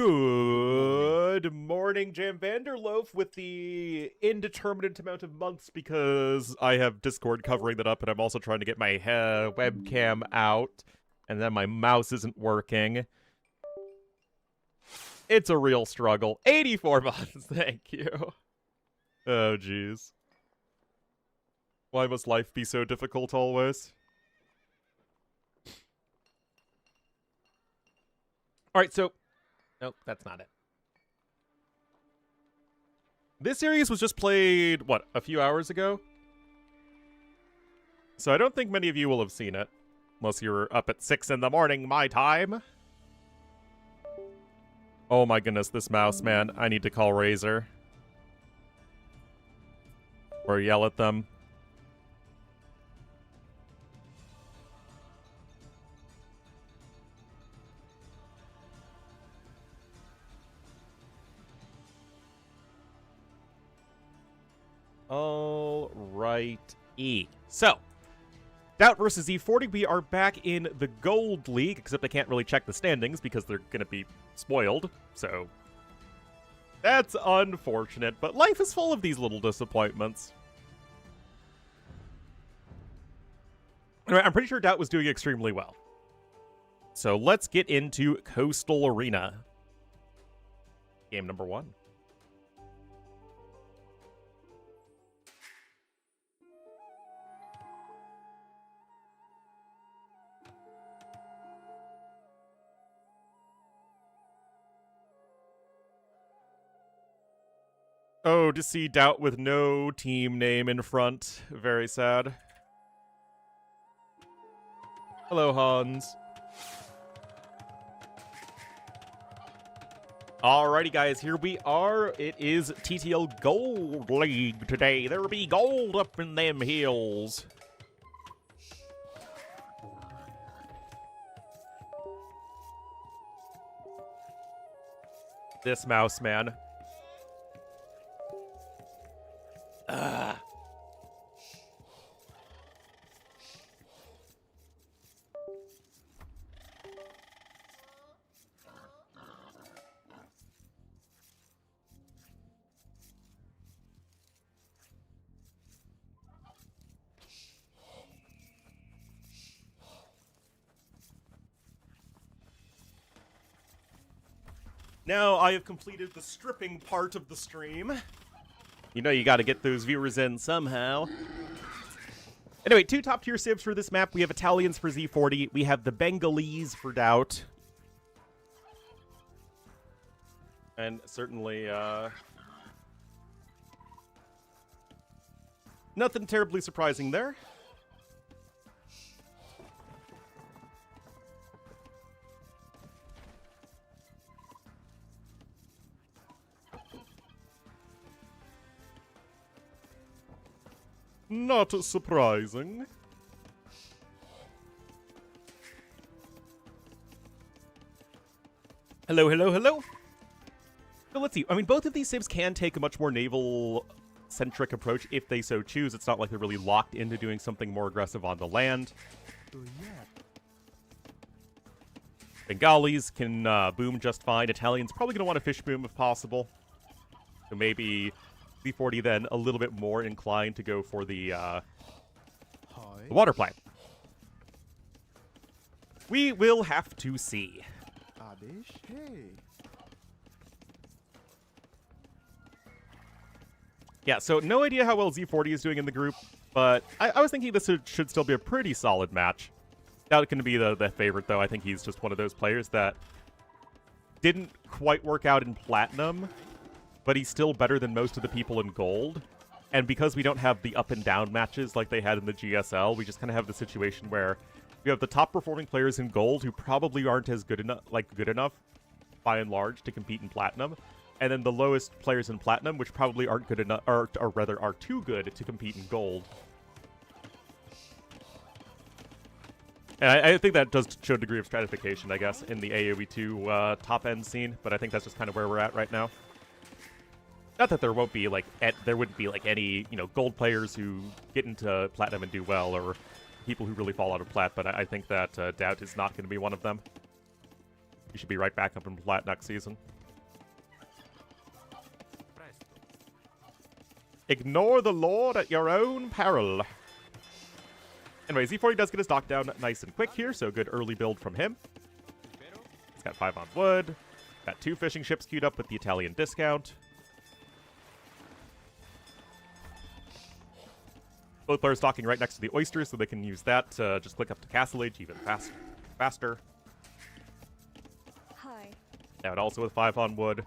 Good morning, Jam Vanderloaf, with the indeterminate amount of months because I have Discord covering that up, and I'm also trying to get my webcam out, and then my mouse isn't working. It's a real struggle. 84 months, thank you. Oh, jeez. Why must life be so difficult always? Alright, so... Nope, that's not it. This series was just played, what, a few hours ago? So I don't think many of you will have seen it. Unless you're up at 6 in the morning, my time. Oh my goodness, this mouse, man. I need to call Razer. Or yell at them. Alrighty. So, Doubt versus Z40, we are back in the Gold League, except I can't really check the standings because they're going to be spoiled, so that's unfortunate, but life is full of these little disappointments. Anyway, I'm pretty sure Doubt was doing extremely well. So let's get into Coastal Arena. Game number 1. Oh, to see Doubt with no team name in front. Very sad. Hello, Hans. Alrighty, guys, here we are. It is TTL Gold League today. There be gold up in them hills. This mouse, man. Now I have completed the stripping part of the stream. You know you gotta get those viewers in somehow. Anyway, 2 top-tier sibs for this map. We have Italians for Z40. We have the Bengalese for Doubt. And certainly, nothing terribly surprising there. Not surprising. Hello, hello, hello. So let's see. I mean, both of these sibs can take a much more naval-centric approach if they so choose. It's not like they're really locked into doing something more aggressive on the land. Bengalis can boom just fine. Italians probably going to want a fish boom if possible. So maybe Z40 then a little bit more inclined to go for the water plant. We will have to see. Yeah, so no idea how well Z40 is doing in the group, but I was thinking this should still be a pretty solid match. Doubt going to be the favorite, though. I think he's just one of those players that didn't quite work out in Platinum, but he's still better than most of the people in Gold. And because we don't have the up and down matches like they had in the GSL, we just kind of have the situation where we have the top performing players in Gold who probably aren't as good enough by and large to compete in Platinum, and then the lowest players in Platinum, which probably aren't good enough, or rather are too good to compete in Gold. And I think that does show a degree of stratification, I guess, in the AoE2 top-end scene, but I think that's just kind of where we're at right now. Not that there won't be, like, there wouldn't be, like, any, you know, Gold players who get into Platinum and do well, or people who really fall out of Plat, but I think that Doubt is not going to be one of them. You should be right back up in plat next season. Ignore the Lord at your own peril. Anyway, Z40 does get his dock down nice and quick here, so good early build from him. He's got 5 on wood. Got 2 fishing ships queued up with the Italian discount. Both players docking right next to the oysters, so they can use that to just click up to Castle Age even faster. Hi. Now, also with 5 on wood.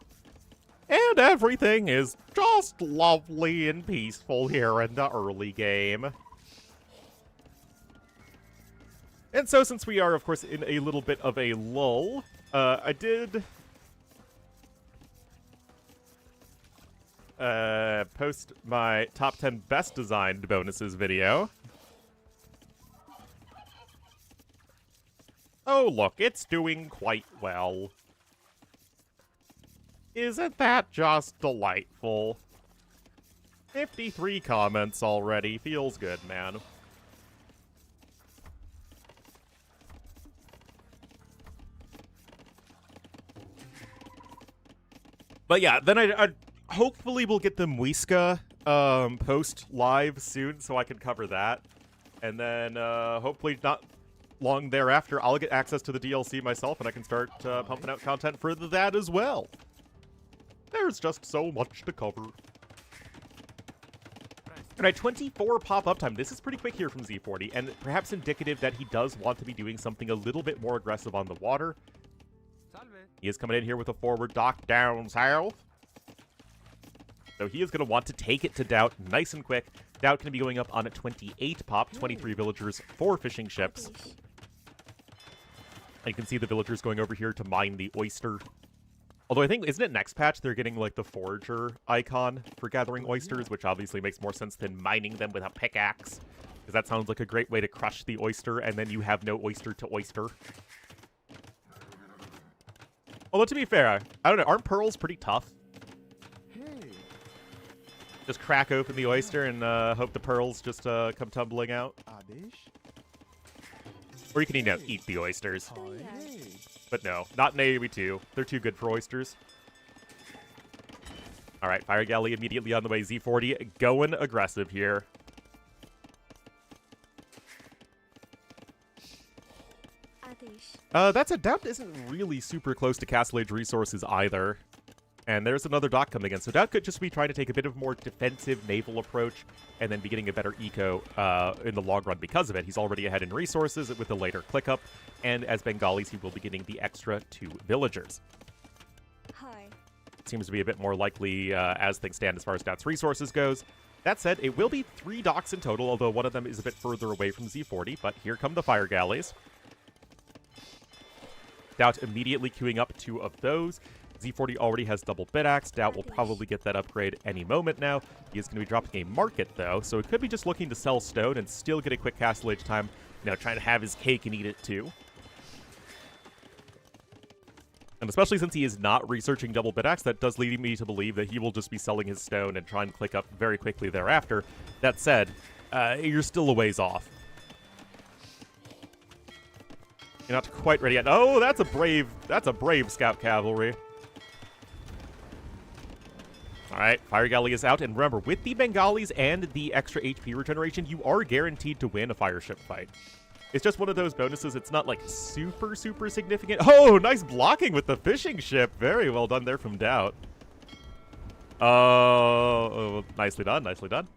And everything is just lovely and peaceful here in the early game. And so, since we are, of course, in a little bit of a lull, I did post my top 10 best designed bonuses video. Oh, look, it's doing quite well. Isn't that just delightful? 53 comments already. Feels good, man. But yeah, then I hopefully we'll get the Muisca post live soon so I can cover that. And then hopefully not long thereafter, I'll get access to the DLC myself and I can start pumping out content for that as well. There's just so much to cover. Alright, 24 pop-up time. This is pretty quick here from Z40, and perhaps indicative that he does want to be doing something a little bit more aggressive on the water. He is coming in here with a forward dock down south. So he is going to want to take it to Doubt nice and quick. Doubt going to be going up on a 28 pop, 23 villagers, 4 fishing ships. And you can see the villagers going over here to mine the oyster. Although I think, isn't it next patch they're getting, like, the forager icon for gathering oysters, which obviously makes more sense than mining them with a pickaxe. Because that sounds like a great way to crush the oyster, and then you have no oyster to oyster. Although, to be fair, I don't know, aren't pearls pretty tough? Just crack open the oyster and hope the pearls just come tumbling out. Or you can, eat the oysters. But no, not in AoE 2. They're too good for oysters. Alright, Fire Galley immediately on the way. Z40 going aggressive here. That's a Doubt isn't really super close to Castle Age resources either. And there's another dock coming in. So Doubt could just be trying to take a bit of more defensive naval approach and then be getting a better eco in the long run because of it. He's already ahead in resources with a later click up. And as Bengalis, he will be getting the extra 2 villagers. Hi. Seems to be a bit more likely as things stand as far as Doubt's resources goes. That said, it will be 3 docks in total, although one of them is a bit further away from Z40. But here come the Fire Galleys. Doubt immediately queuing up 2 of those. Z40 already has double bid-axe. Doubt will probably get that upgrade any moment now. He is going to be dropping a market, though, so it could be just looking to sell stone and still get a quick Castle Age time. Trying to have his cake and eat it, too. And especially since he is not researching double bid-axe, that does lead me to believe that he will just be selling his stone and try and click up very quickly thereafter. That said, you're still a ways off. You're not quite ready yet. Oh, that's a brave scout cavalry. Alright, Fire Galley is out, and remember, with the Bengalis and the extra HP regeneration, you are guaranteed to win a fire ship fight. It's just one of those bonuses, it's not, like, super significant. Oh, nice blocking with the fishing ship! Very well done there from Doubt. Oh, nicely done, nicely done.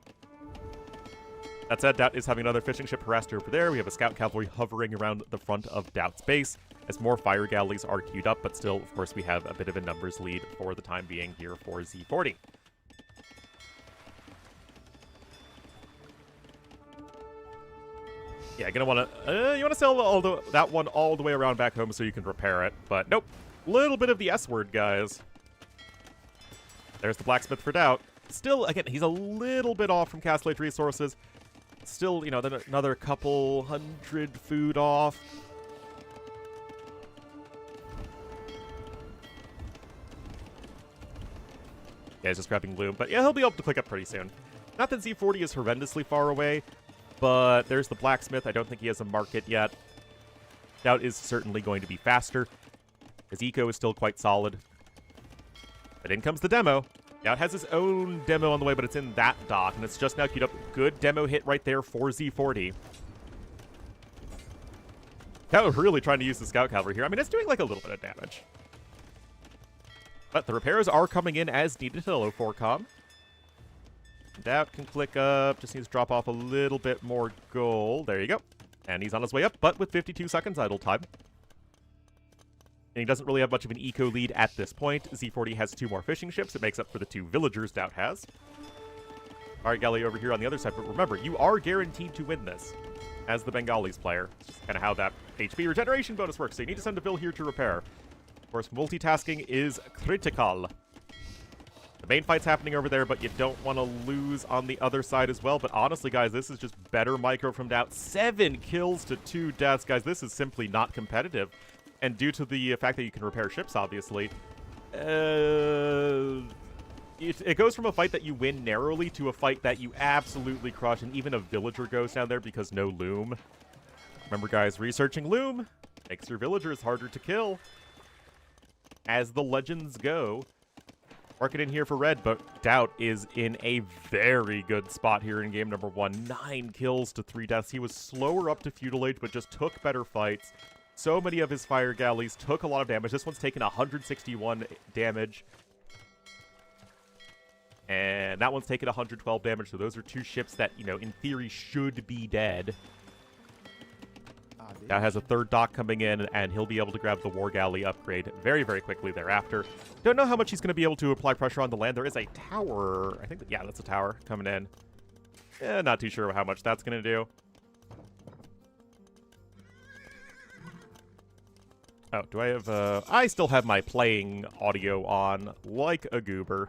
That said, Doubt is having another fishing ship harassed over there. We have a scout cavalry hovering around the front of Doubt's base as more Fire Galleys are queued up, but still, of course, we have a bit of a numbers lead for the time being here for Z40. Yeah, gonna want to, you want to sell that one all the way around back home so you can repair it, but nope. Little bit of the S word, guys. There's the blacksmith for Doubt. Still, again, he's a little bit off from Castle Age resources. Still, then another couple hundred food off. Yeah, he's just grabbing loom. But yeah, he'll be able to click up pretty soon. Not that Z40 is horrendously far away, but there's the blacksmith. I don't think he has a market yet. Doubt is certainly going to be faster. His eco is still quite solid. But in comes the demo. Now it has its own demo on the way, but it's in that dock, and it's just now queued up. Good demo hit right there for Z40. Scout really trying to use the Scout Cavalry here. I mean, it's doing like a little bit of damage. But the repairs are coming in as needed to low 4-com. Doubt can click up. Just needs to drop off a little bit more gold. There you go. And he's on his way up, but with 52 seconds idle time. And he doesn't really have much of an eco lead at this point. Z40 has 2 more fishing ships. It makes up for the 2 villagers Doubt has. All right, Galley over here on the other side. But remember, you are guaranteed to win this as the Bengalis player. It's just kind of how that HP regeneration bonus works. So you need to send a Vill here to repair. Of course, multitasking is critical. The main fight's happening over there, but you don't want to lose on the other side as well. But honestly, guys, this is just better micro from Doubt. 7 kills to 2 deaths. Guys, this is simply not competitive. And due to the fact that you can repair ships, obviously, it goes from a fight that you win narrowly to a fight that you absolutely crush, and even a villager goes down there because no loom. Remember, guys, researching loom makes your villagers harder to kill. As the legends go, mark it in here for red, but Doubt is in a very good spot here in game number 1. 9 kills to 3 deaths. He was slower up to Feudal Age, but just took better fights. So many of his fire galleys took a lot of damage. This one's taken 161 damage. And that one's taken 112 damage. So those are 2 ships that, you know, in theory should be dead. Now has a 3rd dock coming in, and he'll be able to grab the War Galley upgrade very, very quickly thereafter. Don't know how much he's going to be able to apply pressure on the land. There is a tower. I think, yeah, that's a tower coming in. Not too sure how much that's going to do. Oh, do I have, I still have my playing audio on, like a goober.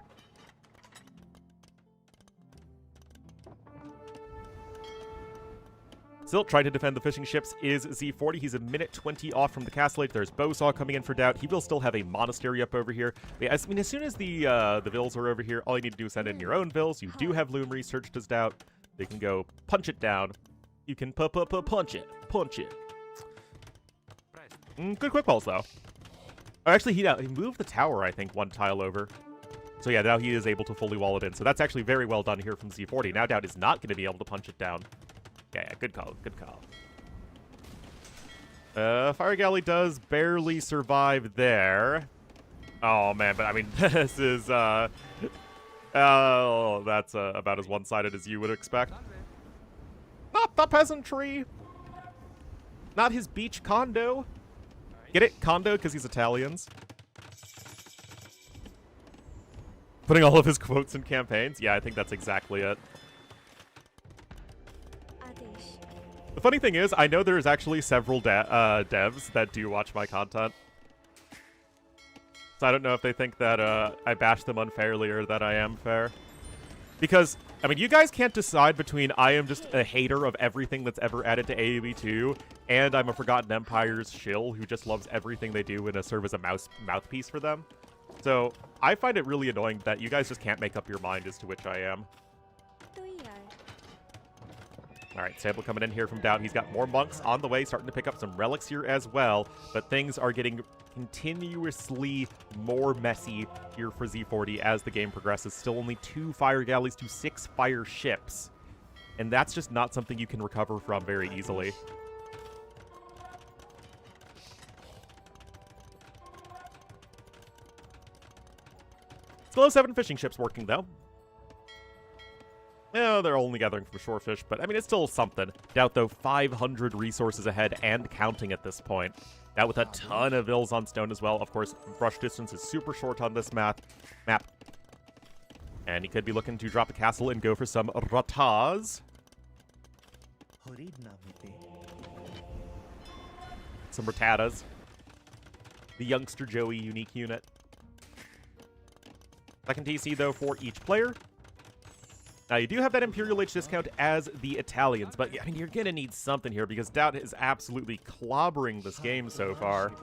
Still trying to defend the fishing ships is Z40. He's a minute 20 off from the castle age. There's Bowsaw coming in for Doubt. He will still have a monastery up over here. But yeah, I mean, as soon as the Vills are over here, all you need to do is send in your own Vills. You do have loom researched as Doubt. They can go punch it down. You can punch it. Punch it. Good quick balls, though. Oh, actually, he moved the tower, I think, 1 tile over. So yeah, now he is able to fully wall it in. So that's actually very well done here from Z40. Now Doubt is not going to be able to punch it down. Yeah, good call, good call. Fire Galley does barely survive there. Oh, man, but I mean, this is, oh, that's about as one-sided as you would expect. Not the peasantry! Not his beach condo. Get it? Condo, because he's Italians. Putting all of his quotes in campaigns? Yeah, I think that's exactly it. The funny thing is, I know there's actually several devs that do watch my content. So I don't know if they think that I bash them unfairly or that I am fair. Because, I mean, you guys can't decide between I am just a hater of everything that's ever added to AoE 2, and I'm a Forgotten Empire's shill who just loves everything they do and serve as a mouthpiece for them. So I find it really annoying that you guys just can't make up your mind as to which I am. All right, Sable coming in here from Doubt. He's got more monks on the way, starting to pick up some relics here as well. But things are getting continuously more messy here for Z40 as the game progresses. Still only 2 fire galleys to 6 fire ships. And that's just not something you can recover from very easily. Still have 7 fishing ships working, though. Yeah, they're only gathering from shorefish, but I mean, it's still something. Doubt, though, 500 resources ahead and counting at this point. Doubt with a ton of Vills on stone as well. Of course, brush distance is super short on this map. And he could be looking to drop a castle and go for some ratas. Some ratatas. The youngster Joey unique unit. Second TC, though, for each player. Now, you do have that Imperial Age discount as the Italians, but I mean, you're going to need something here because Doubt is absolutely clobbering this game so far.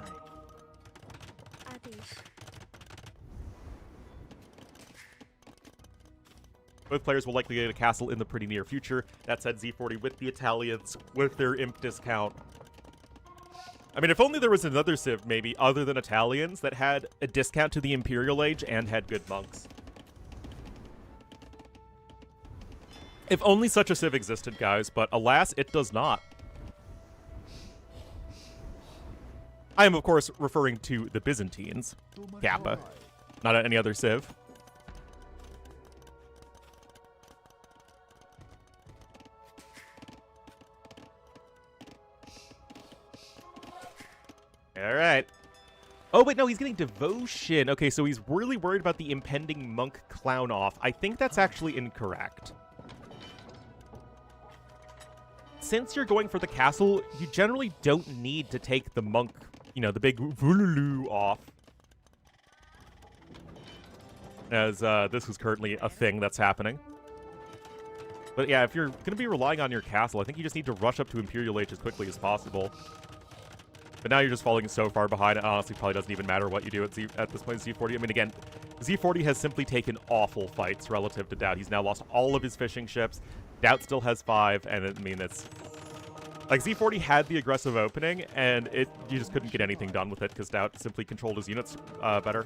Both players will likely get a castle in the pretty near future. That said, Z40 with the Italians, with their imp discount, I mean, if only there was another Civ, maybe, other than Italians, that had a discount to the Imperial Age and had good monks. If only such a Civ existed, guys, but alas, it does not. I am, of course, referring to the Byzantines, Kappa, not any other Civ. All right. Oh, wait, no, he's getting Devotion. Okay, so he's really worried about the impending monk clown off. I think that's actually incorrect. Since you're going for the castle, you generally don't need to take the monk, you know, the big Ornlu off. As this is currently a thing that's happening. But yeah, if you're going to be relying on your castle, I think you just need to rush up to Imperial Age as quickly as possible. But now you're just falling so far behind, it honestly probably doesn't even matter what you do at this point in Z40. I mean, again, Z40 has simply taken awful fights relative to Doubt. He's now lost all of his fishing ships. Doubt still has 5, and I mean, it's... Like, Z40 had the aggressive opening, and you just couldn't get anything done with it because Doubt simply controlled his units better.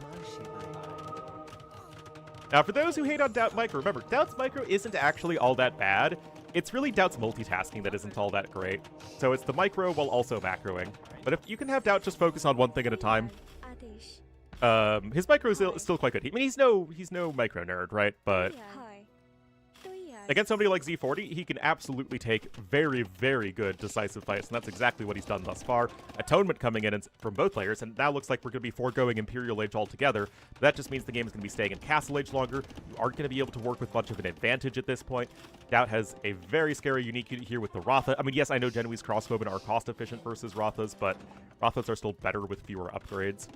Now, for those who hate on Doubt Micro, remember, Doubt's Micro isn't actually all that bad. It's really Doubt's multitasking that isn't all that great. So it's the micro while also macroing. But if you can have Doubt just focus on one thing at a time, his micro is still quite good. I mean, he's no micro nerd, right? But against somebody like Z40, he can absolutely take very, very good decisive fights, and that's exactly what he's done thus far. Atonement coming in from both players, and now looks like we're going to be foregoing Imperial Age altogether. But that just means the game is going to be staying in Castle Age longer. You aren't going to be able to work with much of an advantage at this point. Doubt has a very scary unique unit here with the Ratha. I mean, yes, I know Genoese crossbowmen are cost-efficient versus Rathas, but Rathas are still better with fewer upgrades.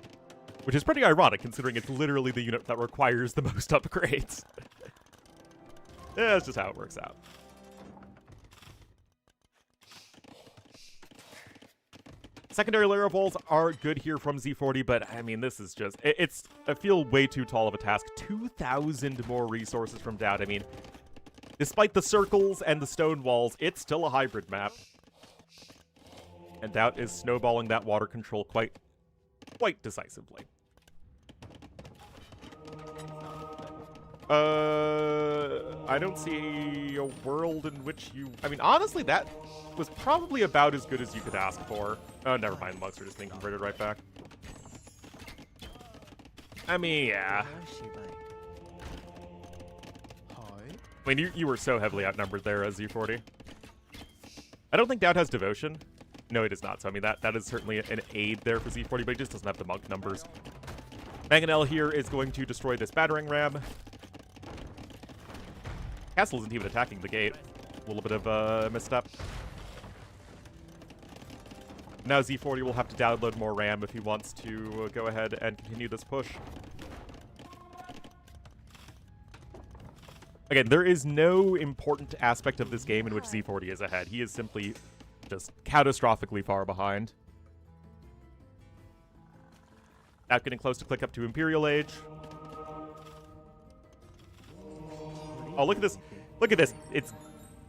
Which is pretty ironic, considering it's literally the unit that requires the most upgrades. Yeah, that's just how it works out. Secondary layer of walls are good here from Z40, but I mean, this is just... I feel way too tall of a task. 2,000 more resources from Doubt. I mean, despite the circles and the stone walls, it's still a hybrid map. And Doubt is snowballing that water control quite decisively. I don't see a world in which you... I mean, honestly, that was probably about as good as you could ask for. Oh, never mind. The monks are just being converted right back. I mean, yeah. I mean, you were so heavily outnumbered there as Z40. I don't think Doubt has Devotion. No, he does not. So, I mean, that is certainly an aid there for Z40, but he just doesn't have the monk numbers. Mangonel here is going to destroy this battering ram. Castle isn't even attacking the gate. A little bit of a misstep. Now Z40 will have to download more RAM if he wants to go ahead and continue this push. Again, there is no important aspect of this game in which Z40 is ahead. He is simply just catastrophically far behind. Now getting close to click up to Imperial Age. Oh, look at this. Look at this.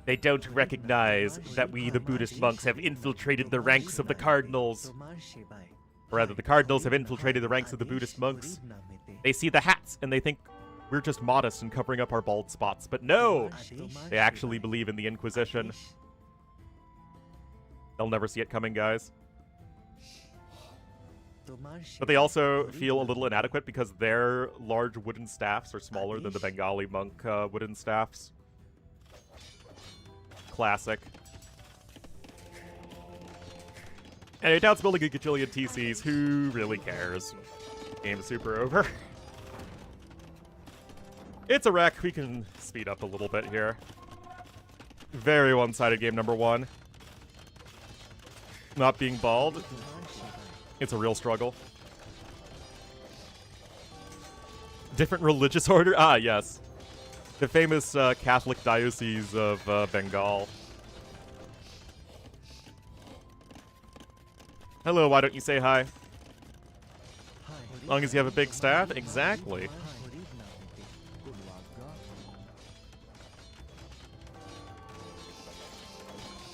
They don't recognize that we, the Buddhist monks, have infiltrated the ranks of the cardinals. Or rather, the cardinals have infiltrated the ranks of the Buddhist monks. They see the hats, and they think we're just modest and covering up our bald spots. But no! They actually believe in the Inquisition. They'll never see it coming, guys. But they also feel a little inadequate because their large wooden staffs are smaller than the Bengali monk wooden staffs. Classic. And Doubt's building a gajillion TCs. Who really cares? Game's super over. It's a wreck. We can speed up a little bit here. Very one-sided game number 1. Not being bald. It's a real struggle. Different religious order? Ah, yes. The famous Catholic Diocese of Bengal. Hello, why don't you say hi? As long as you have a big staff? Exactly.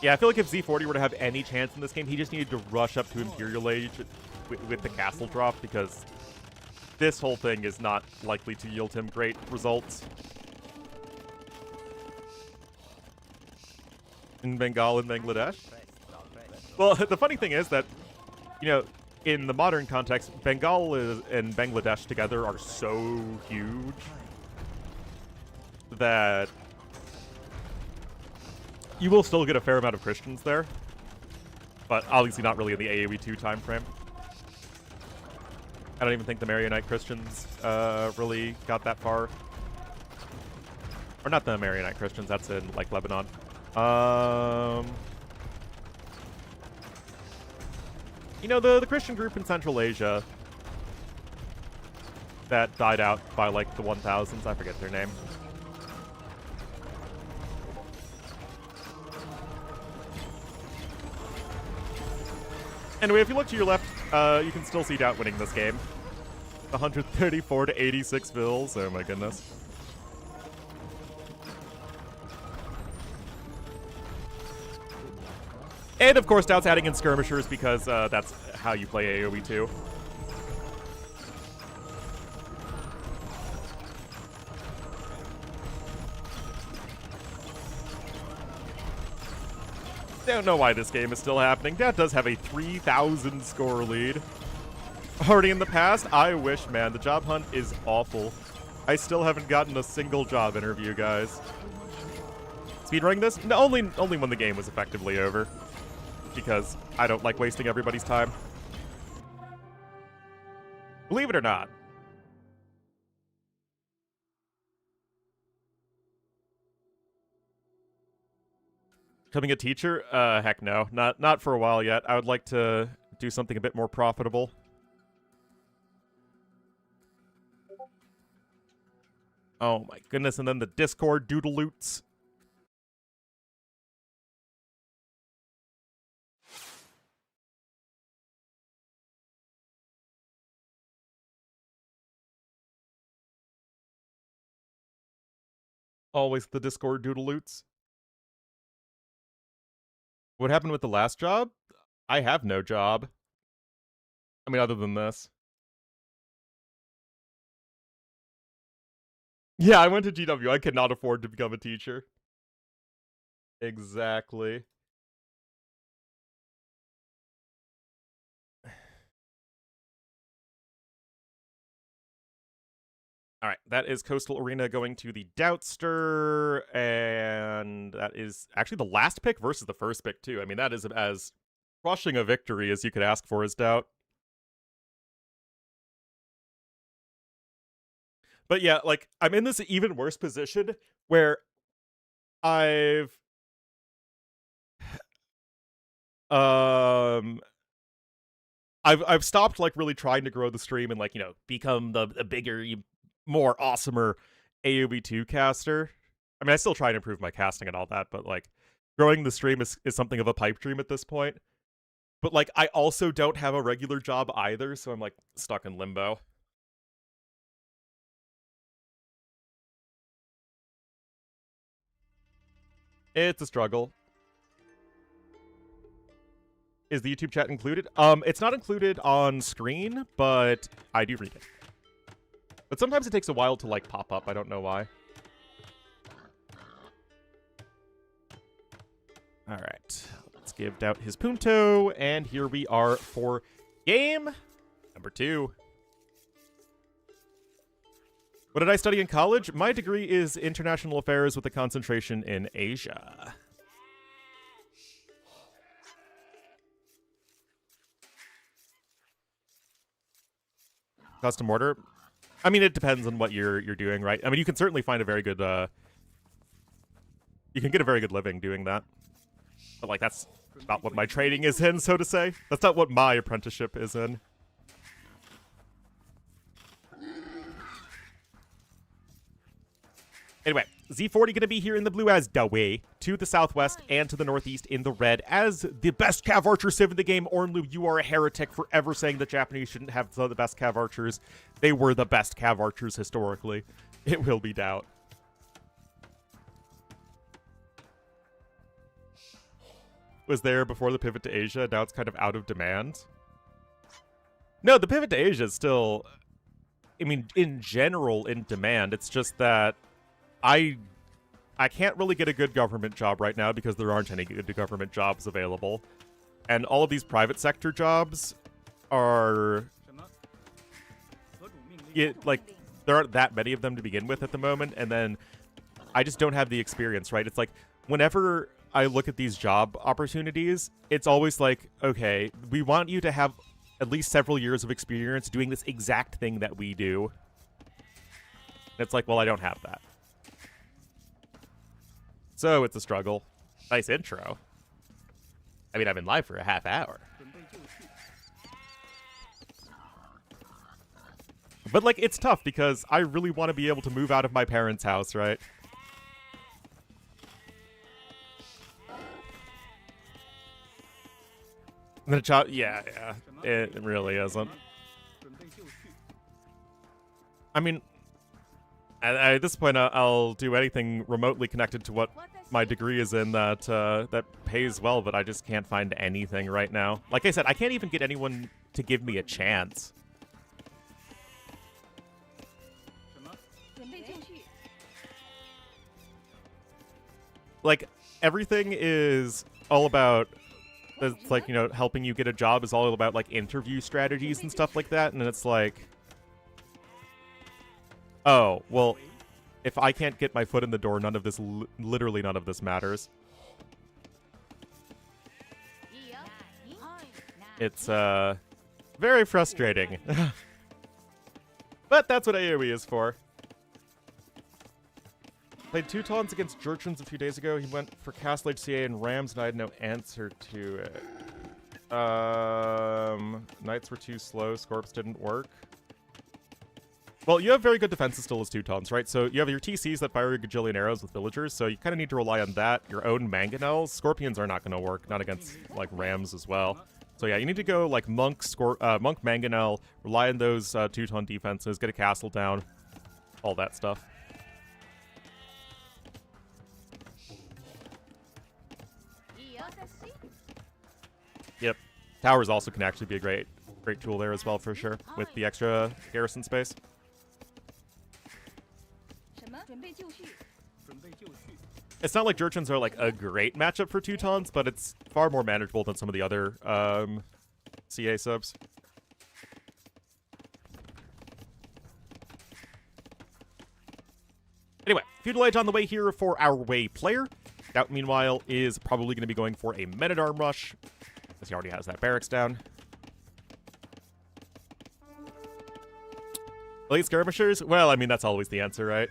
Yeah, I feel like if Z40 were to have any chance in this game, he just needed to rush up to Imperial Age with the castle drop, because this whole thing is not likely to yield him great results. In Bengal and Bangladesh? Well, the funny thing is that, you know, in the modern context, Bengal and Bangladesh together are so huge that you will still get a fair amount of Christians there, but obviously not really in the AoE2 time frame. I don't even think the Maronite Christians really got that far. Or not the Maronite Christians, that's in, like, Lebanon. You know, the Christian group in Central Asia that died out by, like, the 1000s, I forget their name. Anyway, if you look to your left, you can still see Doubt winning this game. 134 to 86 Villes. Oh my goodness. And of course, Doubt's adding in skirmishers because that's how you play AoE 2. Don't know why this game is still happening. Doubt does have a 3,000 score lead. Already in the past, I wish, man. The job hunt is awful. I still haven't gotten a single job interview, guys. Speedrunning this? No, only when the game was effectively over. Because I don't like wasting everybody's time. Believe it or not. Becoming a teacher? Heck no. Not for a while yet. I would like to do something a bit more profitable. Oh my goodness, and then the Discord doodaloots. Always the Discord doodaloots. What happened with the last job? I have no job. I mean, other than this. Yeah, I went to GW. I cannot afford to become a teacher. Exactly. All right, that is Coastal Arena going to the Doubtster, and that is actually the last pick versus the first pick, too. I mean, that is as crushing a victory as you could ask for as Doubt. But yeah, like, I'm in this even worse position where I've stopped like really trying to grow the stream and like, you know, become the bigger, more awesomer AoE2 caster. I mean, I still try and improve my casting and all that, but like growing the stream is something of a pipe dream at this point. But like I also don't have a regular job either, so I'm like stuck in limbo. It's a struggle. Is the YouTube chat included? It's not included on screen, but I do read it. But sometimes it takes a while to, like, pop up. I don't know why. Alright. Let's give Doubt his punto, and here we are for game number 2. What did I study in college? My degree is international affairs with a concentration in Asia. Custom order? I mean, it depends on what you're doing, right? I mean, you can certainly find a very good, you can get a very good living doing that. But, like, that's not what my training is in, so to say. That's not what my apprenticeship is in. Anyway, Z40 gonna be here in the blue as Dawei, to the southwest and to the northeast in the red as the best Cav Archer Civ in the game. Ornlu, you are a heretic for ever saying the Japanese shouldn't have the best Cav Archers. They were the best Cav Archers historically. It will be Doubt. was there before the pivot to Asia. Now it's kind of out of demand. No, the pivot to Asia is still, I mean, in general, in demand. It's just that I can't really get a good government job right now because there aren't any good government jobs available. And all of these private sector jobs are, like, there aren't that many of them to begin with at the moment, and then I just don't have the experience, right? It's like, whenever I look at these job opportunities, it's always like, okay, we want you to have at least several years of experience doing this exact thing that we do. And it's like, well, I don't have that. So it's a struggle. Nice intro. I mean, I've been live for a half hour. But, like, it's tough because I really want to be able to move out of my parents' house, right? And the child, yeah, it really isn't. I mean, at this point, I'll do anything remotely connected to what my degree is in that that pays well, but I just can't find anything right now. Like I said, I can't even get anyone to give me a chance. Like, everything is all about, it's like, you know, helping you get a job is all about, like, interview strategies and stuff like that, and it's like, oh, well, if I can't get my foot in the door, none of this, literally none of this matters. It's, very frustrating. But that's what AoE is for. Played Teutons against Jurchens a few days ago. He went for Castle HCA and Rams, and I had no answer to it. Knights were too slow. Scorps didn't work. Well, you have very good defenses still as Teutons, right? So you have your TCs that fire a gajillion arrows with villagers, so you kind of need to rely on that. Your own mangonels. Scorpions are not going to work, not against, like, Rams as well. So yeah, you need to go, like, Monk Mangonel, rely on those Teuton defenses, get a castle down, all that stuff. Yep. Towers also can actually be a great tool there as well, for sure, with the extra garrison space. It's not like Jurchens are, like, a great matchup for Teutons, but it's far more manageable than some of the other CA subs. Anyway, Feudal Age on the way here for our Wei player. Scout, meanwhile, is probably going to be going for a Men-at-Arm rush, because he already has that barracks down. Elite Skirmishers? Well, I mean, that's always the answer, right?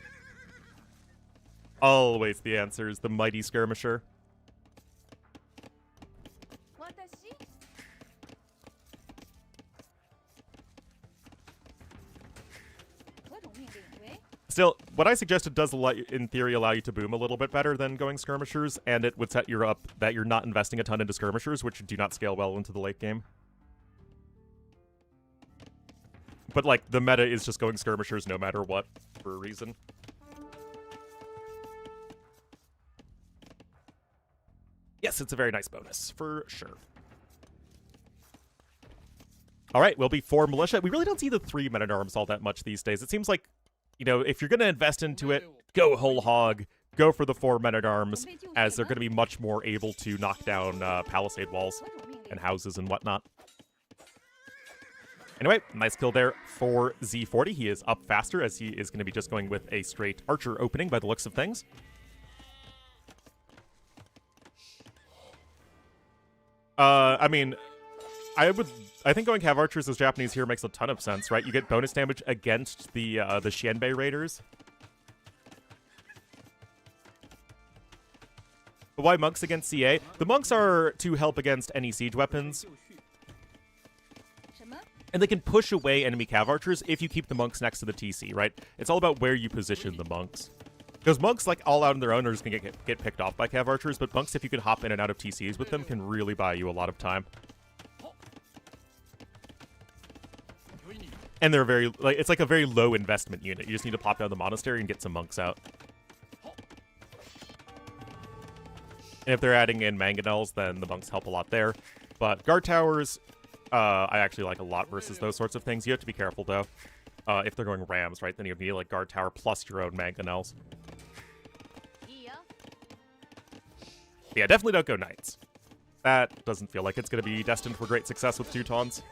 Always the answer is the Mighty Skirmisher. Still, what I suggested does, in theory, allow you to boom a little bit better than going Skirmishers, and it would set you up that you're not investing a ton into Skirmishers, which do not scale well into the late game. But, like, the meta is just going Skirmishers no matter what, for a reason. Yes, it's a very nice bonus, for sure. Alright, we'll be 4 militia. We really don't see the 3 men-at-arms all that much these days. It seems like, you know, if you're going to invest into it, go whole hog. Go for the 4 men-at-arms, as they're going to be much more able to knock down palisade walls and houses and whatnot. Anyway, nice kill there for Z40. He is up faster, as he is going to be just going with a straight archer opening by the looks of things. I mean, I think going Cav Archers as Japanese here makes a ton of sense, right? You get bonus damage against the Xianbei Raiders. But why monks against CA? The monks are to help against any siege weapons. And they can push away enemy Cav Archers if you keep the monks next to the TC, right? It's all about where you position the monks. Because monks, like, all out on their own, are just going to get picked off by Cav Archers, but monks, if you can hop in and out of TCs with them, can really buy you a lot of time. And they're very, like, it's like a very low investment unit. You just need to pop down the monastery and get some monks out. And if they're adding in mangonels, then the monks help a lot there. But guard towers, I actually like a lot versus those sorts of things. You have to be careful, though. If they're going rams, right, then you need like guard tower plus your own mangonels. Yeah, definitely don't go knights. That doesn't feel like it's going to be destined for great success with Teutons.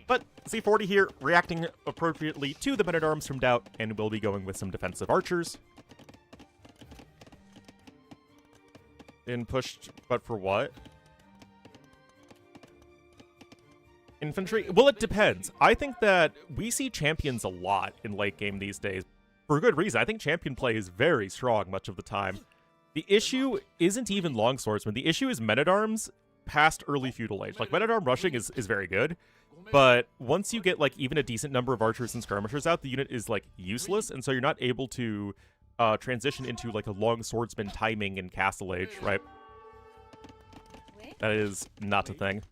But Z40 here, reacting appropriately to the men-at-arms from Doubt, and will be going with some defensive archers. In pushed, but for what? Infantry? Well, it depends. I think that we see champions a lot in late game these days. For good reason. I think champion play is very strong much of the time. The issue isn't even longswordsmen. The issue is men-at-arms past early feudal age. Like, men-at-arm rushing is very good, but once you get, like, even a decent number of archers and skirmishers out, the unit is, like, useless, and so you're not able to transition into, like, a longswordsman timing in castle age, right? That is not a thing.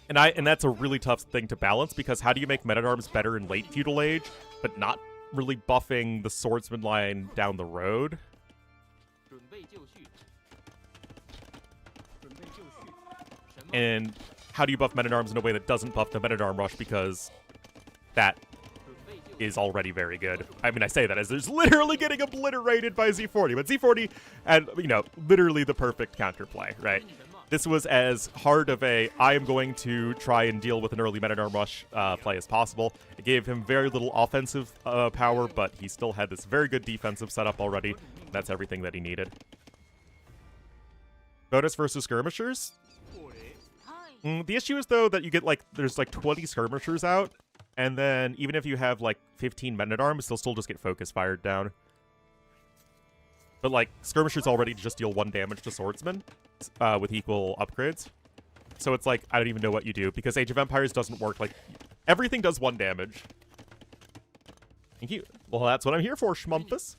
And that's a really tough thing to balance, because how do you make men-at-arms better in late feudal age, but not really buffing the swordsman line down the road? And how do you buff men-at-arms in a way that doesn't buff the men-at-arm rush, because that is already very good. I mean, I say that as there's literally getting obliterated by Z40, but Z40 had, you know, literally the perfect counterplay, right? This was as hard of a, I am going to try and deal with an early men-at-arm rush play as possible. It gave him very little offensive power, but he still had this very good defensive setup already. That's everything that he needed. Bonus versus skirmishers? The issue is, though, that you get, like, there's, like, 20 skirmishers out, and then even if you have, like, 15 men-at-arms, they'll still just get focus fired down. But, like, skirmishers already just deal 1 damage to swordsmen with equal upgrades. So it's like, I don't even know what you do, because Age of Empires doesn't work. Like, everything does 1 damage. Thank you. Well, that's what I'm here for, Schmumpus.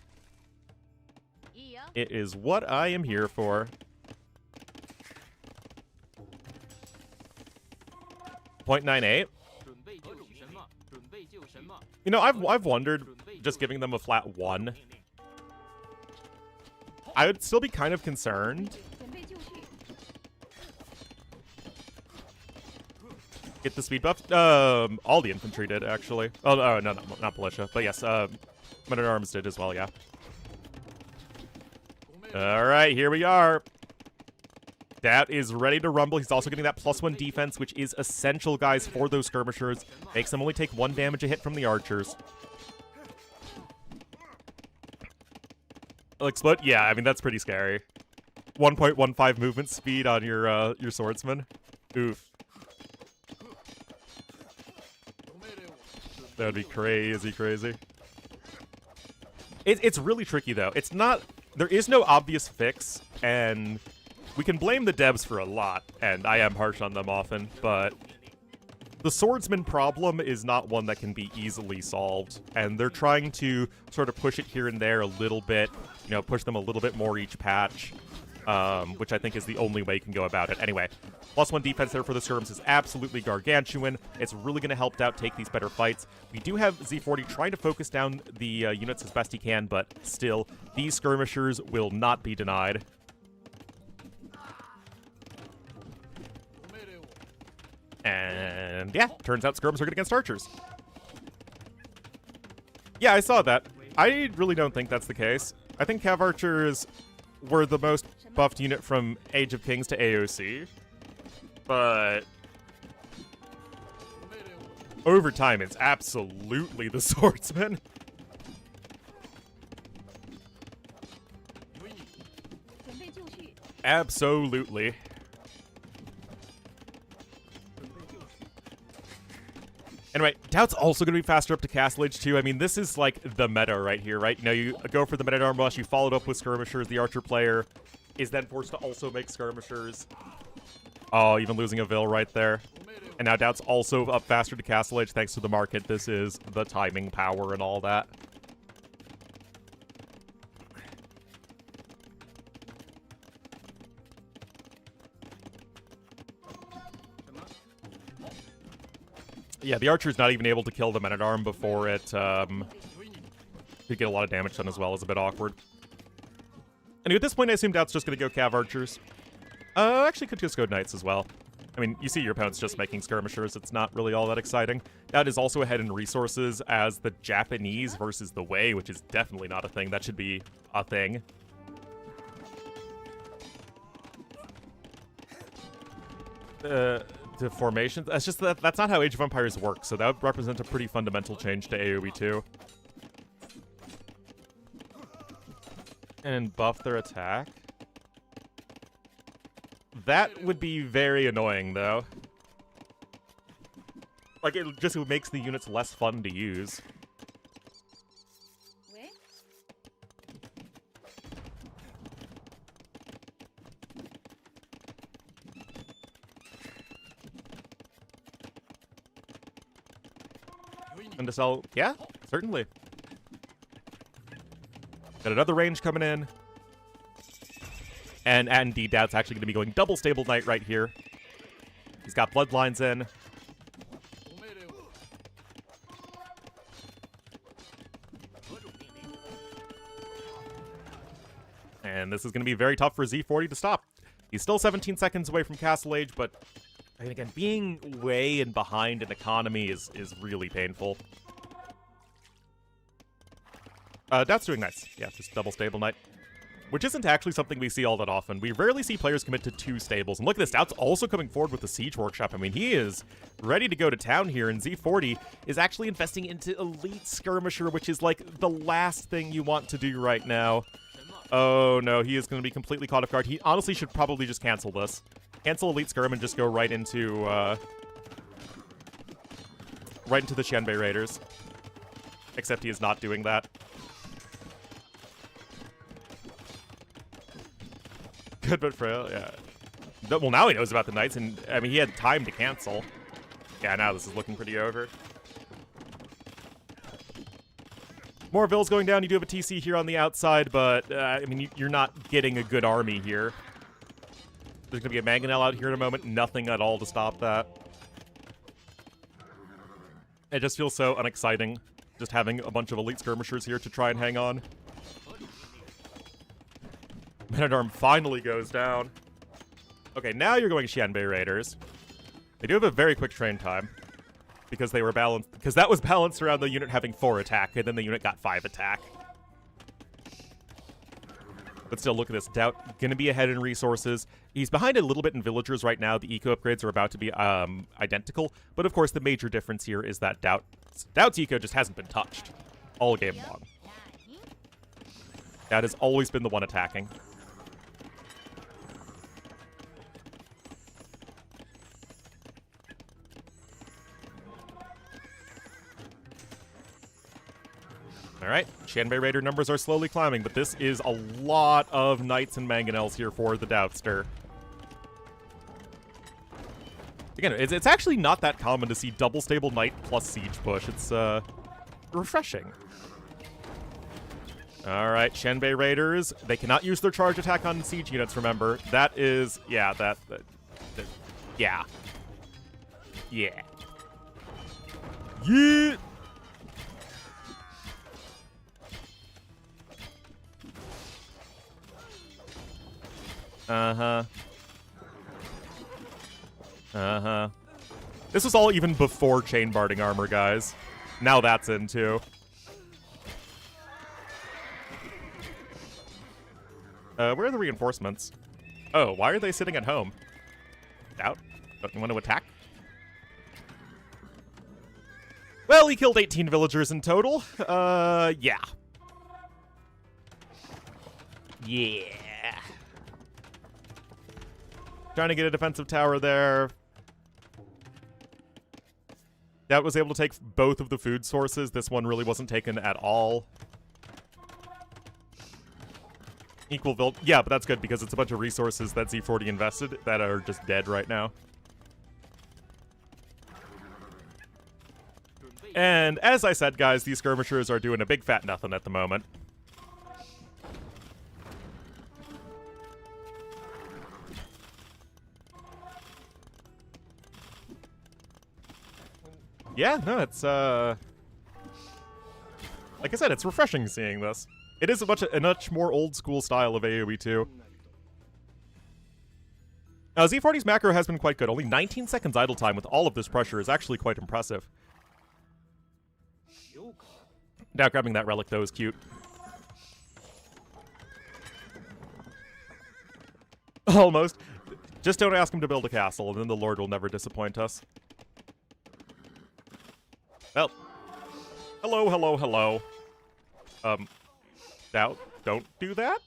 It is what I am here for. .98. You know, I've wondered just giving them a flat 1. I would still be kind of concerned. Get the speed buff? All the infantry did, actually. Oh, no, not militia. But yes, men-at-arms did as well, yeah. Alright, here we are. That is ready to rumble. He's also getting that +1 defense, which is essential, guys, for those skirmishers. Makes them only take 1 damage a hit from the archers. Explode? Yeah, I mean, that's pretty scary. 1.15 movement speed on your swordsman. Oof. That would be crazy, crazy. It's really tricky, though. It's not... There is no obvious fix, and... We can blame the devs for a lot, and I am harsh on them often, but the swordsman problem is not one that can be easily solved, and they're trying to sort of push it here and there a little bit, you know, push them a little bit more each patch, which I think is the only way you can go about it. Anyway, +1 defense there for the skirms is absolutely gargantuan. It's really going to help Doubt take these better fights. We do have Z40 trying to focus down the units as best he can, but still, these skirmishers will not be denied. And yeah, turns out skirms are good against archers. Yeah, I saw that. I really don't think that's the case. I think Cav archers were the most buffed unit from Age of Kings to AOC. But over time, it's absolutely the swordsman. Absolutely. Anyway, Doubt's also going to be faster up to Castle Age too. I mean, this is like the meta right here, right? You know, you go for the men-at-arm rush, you follow it up with skirmishers. The archer player is then forced to also make skirmishers. Oh, even losing a Vil right there. And now Doubt's also up faster to Castle Age thanks to the market. This is the timing power and all that. Yeah, the archer's not even able to kill the men-at-arm before it could get a lot of damage done as well. Is a bit awkward. Anyway, at this point, I assume Doubt's just going to go Cav Archers. Actually, could just go Knights as well. I mean, you see your opponent's just making skirmishers. It's not really all that exciting. That is also ahead in resources as the Japanese versus the Wei, which is definitely not a thing. That should be a thing. The formations, that's just that's not how Age of Empires works, so that would represent a pretty fundamental change to AoE 2. And buff their attack. That would be very annoying, though. Like, it just makes the units less fun to use. And to sell, yeah, certainly. Got another range coming in. And indeed, Doubt's actually going to be going double Stable Knight right here. He's got Bloodlines in. And this is going to be very tough for Z40 to stop. He's still 17 seconds away from Castle Age, but I mean, again, being way and behind in economy is really painful. Doubt's doing nice. Yeah, just double Stable Knight. Which isn't actually something we see all that often. We rarely see players commit to 2 stables. And look at this, Doubt's also coming forward with the Siege Workshop. I mean, he is ready to go to town here, and Z40 is actually investing into Elite Skirmisher, which is like the last thing you want to do right now. Oh no, he is going to be completely caught off guard. He honestly should probably just cancel this. Cancel Elite Skirm and just go right into the Xianbei Raiders. Except he is not doing that. Good but frail, yeah. Well, now he knows about the Knights, and I mean, he had time to cancel. Yeah, now this is looking pretty over. More vills going down. You do have a TC here on the outside, but I mean, you're not getting a good army here. There's going to be a Mangonel out here in a moment. Nothing at all to stop that. It just feels so unexciting, just having a bunch of Elite Skirmishers here to try and hang on. Men-at-Arm finally goes down. Okay, now you're going Xianbei Raiders. They do have a very quick train time. Because they were balanced. Because that was balanced around the unit having 4 attack, and then the unit got 5 attack. But still, look at this. Doubt gonna be ahead in resources. He's behind a little bit in villagers right now. The eco upgrades are about to be identical. But of course, the major difference here is that Doubt's eco just hasn't been touched all game long. Doubt has always been the one attacking. Alright, Xianbei Raider numbers are slowly climbing, but this is a lot of Knights and Mangonels here for the Doubtster. Again, it's actually not that common to see double Stable Knight plus Siege push. It's, refreshing. Alright, Xianbei Raiders. They cannot use their charge attack on Siege units, remember. That is, yeah, yeah. Yeah. Yeah! Uh-huh. Uh-huh. This was all even before chain barding armor, guys. Now that's in, too. Where are the reinforcements? Oh, why are they sitting at home? Doubt? Don't you want to attack? Well, he killed 18 villagers in total. Yeah. Yeah. Trying to get a defensive tower there. That was able to take both of the food sources. This one really wasn't taken at all. Equal build. Yeah, but that's good because it's a bunch of resources that Z40 invested that are just dead right now. And as I said, guys, these skirmishers are doing a big fat nothing at the moment. Yeah, no, it's like I said, it's refreshing seeing this. It is a much more old school style of AoE too. Now, Z40's macro has been quite good. Only 19 seconds idle time with all of this pressure is actually quite impressive. Now grabbing that relic though is cute. Almost. Just don't ask him to build a castle, and then the Lord will never disappoint us. Well. Hello, hello, hello. Doubt, don't do that?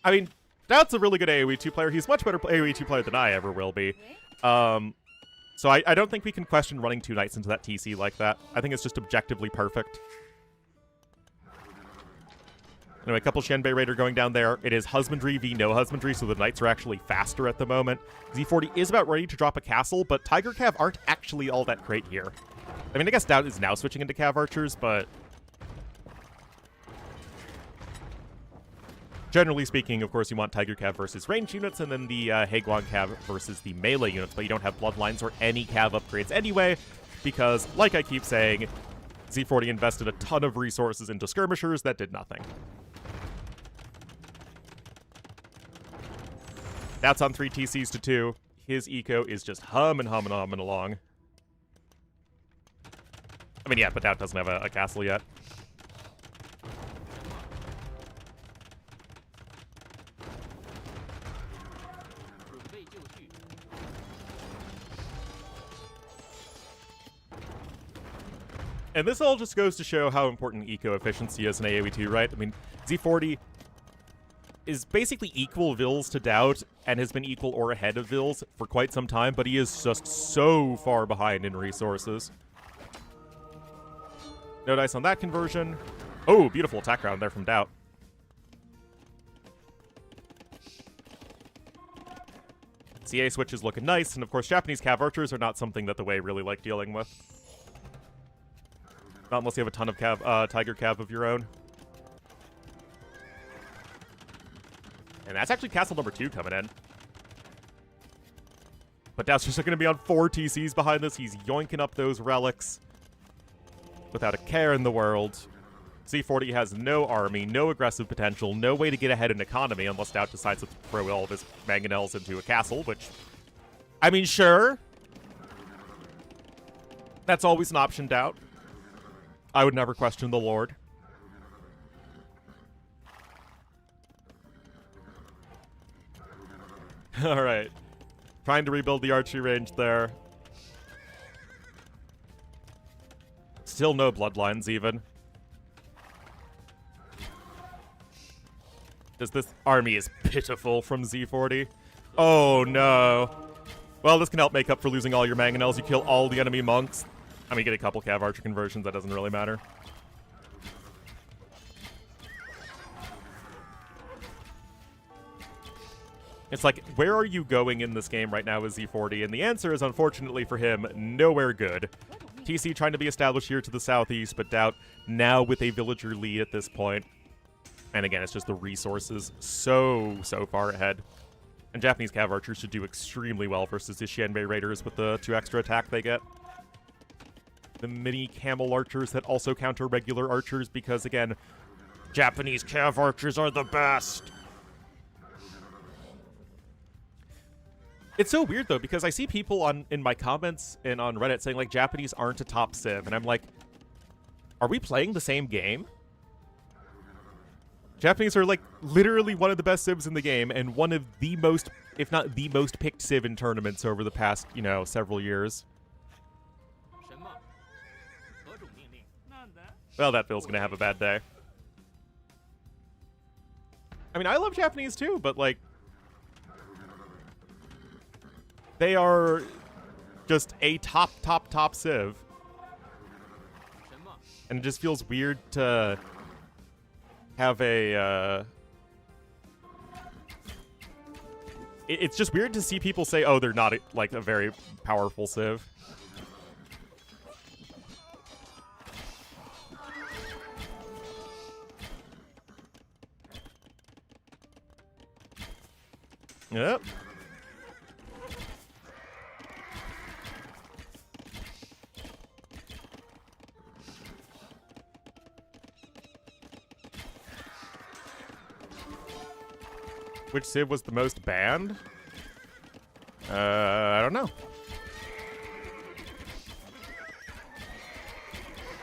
I mean, Doubt's a really good AoE 2 player. He's a much better AoE 2 player than I ever will be. So I don't think we can question running 2 knights into that TC like that. I think it's just objectively perfect. Anyway, a couple Shenbei Raider going down there. It is Husbandry v no Husbandry, so the knights are actually faster at the moment. Z40 is about ready to drop a castle, but Tiger Cav aren't actually all that great here. I mean, I guess Doubt is now switching into Cav Archers, but generally speaking, of course, you want Tiger Cav versus range units, and then the Haeguang Cav versus the melee units, but you don't have Bloodlines or any Cav upgrades anyway, because, like I keep saying, Z40 invested a ton of resources into skirmishers that did nothing. That's on 3 TCs to 2. His eco is just humming along. I mean, yeah, but Doubt doesn't have a castle yet. And this all just goes to show how important eco efficiency is in AoE 2, right? I mean, Z40 is basically equal Vils to Doubt and has been equal or ahead of Vils for quite some time, but he is just so far behind in resources. No dice on that conversion. Oh, beautiful attack round there from Doubt. CA switch is looking nice, and of course Japanese Cav Archers are not something that the Wei really like dealing with. Not unless you have a ton of Tiger Cav of your own. And that's actually castle number 2 coming in. But Doubt's just going to be on 4 TCs behind this. He's yoinking up those relics without a care in the world. Z40 has no army, no aggressive potential, no way to get ahead in economy unless Doubt decides to throw all of his mangonels into a castle, which, I mean, sure. That's always an option, Doubt. I would never question the Lord. Alright. Trying to rebuild the archery range there. Still no bloodlines, even. This army is pitiful from Z40. Oh, no. Well, this can help make up for losing all your mangonels. You kill all the enemy monks. I mean, get a couple Cav Archer conversions. That doesn't really matter. It's like, where are you going in this game right now with Z40? And the answer is, unfortunately for him, nowhere good. TC trying to be established here to the southeast, but Doubt now with a villager lead at this point. And again, it's just the resources so far ahead. And Japanese Cav Archers should do extremely well versus the Shenbei Raiders with the 2 extra attack they get. The mini camel archers that also counter regular archers because, again, Japanese Cav Archers are the best. It's so weird, though, because I see people in my comments and on Reddit saying, like, Japanese aren't a top civ, and I'm like, are we playing the same game? Japanese are, like, literally one of the best civs in the game, and one of the most, if not the most picked civ in tournaments over the past, you know, several years. Well, that Bill's gonna have a bad day. I mean, I love Japanese, too, but, like, they are just a top civ. And it just feels weird to have a, It's just weird to see people say, oh, they're not, like, a very powerful civ. Yep. Which civ was the most banned? I don't know.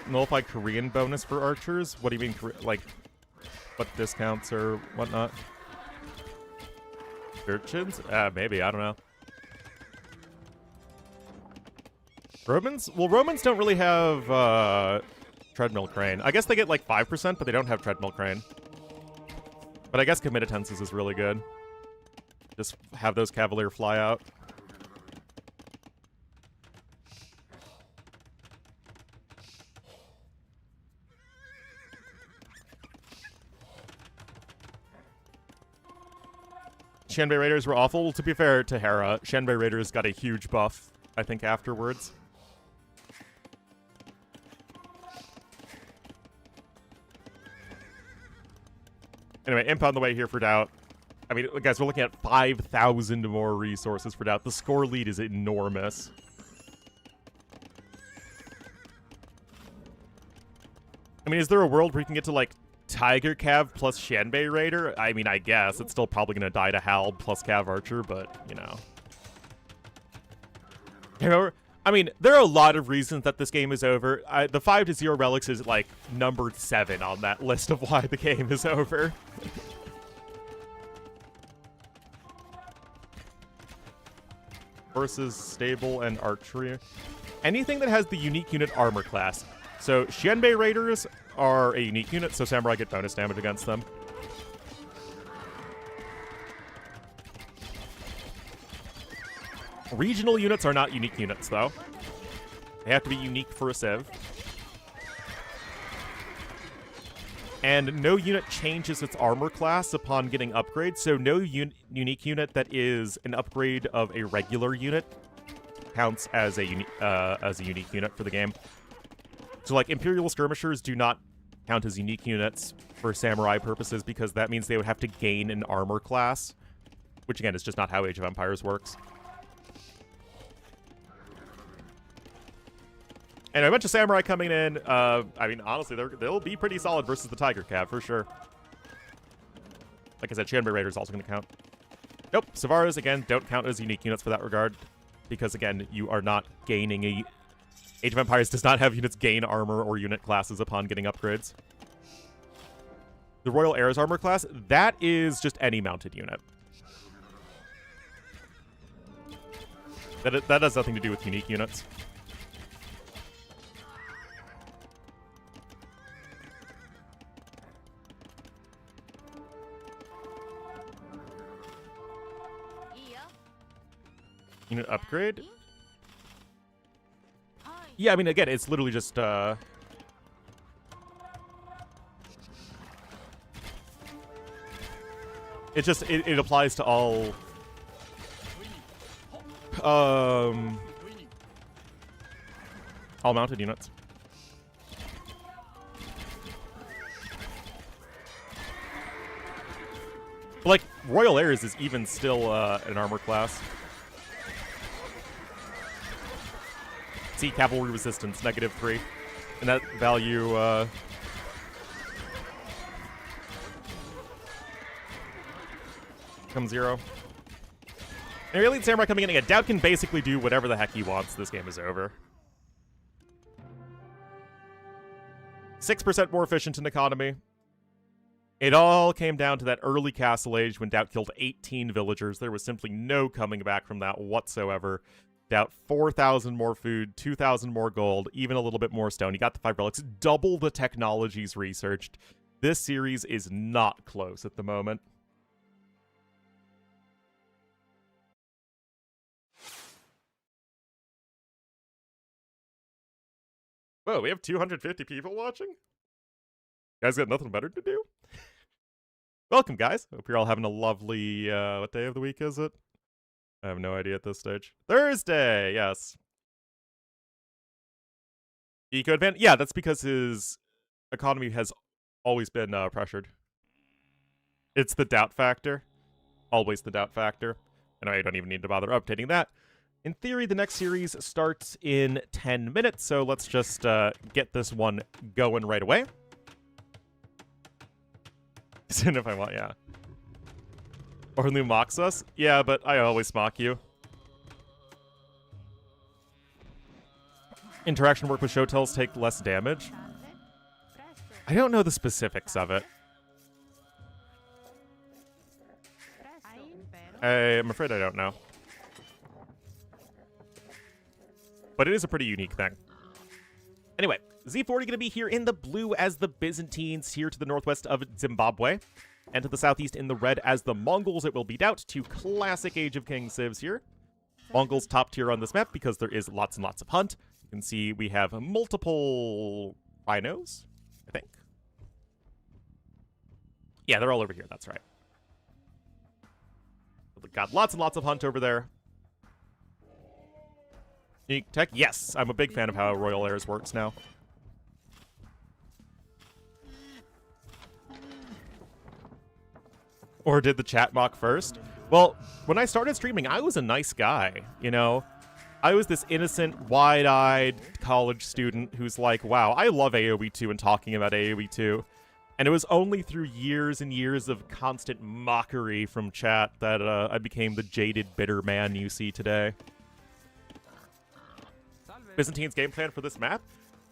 Nullify Korean bonus for archers? What do you mean, like, what discounts or whatnot? Urchins? Maybe, I don't know. Romans? Well, Romans don't really have, treadmill crane. I guess they get, like, 5%, but they don't have treadmill crane. But I guess committances is really good. Just have those Cavalier fly out. Shanbei Raiders were awful. To be fair to Hera, Shanbei Raiders got a huge buff, I think, afterwards. Anyway, imp on the way here for Doubt. I mean, guys, we're looking at 5,000 more resources for Doubt. The score lead is enormous. I mean, is there a world where you can get to, like, Tiger Cav plus Shanbei Raider? I mean, I guess. It's still probably going to die to Hal plus Cav Archer, but, you know. Remember, I mean, there are a lot of reasons that this game is over. The 5-0 Relics is, like, numbered 7 on that list of why the game is over. Versus stable and archery. Anything that has the unique unit armor class. So, Shanbei Raiders are a unique unit, so Samurai get bonus damage against them. Regional units are not unique units, though. They have to be unique for a civ. And no unit changes its armor class upon getting upgrades, so no unique unit that is an upgrade of a regular unit counts as a unique unit for the game. So, like, Imperial Skirmishers do not count as unique units for Samurai purposes because that means they would have to gain an armor class, which, again, is just not how Age of Empires works. And I mentioned Samurai coming in. I mean, honestly, they'll be pretty solid versus the Tiger Cav, for sure. Like I said, Shanbei Raiders also going to count. Nope, Savaras, again, don't count as unique units for that regard. Because, again, you are not gaining a... Age of Empires does not have units gain armor or unit classes upon getting upgrades. The Royal Heirs armor class, that is just any mounted unit. That has nothing to do with unique units. Unit upgrade? Yeah, I mean, again, it's literally just, It just, it applies to all... all mounted units. But, like, Royal Heirs is even still, an armor class. See, cavalry resistance, -3. And that value, becomes 0. And really, Samurai coming in again. Doubt can basically do whatever the heck he wants. This game is over. 6% more efficient in economy. It all came down to that early Castle Age when Doubt killed 18 villagers. There was simply no coming back from that whatsoever. Doubt 4,000 more food, 2,000 more gold, even a little bit more stone. He got the 5 relics, double the technologies researched. This series is not close at the moment. Whoa, we have 250 people watching? You guys got nothing better to do? Welcome, guys. Hope you're all having a lovely, what day of the week is it? I have no idea at this stage. Thursday, yes. Eco advantage? Yeah, that's because his economy has always been pressured. It's the doubt factor. Always the doubt factor. And I don't even need to bother updating that. In theory, the next series starts in 10 minutes, so let's just get this one going right away. Soon if I want, yeah. Ornlu mocks us? Yeah, but I always mock you. Interaction work with Showtells take less damage? I don't know the specifics of it. I'm afraid I don't know. But it is a pretty unique thing. Anyway, Z40 going to be here in the blue as the Byzantines, here to the northwest of Zimbabwe, and to the southeast in the red as the Mongols. It will beat out two classic Age of Kings civs here. Mongols top tier on this map because there is lots and lots of hunt. You can see we have multiple rhinos, I think. Yeah, they're all over here, that's right. We've got lots and lots of hunt over there. Unique tech? Yes, I'm a big fan of how Royal Heirs works now. Or did the chat mock first? Well, when I started streaming, I was a nice guy, you know? I was this innocent, wide-eyed college student who's like, wow, I love AoE 2 and talking about AoE 2. And it was only through years and years of constant mockery from chat that I became the jaded, bitter man you see today. Byzantines game plan for this map?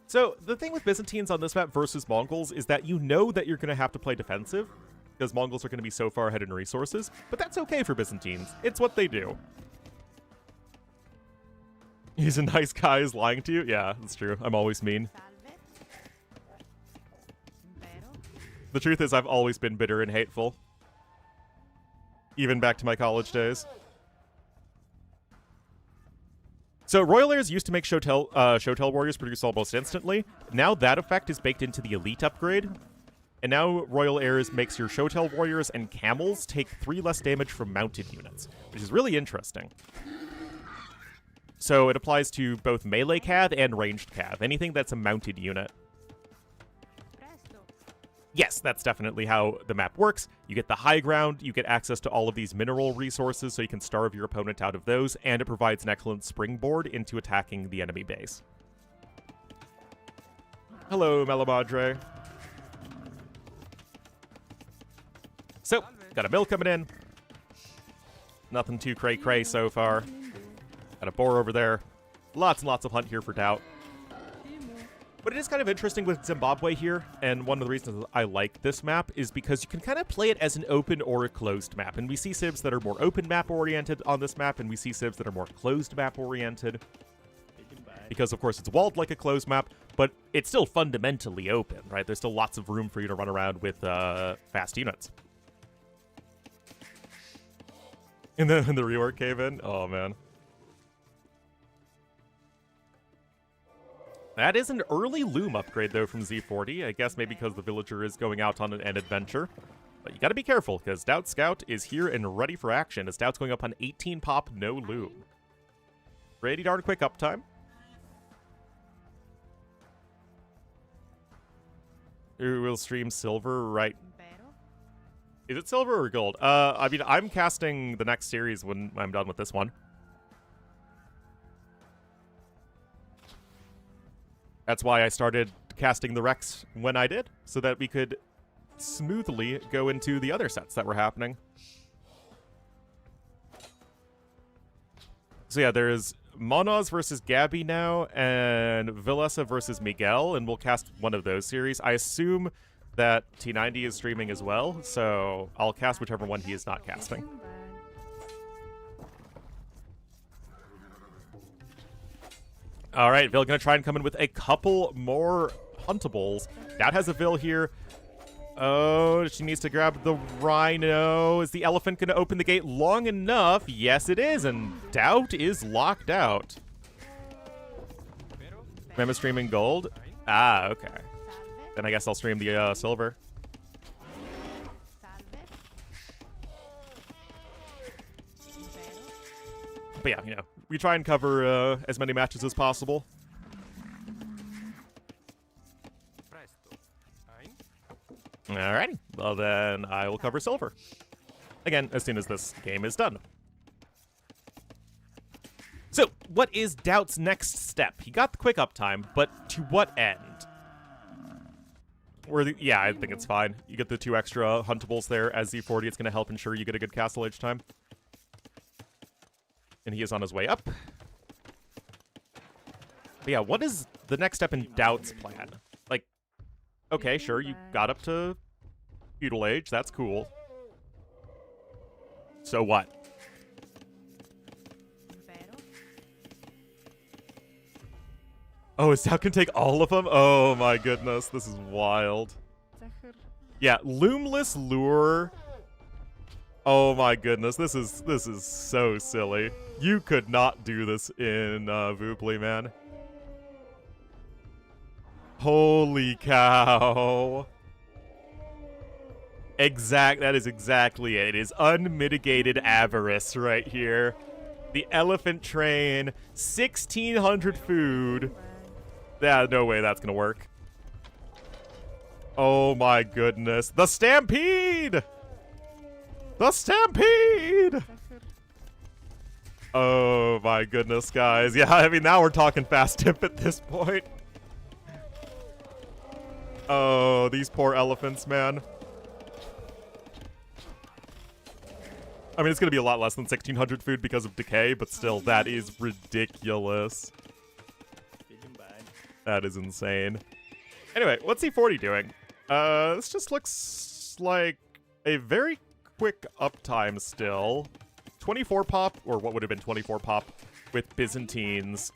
So, the thing with Byzantines on this map versus Mongols is that you know that you're going to have to play defensive, because Mongols are going to be so far ahead in resources, but that's okay for Byzantines. It's what they do. He's a nice guy who's lying to you? Yeah, that's true. I'm always mean. The truth is, I've always been bitter and hateful. Even back to my college days. So, Royal Heirs used to make Showtell Warriors produce almost instantly. Now that effect is baked into the Elite upgrade. And now Royal Heirs makes your Showtell Warriors and Camels take 3 less damage from mounted units, which is really interesting. So it applies to both melee cav and ranged cav, anything that's a mounted unit. Yes, that's definitely how the map works. You get the high ground, you get access to all of these mineral resources so you can starve your opponent out of those, and it provides an excellent springboard into attacking the enemy base. Hello, Melamadre. So, got a mill coming in. Nothing too cray-cray so far. Got a boar over there. Lots and lots of hunt here for Doubt. But it is kind of interesting with Zimbabwe here, and one of the reasons I like this map is because you can kind of play it as an open or a closed map. And we see civs that are more open map-oriented on this map, and we see civs that are more closed map-oriented. Because, of course, it's walled like a closed map, but it's still fundamentally open, right? There's still lots of room for you to run around with fast units. In the rework cave-in? Oh, man. That is an early loom upgrade, though, from Z40. I guess maybe because the villager is going out on an adventure. But you gotta be careful, because Doubt Scout is here and ready for action, as Doubt's going up on 18 pop, no loom. Pretty darn quick uptime. Who will stream silver right... Is it silver or gold? I mean, I'm casting the next series when I'm done with this one. That's why I started casting the Rex when I did, so that we could smoothly go into the other sets that were happening. So yeah, there's Monoz versus Gabby now, and Villese versus Miguel, and we'll cast one of those series. I assume that T90 is streaming as well, so I'll cast whichever one he is not casting. All right, Vil gonna try and come in with a couple more huntables. Doubt has a Vil here. Oh, she needs to grab the rhino. Is the elephant gonna open the gate long enough? Yes, it is, and Doubt is locked out. Remember streaming gold? Ah, okay. Then I guess I'll stream the silver. But yeah, you know, we try and cover as many matches as possible. Alrighty, well then I will cover silver. Again, as soon as this game is done. So, what is Doubt's next step? He got the quick uptime, but to what end? Yeah, I think it's fine. You get the 2 extra huntables there as Z40. It's going to help ensure you get a good castle age time. And he is on his way up. But yeah, what is the next step in Doubt's plan? Like, okay, sure, you got up to feudal age. That's cool. So what? Oh, is Stout can take all of them? Oh my goodness, this is wild. Yeah, Loomless Lure. Oh my goodness, this is so silly. You could not do this in Vooply, man. Holy cow. That is exactly it. It is unmitigated avarice right here. The elephant train, 1,600 food. Yeah, no way that's gonna work. Oh my goodness. The Stampede! The Stampede! Oh my goodness, guys. Yeah, I mean, now we're talking fast tip at this point. Oh, these poor elephants, man. I mean, it's gonna be a lot less than 1,600 food because of decay, but still, that is ridiculous. That is insane. Anyway, what's Z40 doing? This just looks like a very quick uptime still. 24 pop, or what would have been 24 pop, with Byzantines,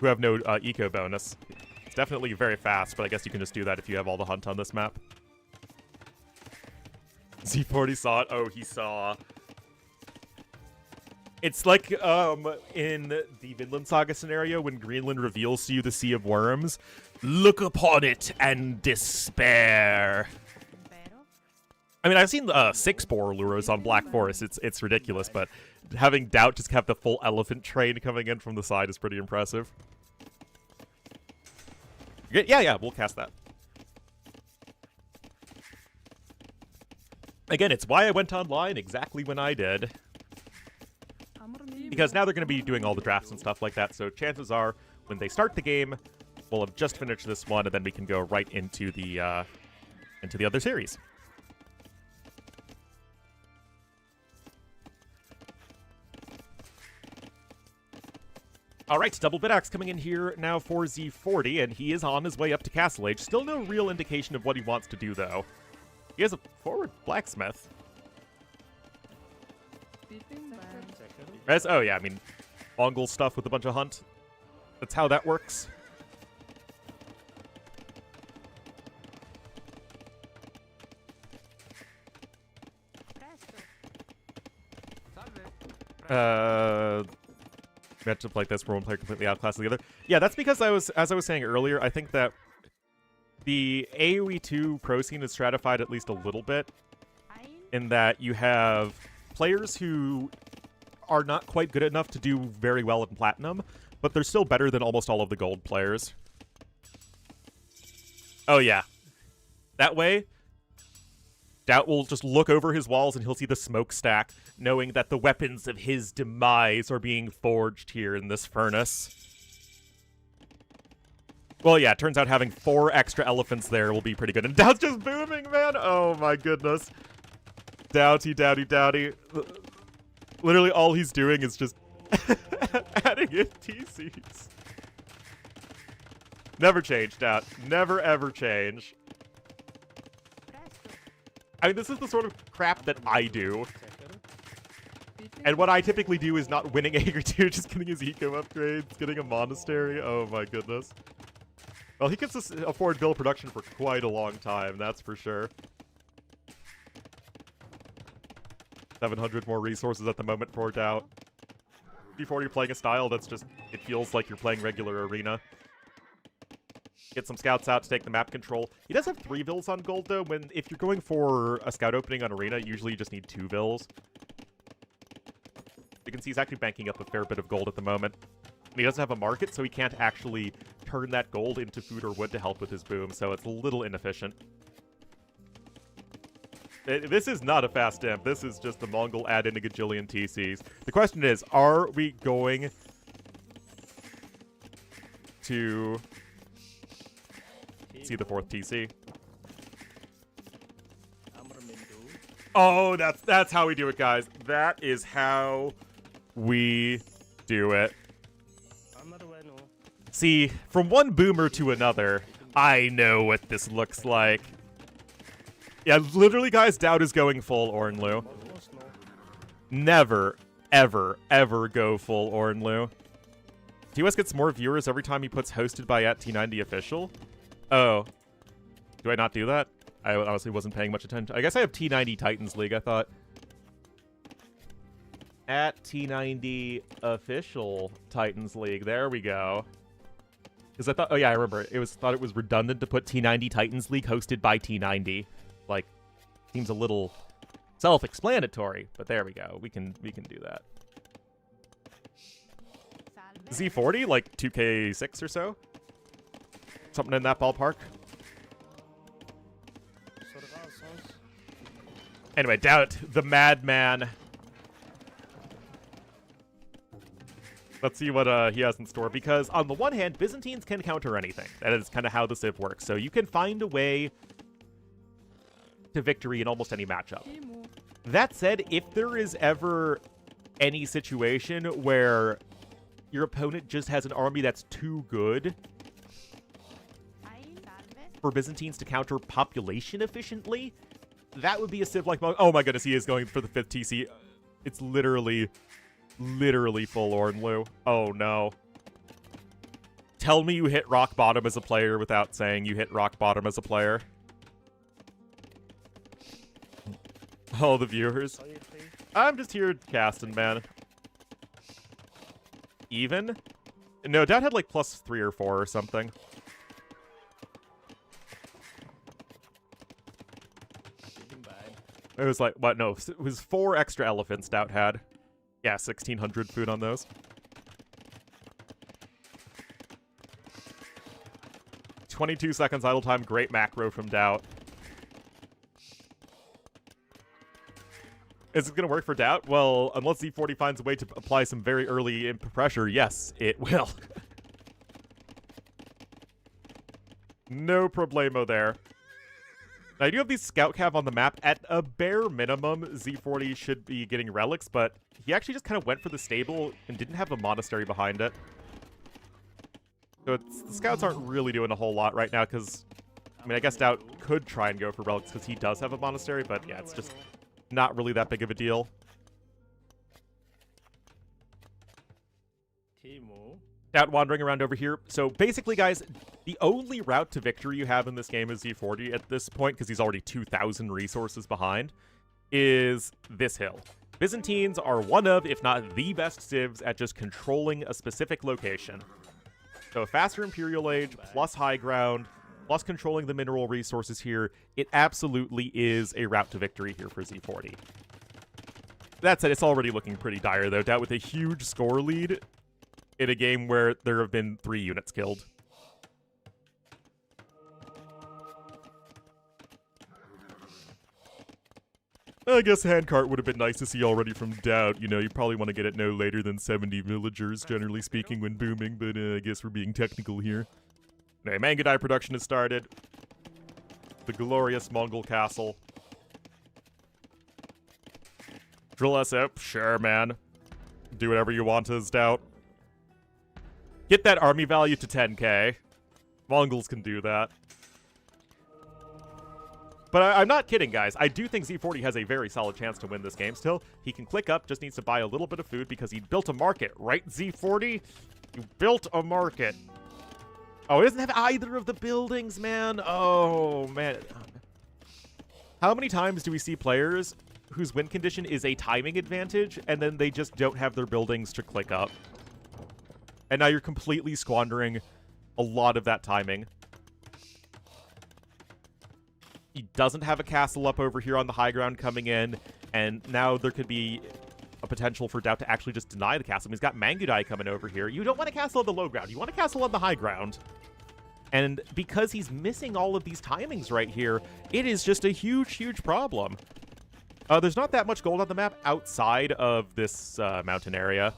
who have no eco bonus. It's definitely very fast, but I guess you can just do that if you have all the hunt on this map. Z40 saw it. Oh, he saw. It's like in the Vinland Saga scenario when Greenland reveals to you the Sea of Worms. Look upon it and despair. I mean, I've seen 6-bore lures on Black Forest. It's ridiculous, but having Doubt just have the full elephant train coming in from the side is pretty impressive. Yeah, we'll cast that. Again, it's why I went online exactly when I did. Because now they're going to be doing all the drafts and stuff like that, so chances are, when they start the game, we'll have just finished this one, and then we can go right into the other series. Alright, Double Bidax coming in here now for Z40, and he is on his way up to Castle Age. Still no real indication of what he wants to do, though. He has a forward blacksmith. Oh yeah, I mean, Mongol stuff with a bunch of hunt. That's how that works. Matchup like this where one player completely outclasses the other. Yeah, that's because as I was saying earlier, I think that the AoE 2 pro scene is stratified at least a little bit in that you have players who are not quite good enough to do very well in Platinum, but they're still better than almost all of the Gold players. Oh yeah. That way, Doubt will just look over his walls and he'll see the smokestack, knowing that the weapons of his demise are being forged here in this furnace. Well, yeah, it turns out having 4 extra elephants there will be pretty good. And Doubt's just booming, man! Oh my goodness. Doughty. Literally all he's doing is just adding in TCs. Never change, Doubt. Never ever change. I mean, this is the sort of crap that I do. And what I typically do is not winning Aegir 2, just getting his eco upgrades, getting a monastery. Oh my goodness. Well, he gets to afford build production for quite a long time, that's for sure. 700 more resources at the moment for Doubt. Before you're playing a style that's just, it feels like you're playing regular arena. Get some scouts out to take the map control. He does have 3 vills on gold, though. If you're going for a scout opening on arena, usually you just need 2 vills. You can see he's actually banking up a fair bit of gold at the moment. And he doesn't have a market, so he can't actually turn that gold into food or wood to help with his boom, so it's a little inefficient. This is not a fast imp. This is just the Mongol add in a gajillion TCs. The question is, are we going to see the 4th TC? Oh, that's how we do it, guys. That is how we do it. See, from one boomer to another, I know what this looks like. Yeah, literally, guys, Dowd is going full Ornlu. Never, ever, ever go full Ornlu. TOS gets more viewers every time he puts hosted by @T90official. Oh. Do I not do that? I honestly wasn't paying much attention. I guess I have T90 Titans League, I thought. @T90official Titans League. There we go. Because I thought, oh yeah, I remember. Thought it was redundant to put T90 Titans League hosted by T90. Like, seems a little self-explanatory, but there we go. We can do that. Z40, like 2K6 or so? Something in that ballpark. Anyway, Doubt, the madman. Let's see what he has in store, because on the one hand, Byzantines can counter anything. That is kind of how the Civ works. So you can find a way to victory in almost any matchup. That said, if there is ever any situation where your opponent just has an army that's too good for Byzantines to counter population efficiently, that would be a Civ like... Oh my goodness, he is going for the 5th TC. It's literally full Ornlu. Oh no. Tell me you hit rock bottom as a player without saying you hit rock bottom as a player. All the viewers. I'm just here casting, man. Even? No, Dad had like +3 or 4 or something. It was like, what? No, it was 4 extra elephants Doubt had. Yeah, 1,600 food on those. "22 seconds idle time, great macro from Doubt." Is it going to work for Doubt? Well, unless Z40 finds a way to apply some very early imp pressure, yes, it will. No problemo there. Now, I do have these Scout Cav on the map. At a bare minimum, Z40 should be getting relics, but he actually just kind of went for the stable and didn't have a monastery behind it. So the Scouts aren't really doing a whole lot right now, because, I mean, I guess Doubt could try and go for relics because he does have a monastery, but yeah, it's just not really that big of a deal. Doubt wandering around over here. So basically, guys, the only route to victory you have in this game is Z40 at this point, because he's already 2,000 resources behind, is this hill. Byzantines are one of, if not the best civs at just controlling a specific location. So a faster Imperial Age, plus high ground, plus controlling the mineral resources here, it absolutely is a route to victory here for Z40. That said, it's already looking pretty dire, though. Doubt with a huge score lead in a game where there have been 3 units killed. I guess handcart would have been nice to see already from Doubt. You know, you probably want to get it no later than 70 villagers, generally speaking, when booming, but I guess we're being technical here. Anyway, manga dye production has started. The glorious Mongol castle. Drill SF? Sure, man. Do whatever you want as Doubt. Get that army value to 10k. Mongols can do that. But I'm not kidding, guys. I do think Z40 has a very solid chance to win this game still. He can click up, just needs to buy a little bit of food because he built a market, right, Z40? You built a market. Oh, he doesn't have either of the buildings, man. Oh, man. How many times do we see players whose win condition is a timing advantage, and then they just don't have their buildings to click up? And now you're completely squandering a lot of that timing. He doesn't have a castle up over here on the high ground coming in, and now there could be a potential for Doubt to actually just deny the castle. He's got Mangudai coming over here. You don't want a castle on the low ground. You want a castle on the high ground. And because he's missing all of these timings right here, it is just a huge, huge problem. There's not that much gold on the map outside of this mountain area.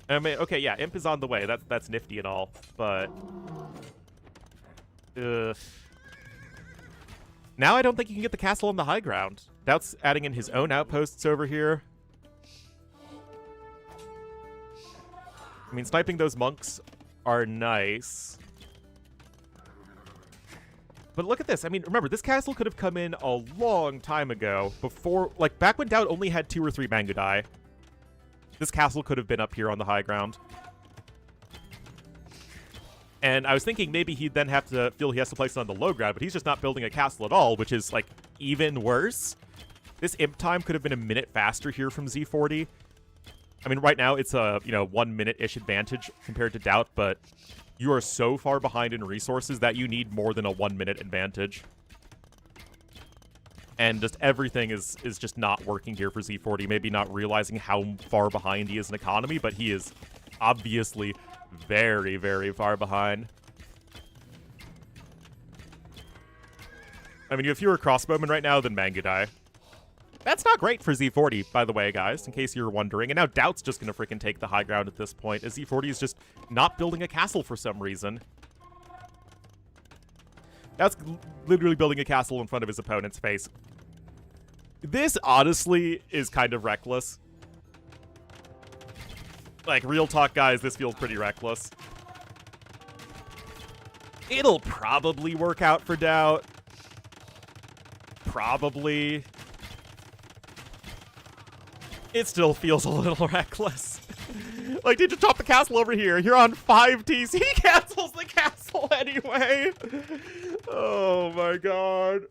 I mean, okay, yeah, Imp is on the way. That's nifty and all, but... Now I don't think you can get the castle on the high ground. Doubt's adding in his own outposts over here. I mean, sniping those monks are nice. But look at this. I mean, remember, this castle could have come in a long time ago, before, like, back when Doubt only had 2 or 3 Mangudai. This castle could have been up here on the high ground. And I was thinking maybe he'd then have to feel he has to place it on the low ground, but he's just not building a castle at all, which is, like, even worse. This imp time could have been a minute faster here from Z40. I mean, right now it's a, 1 minute-ish advantage compared to Doubt, but you are so far behind in resources that you need more than a 1 minute advantage. And just everything is just not working here for Z40, maybe not realizing how far behind he is in economy, but he is obviously very, very far behind. I mean, you have fewer crossbowmen right now than Mangudai. That's not great for Z40, by the way, guys, in case you're wondering. And now Doubt's just going to freaking take the high ground at this point, as Z40 is just not building a castle for some reason. Doubt's literally building a castle in front of his opponent's face. This, honestly, is kind of reckless. Like, real talk, guys, this feels pretty reckless. It'll probably work out for Doubt. Probably. It still feels a little reckless. Like, did you top the castle over here? You're on 5 TC. He cancels the castle anyway. Oh my god.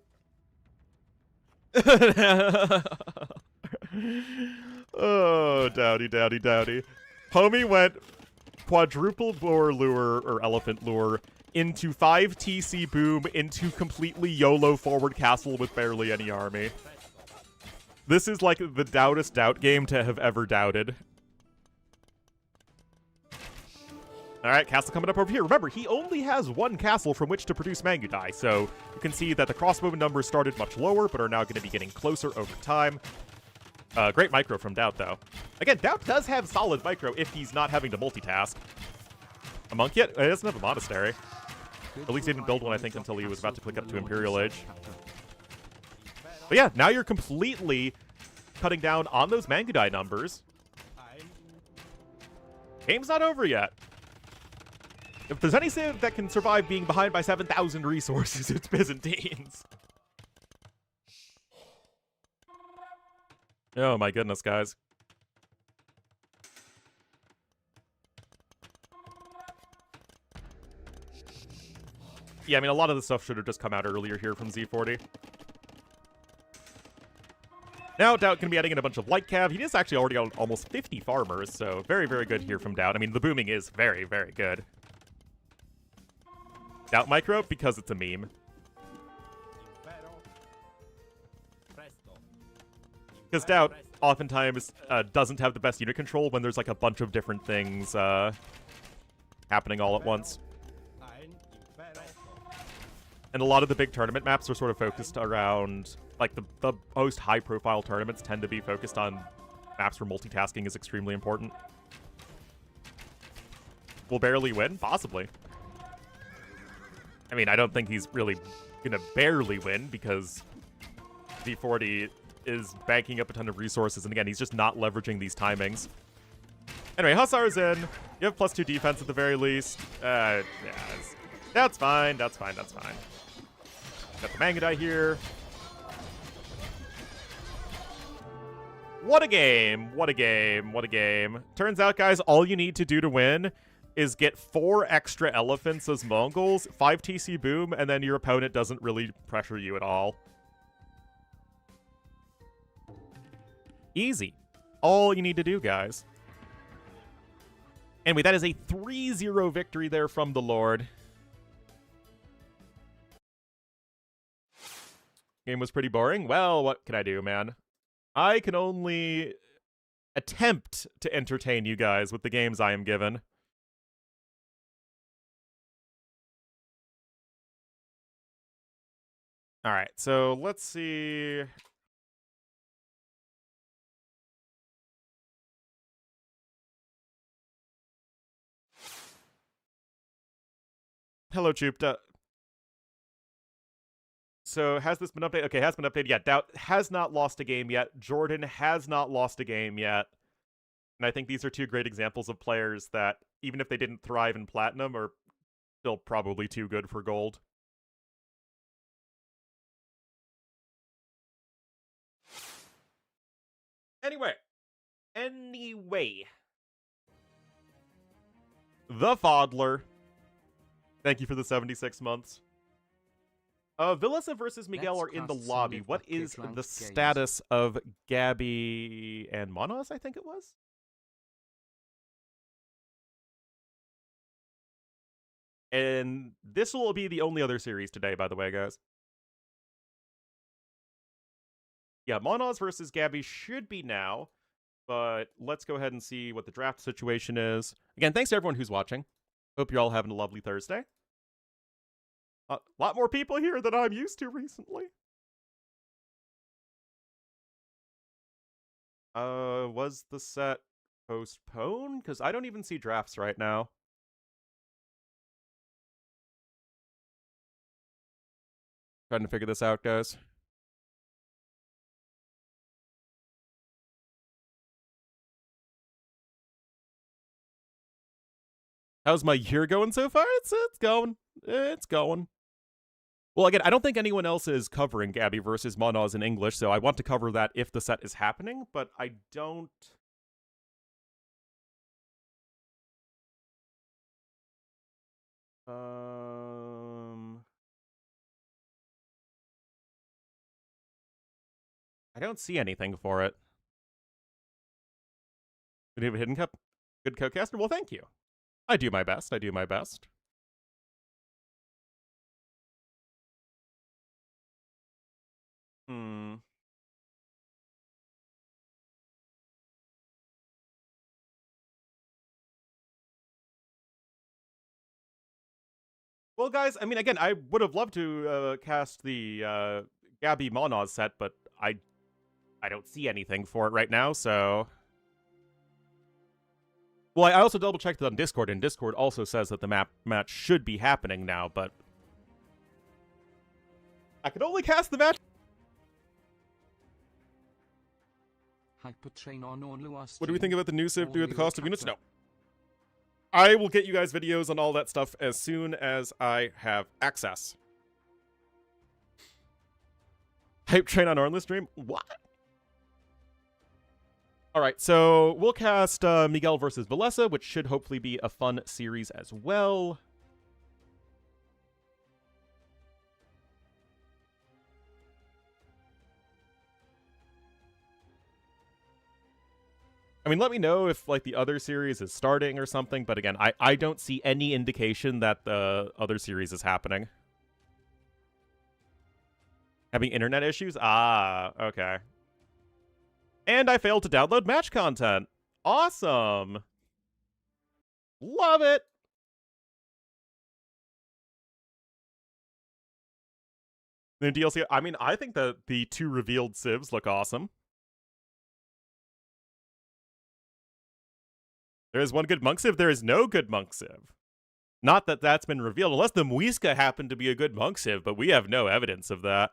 Oh, dowdy, dowdy, dowdy. Homie went quadruple boar lure, or elephant lure, into 5 TC boom, into completely YOLO forward castle with barely any army. This is like the doubtest doubt game to have ever doubted. Alright, castle coming up over here. Remember, he only has 1 castle from which to produce Mangudai, so you can see that the crossbowman numbers started much lower, but are now going to be getting closer over time. Great micro from Doubt, though. Again, Doubt does have solid micro if he's not having to multitask. A monk yet? He doesn't have a monastery. At least he didn't build one, I think, until he was about to click up to Imperial Age. But yeah, now you're completely cutting down on those Mangudai numbers. Game's not over yet. If there's any civ that can survive being behind by 7,000 resources, it's Byzantines. Oh my goodness, guys. Yeah, I mean, a lot of the stuff should have just come out earlier here from Z40. Now, Doubt can be adding in a bunch of light cav. He is actually already on almost 50 farmers, so very, very good here from Doubt. I mean, the booming is very, very good. Doubt micro, because it's a meme. Because Doubt oftentimes doesn't have the best unit control when there's like a bunch of different things happening all at once. And a lot of the big tournament maps are sort of focused around, like, the most high-profile tournaments tend to be focused on maps where multitasking is extremely important. Will barely win? Possibly. I mean, I don't think he's really gonna barely win, because Z40 is banking up a ton of resources, and again, he's just not leveraging these timings. Anyway, Hussar's in. You have +2 defense at the very least. Yeah, that's fine, that's fine, that's fine. Got the Mangudai here. What a game, what a game, what a game. Turns out, guys, all you need to do to win is get 4 extra elephants as Mongols, 5 TC boom, and then your opponent doesn't really pressure you at all. Easy. All you need to do, guys. Anyway, that is a 3-0 victory there from the Lord. Game was pretty boring. Well, what can I do, man? I can only attempt to entertain you guys with the games I am given. Alright, so let's see. Hello, Chupta. so has this been updated? Okay, has been updated. Yeah, Doubt has not lost a game yet. Jordan has not lost a game yet. And I think these are two great examples of players that, even if they didn't thrive in Platinum, are still probably too good for Gold. Anyway. The Fodler. Thank you for the 76 months. Villese versus Miguel are in the lobby. What is the status of Gabby and Monos, I think it was? And this will be the only other series today, by the way, guys. Yeah, Monos versus Gabby should be now, but let's go ahead and see what the draft situation is. Again, thanks to everyone who's watching. Hope you're all having a lovely Thursday. A lot more people here than I'm used to recently. Was the set postponed? Because I don't even see drafts right now. Trying to figure this out, guys. How's my year going so far? It's going. It's going. Well, again, I don't think anyone else is covering Gabby versus Monos in English, so I want to cover that if the set is happening, but I don't... I don't see anything for it. Did you have a hidden cup? Good co-caster? Well, thank you. I do my best. I do my best. Well, guys, I mean, again, I would have loved to cast the Gabby Monos set, but I don't see anything for it right now, so... Well, I also double-checked it on Discord, and Discord also says that the match should be happening now, but... I could only cast the match... What do we think about the new civ due at the cost of units? No. I will get you guys videos on all that stuff as soon as I have access. Hype train on Ornlu stream? What? Alright, so we'll cast Miguel versus Villese, which should hopefully be a fun series as well. I mean, let me know if, like, the other series is starting or something, but again, I don't see any indication that the other series is happening. Having internet issues? Ah, okay. And I failed to download match content. Awesome! Love it! The DLC, I mean, I think that the 2 revealed civs look awesome. There is one good monk civ, there is no good monk civ. Not that that's been revealed, unless the Muisca happened to be a good monk civ, but we have no evidence of that.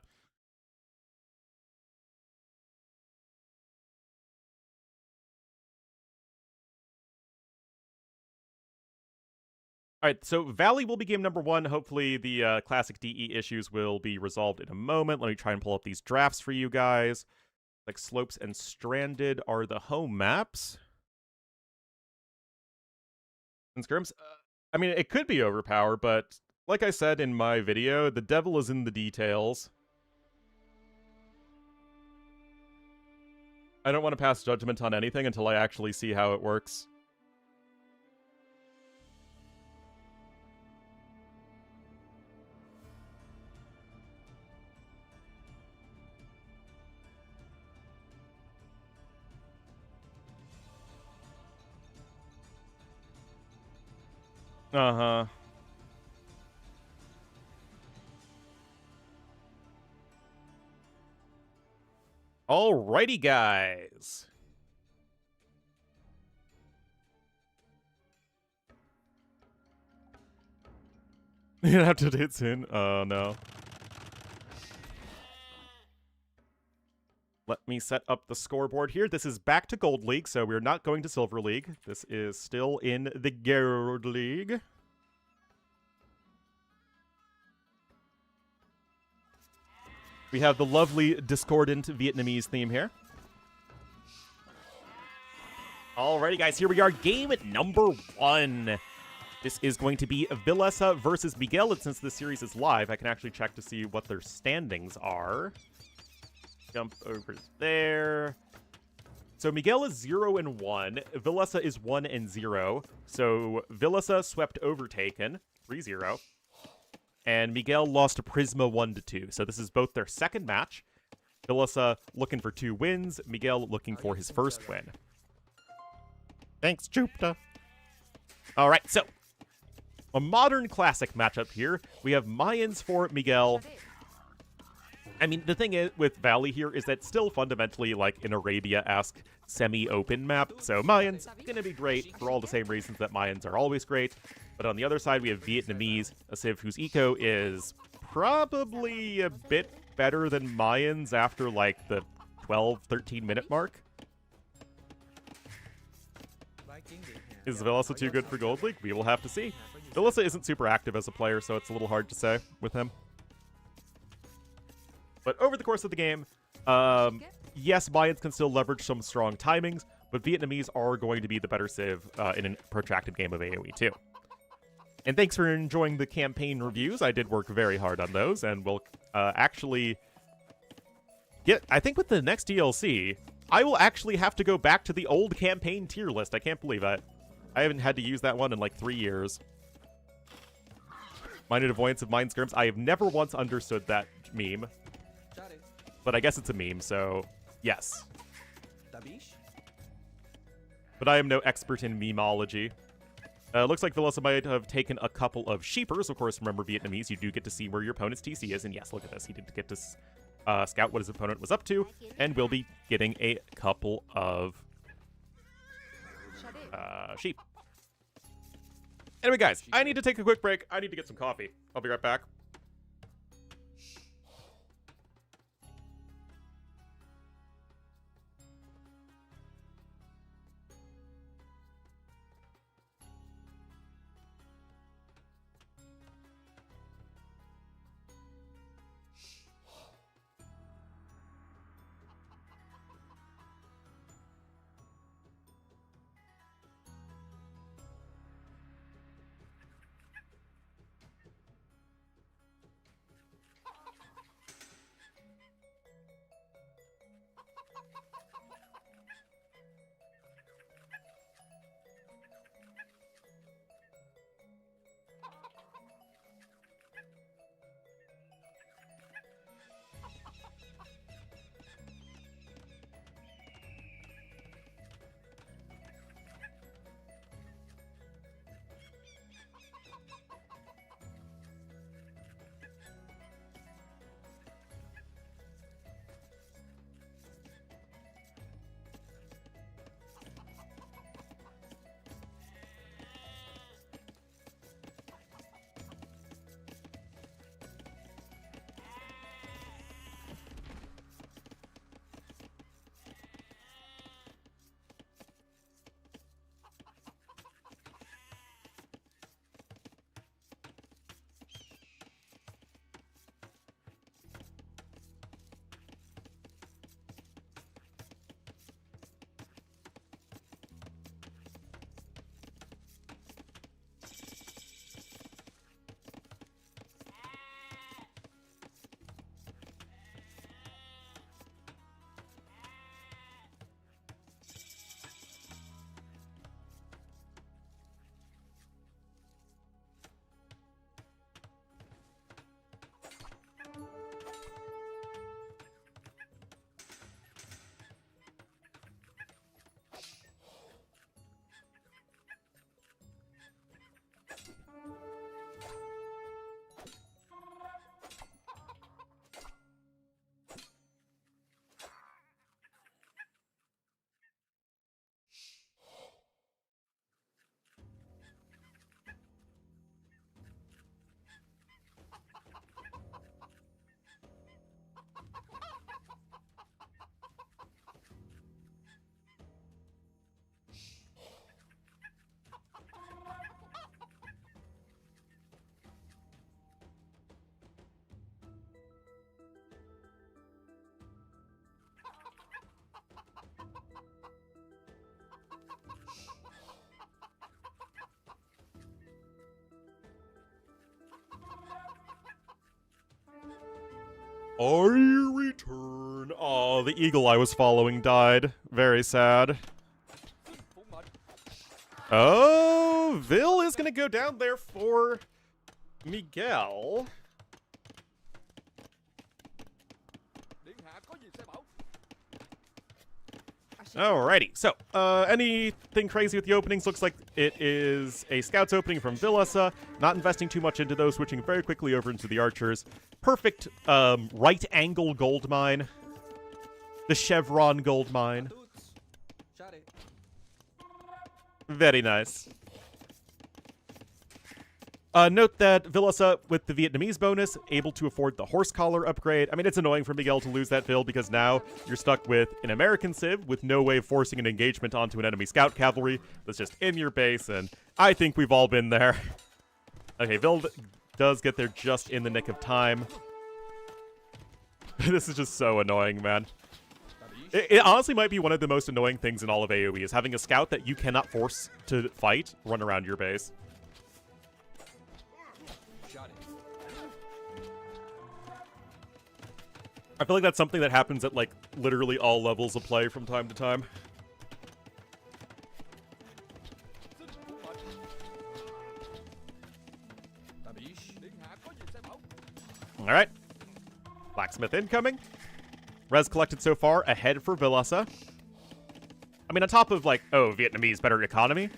Alright, so Valley will be game number 1. Hopefully the classic DE issues will be resolved in a moment. Let me try and pull up these drafts for you guys. Like Slopes and Stranded are the home maps. And Skirms, I mean, it could be overpower, but like I said in my video, the devil is in the details. I don't want to pass judgment on anything until I actually see how it works. Uh-huh. Alrighty, guys. You have to date soon? Oh, no. Let me set up the scoreboard here. This is back to Gold League, so we're not going to Silver League. This is still in the Gold League. We have the lovely discordant Vietnamese theme here. Alrighty, guys, here we are. Game number 1. This is going to be Villese versus Miguel, and since this series is live, I can actually check to see what their standings are. Jump over there. So Miguel is 0-1. Villese is 1-0. So Villese swept Overtaken, 3-0. And Miguel lost to Prisma 1-2. So this is both their second match. Villese looking for 2 wins. Miguel looking for his first win. Thanks, Jupiter. All right, so a modern classic matchup here. We have Mayans for Miguel. I mean, the thing is with Valley here is that still fundamentally like an Arabia-esque semi-open map. So Mayans gonna be great for all the same reasons that Mayans are always great. But on the other side, we have Vietnamese, a civ whose eco is probably a bit better than Mayans after like the 12, 13-minute mark. Is Villese too good for Gold League? We will have to see. Villese isn't super active as a player, so it's a little hard to say with him. But over the course of the game, yes, Mayans can still leverage some strong timings, but Vietnamese are going to be the better civ in a protracted game of AoE too. And thanks for enjoying the campaign reviews. I did work very hard on those, and we'll actually get, I think with the next DLC, I will actually have to go back to the old campaign tier list. I can't believe it. I haven't had to use that one in like 3 years. Minded avoidance of mind skirms. I have never once understood that meme. But I guess it's a meme, so yes. But I am no expert in memeology. Looks like Villese might have taken a couple of sheepers. Of course, remember Vietnamese, you do get to see where your opponent's TC is. And yes, look at this. He did get to scout what his opponent was up to. And will be getting a couple of sheep. Anyway, guys, I need to take a quick break. I need to get some coffee. I'll be right back. I return. Oh, the eagle I was following died. Very sad. Oh, Vil is gonna go down there for Miguel. Alrighty, so, anything crazy with the openings? Looks like it is a Scouts opening from Villese. Not investing too much into those, switching very quickly over into the Archers. Perfect, right angle gold mine. The Chevron gold mine. Very nice. Note that Villese, with the Vietnamese bonus, able to afford the horse collar upgrade. I mean, it's annoying for Miguel to lose that Vil because now you're stuck with an American Civ with no way of forcing an engagement onto an enemy scout cavalry that's just in your base, and I think we've all been there. Okay, Vil does get there just in the nick of time. This is just so annoying, man. It honestly might be one of the most annoying things in all of AoE, is having a scout that you cannot force to fight run around your base. I feel like that's something that happens at, like, literally all levels of play from time to time. Alright. Blacksmith incoming. Res collected so far, ahead for Villese. I mean, on top of, like, oh, Vietnamese, better economy,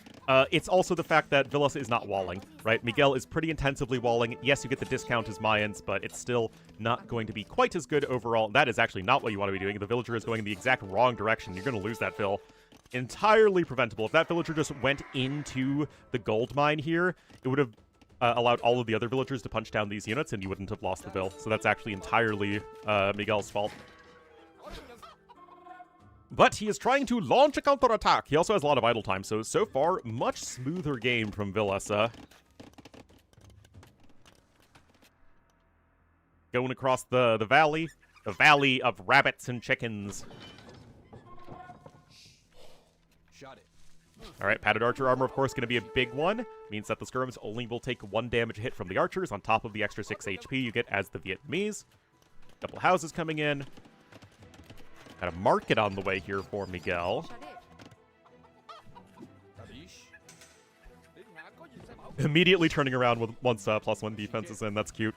it's also the fact that Villese is not walling, right? Miguel is pretty intensively walling. Yes, you get the discount as Mayans, but it's still not going to be quite as good overall. That is actually not what you want to be doing. The villager is going in the exact wrong direction. You're going to lose that Vil. Entirely preventable. If that villager just went into the gold mine here, it would have allowed all of the other villagers to punch down these units, and you wouldn't have lost the Vil. So that's actually entirely Miguel's fault. But he is trying to launch a counterattack. He also has a lot of idle time, so far, much smoother game from Villese. Going across the valley of rabbits and chickens. Alright, padded archer armor, of course, going to be a big one. Means that the skirms only will take 1 damage hit from the archers on top of the extra 6 HP you get as the Vietnamese. Couple houses coming in. Got a market on the way here for Miguel. Immediately turning around once +1 defense is in. That's cute.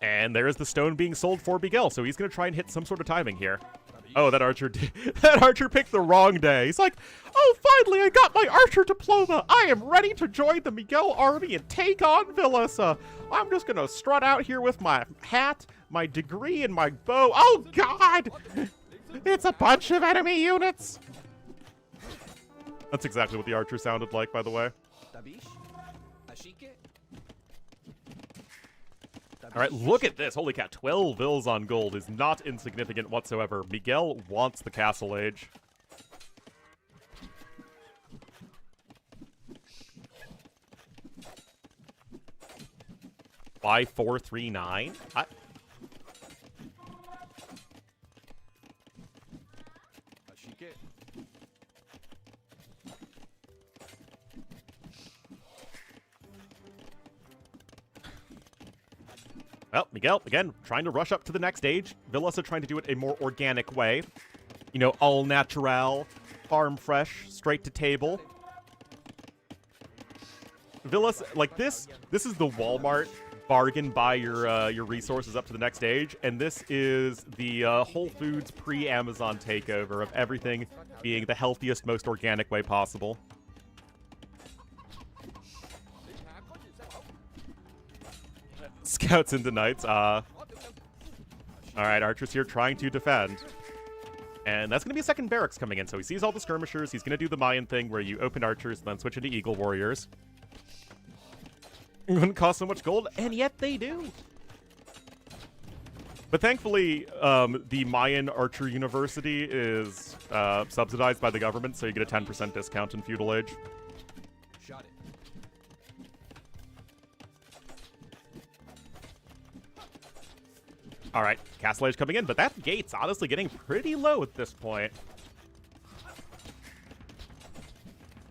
And there is the stone being sold for Miguel, so he's going to try and hit some sort of timing here. Oh, that archer that archer picked the wrong day. He's like, oh, finally, I got my archer diploma. I am ready to join the Miguel army and take on Villese. I'm just going to strut out here with my hat, my degree, and my bow. Oh, God! It's a bunch of enemy units. That's exactly what the archer sounded like, by the way. All right, look at this. Holy cow, 12 Vils on gold is not insignificant whatsoever. Miguel wants the Castle Age. Why 439? Well, Miguel, again, trying to rush up to the next stage. Villese trying to do it a more organic way. You know, all natural, farm fresh, straight to table. Villese, like this is the Walmart bargain buy your resources up to the next stage, and this is the Whole Foods pre-Amazon takeover of everything being the healthiest, most organic way possible. Scouts into knights. Alright, archers here trying to defend. And that's going to be a second barracks coming in. So he sees all the skirmishers. He's going to do the Mayan thing where you open archers and then switch into eagle warriors. It wouldn't cost so much gold, and yet they do. But thankfully, the Mayan Archer University is subsidized by the government, so you get a 10% discount in Feudal Age. Alright, Castle Age coming in, but that gate's honestly getting pretty low at this point.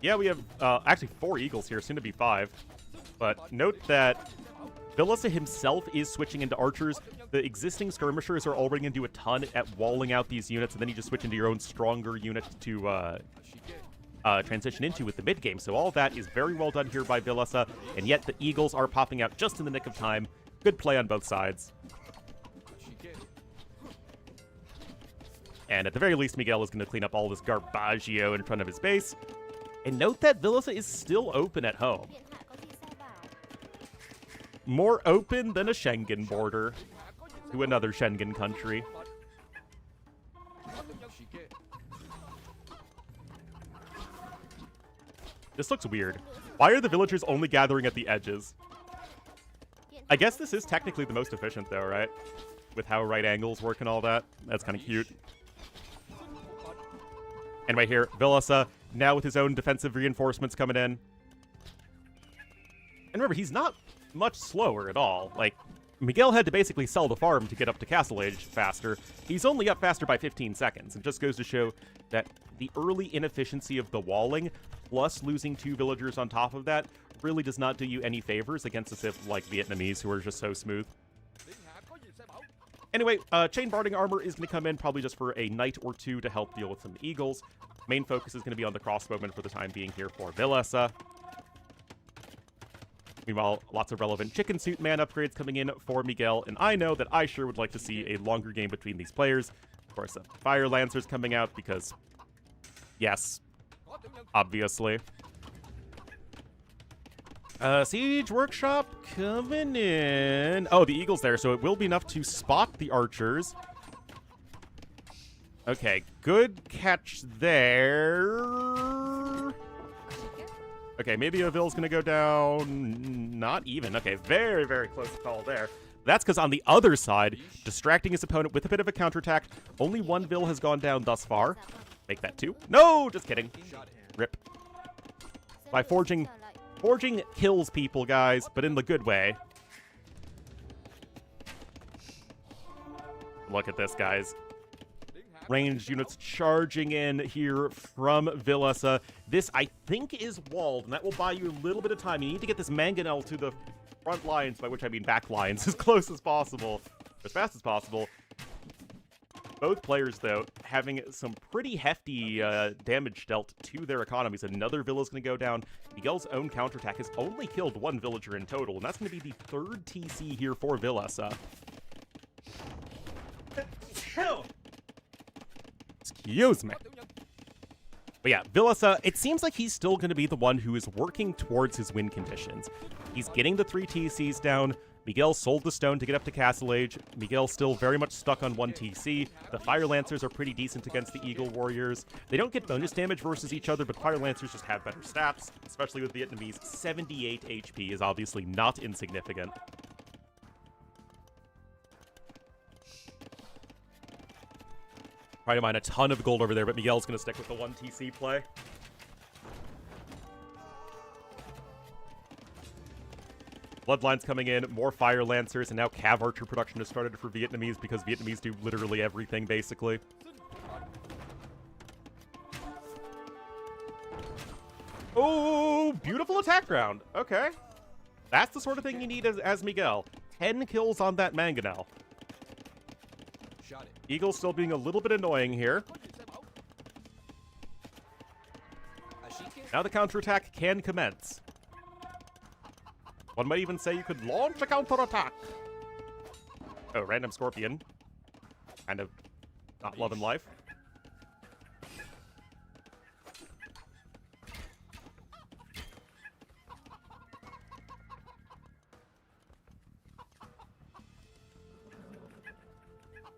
Yeah, we have actually 4 eagles here, soon to be 5. But note that Villese himself is switching into archers. The existing skirmishers are already going to do a ton at walling out these units, and then you just switch into your own stronger unit to transition into with the mid game. So all that is very well done here by Villese, and yet the Eagles are popping out just in the nick of time. Good play on both sides. And at the very least, Miguel is going to clean up all this garbaggio in front of his base. And note that Villese is still open at home. More open than a Schengen border to another Schengen country. This looks weird. Why are the villagers only gathering at the edges? I guess this is technically the most efficient, though, right? With how right angles work and all that. That's kind of cute. And right here, Villese, now with his own defensive reinforcements coming in. And remember, he's not much slower at all. Like, Miguel had to basically sell the farm to get up to Castle Age faster. He's only up faster by 15 seconds. It just goes to show that the early inefficiency of the walling, plus losing 2 villagers on top of that, really does not do you any favors against a Civ like Vietnamese, who are just so smooth. Anyway, Chain Barding Armor is going to come in probably just for a night or two to help deal with some Eagles. Main focus is going to be on the crossbowmen for the time being here for Villese. Meanwhile, lots of relevant chicken suit man upgrades coming in for Miguel, and I know that I sure would like to see a longer game between these players. Of course, Fire Lancers coming out because, yes, obviously. Siege Workshop coming in. Oh, the Eagle's there, so it will be enough to spot the archers. Okay, good catch there. Okay, maybe Aville's gonna go down. Not even. Okay, very, very close call there. That's because on the other side, distracting his opponent with a bit of a counterattack. Only one Vill has gone down thus far. Make that 2. No, just kidding. Rip. By forging kills people, guys, but in the good way. Look at this, guys. Ranged units charging in here from Villese. This, I think, is walled, and that will buy you a little bit of time. You need to get this mangonel to the front lines, by which I mean back lines, as close as possible, as fast as possible. Both players, though, having some pretty hefty damage dealt to their economies. Another villa's going to go down. Miguel's own counterattack has only killed 1 villager in total, and that's going to be the 3rd TC here for Villese. Excuse me. But yeah, Villese, it seems like he's still going to be the one who is working towards his win conditions. He's getting the 3 TCs down. Miguel sold the stone to get up to Castle Age. Miguel's still very much stuck on 1 TC. The Fire Lancers are pretty decent against the Eagle Warriors. They don't get bonus damage versus each other, but Fire Lancers just have better stats, especially with Vietnamese. 78 HP is obviously not insignificant. Trying to mine a ton of gold over there, but Miguel's going to stick with the 1 TC play. Bloodlines coming in, more Fire Lancers, and now Cav Archer production has started for Vietnamese because Vietnamese do literally everything, basically. Oh, beautiful attack round. Okay. That's the sort of thing you need as Miguel. 10 kills on that mangonel. Eagle's still being a little bit annoying here. Now the counterattack can commence. One might even say you could launch a counterattack. Oh, random scorpion. Kind of not loving life.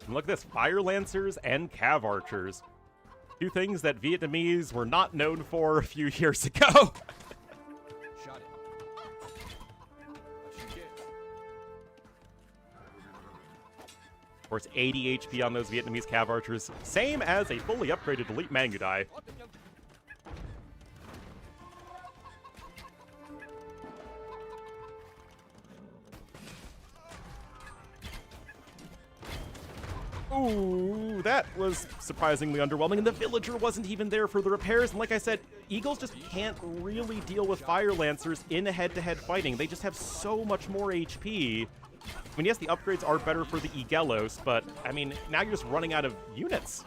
And look at this, Fire Lancers and Cav Archers. 2 things that Vietnamese were not known for a few years ago. Of course, 80 HP on those Vietnamese Cav Archers. Same as a fully upgraded Elite Mangudai. Ooh, that was surprisingly underwhelming, and the villager wasn't even there for the repairs, and like I said, Eagles just can't really deal with Fire Lancers in head-to-head fighting. They just have so much more HP. I mean, yes, the upgrades are better for the Igelos, but, I mean, now you're just running out of units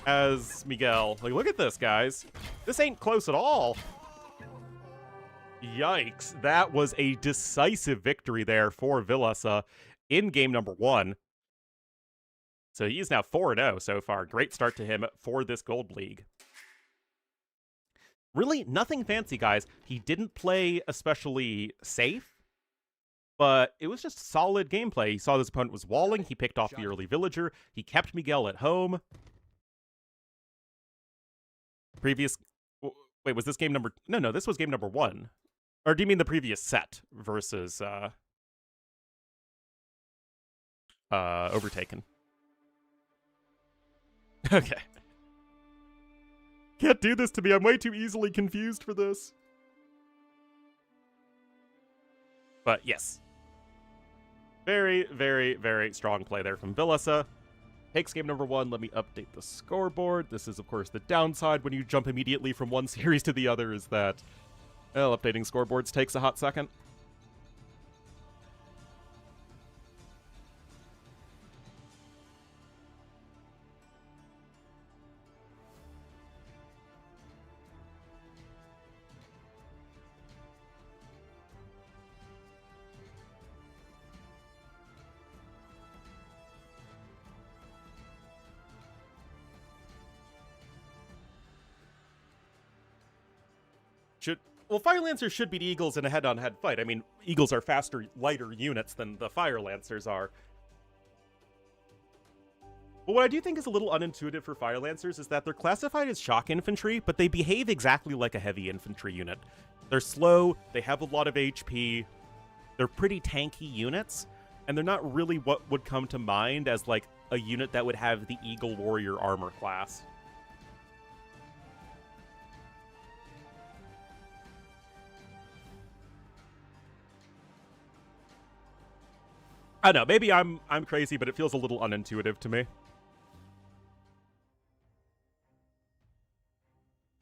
as Miguel. Like, look at this, guys. This ain't close at all. Yikes. That was a decisive victory there for Villese in game number 1. So he's now 4-0 so far. Great start to him for this Gold League. Really, nothing fancy, guys. He didn't play especially safe, but it was just solid gameplay. He saw his opponent was walling. He picked off the early villager. He kept Miguel at home. Wait, was this game number... No, this was game number 1. Or do you mean the previous set versus Overtaken? Okay. Can't do this to me. I'm way too easily confused for this. But yes. Very, very, very strong play there from Villese. Takes game number 1. Let me update the scoreboard. This is, of course, the downside when you jump immediately from one series to the other is that, well, updating scoreboards takes a hot second. Well, Fire Lancers should beat Eagles in a head-on-head fight. I mean, Eagles are faster, lighter units than the Fire Lancers are. But what I do think is a little unintuitive for Fire Lancers is that they're classified as shock infantry, but they behave exactly like a heavy infantry unit. They're slow, they have a lot of HP, they're pretty tanky units, and they're not really what would come to mind as, like, a unit that would have the Eagle Warrior armor class. I don't know, maybe I'm crazy, but it feels a little unintuitive to me.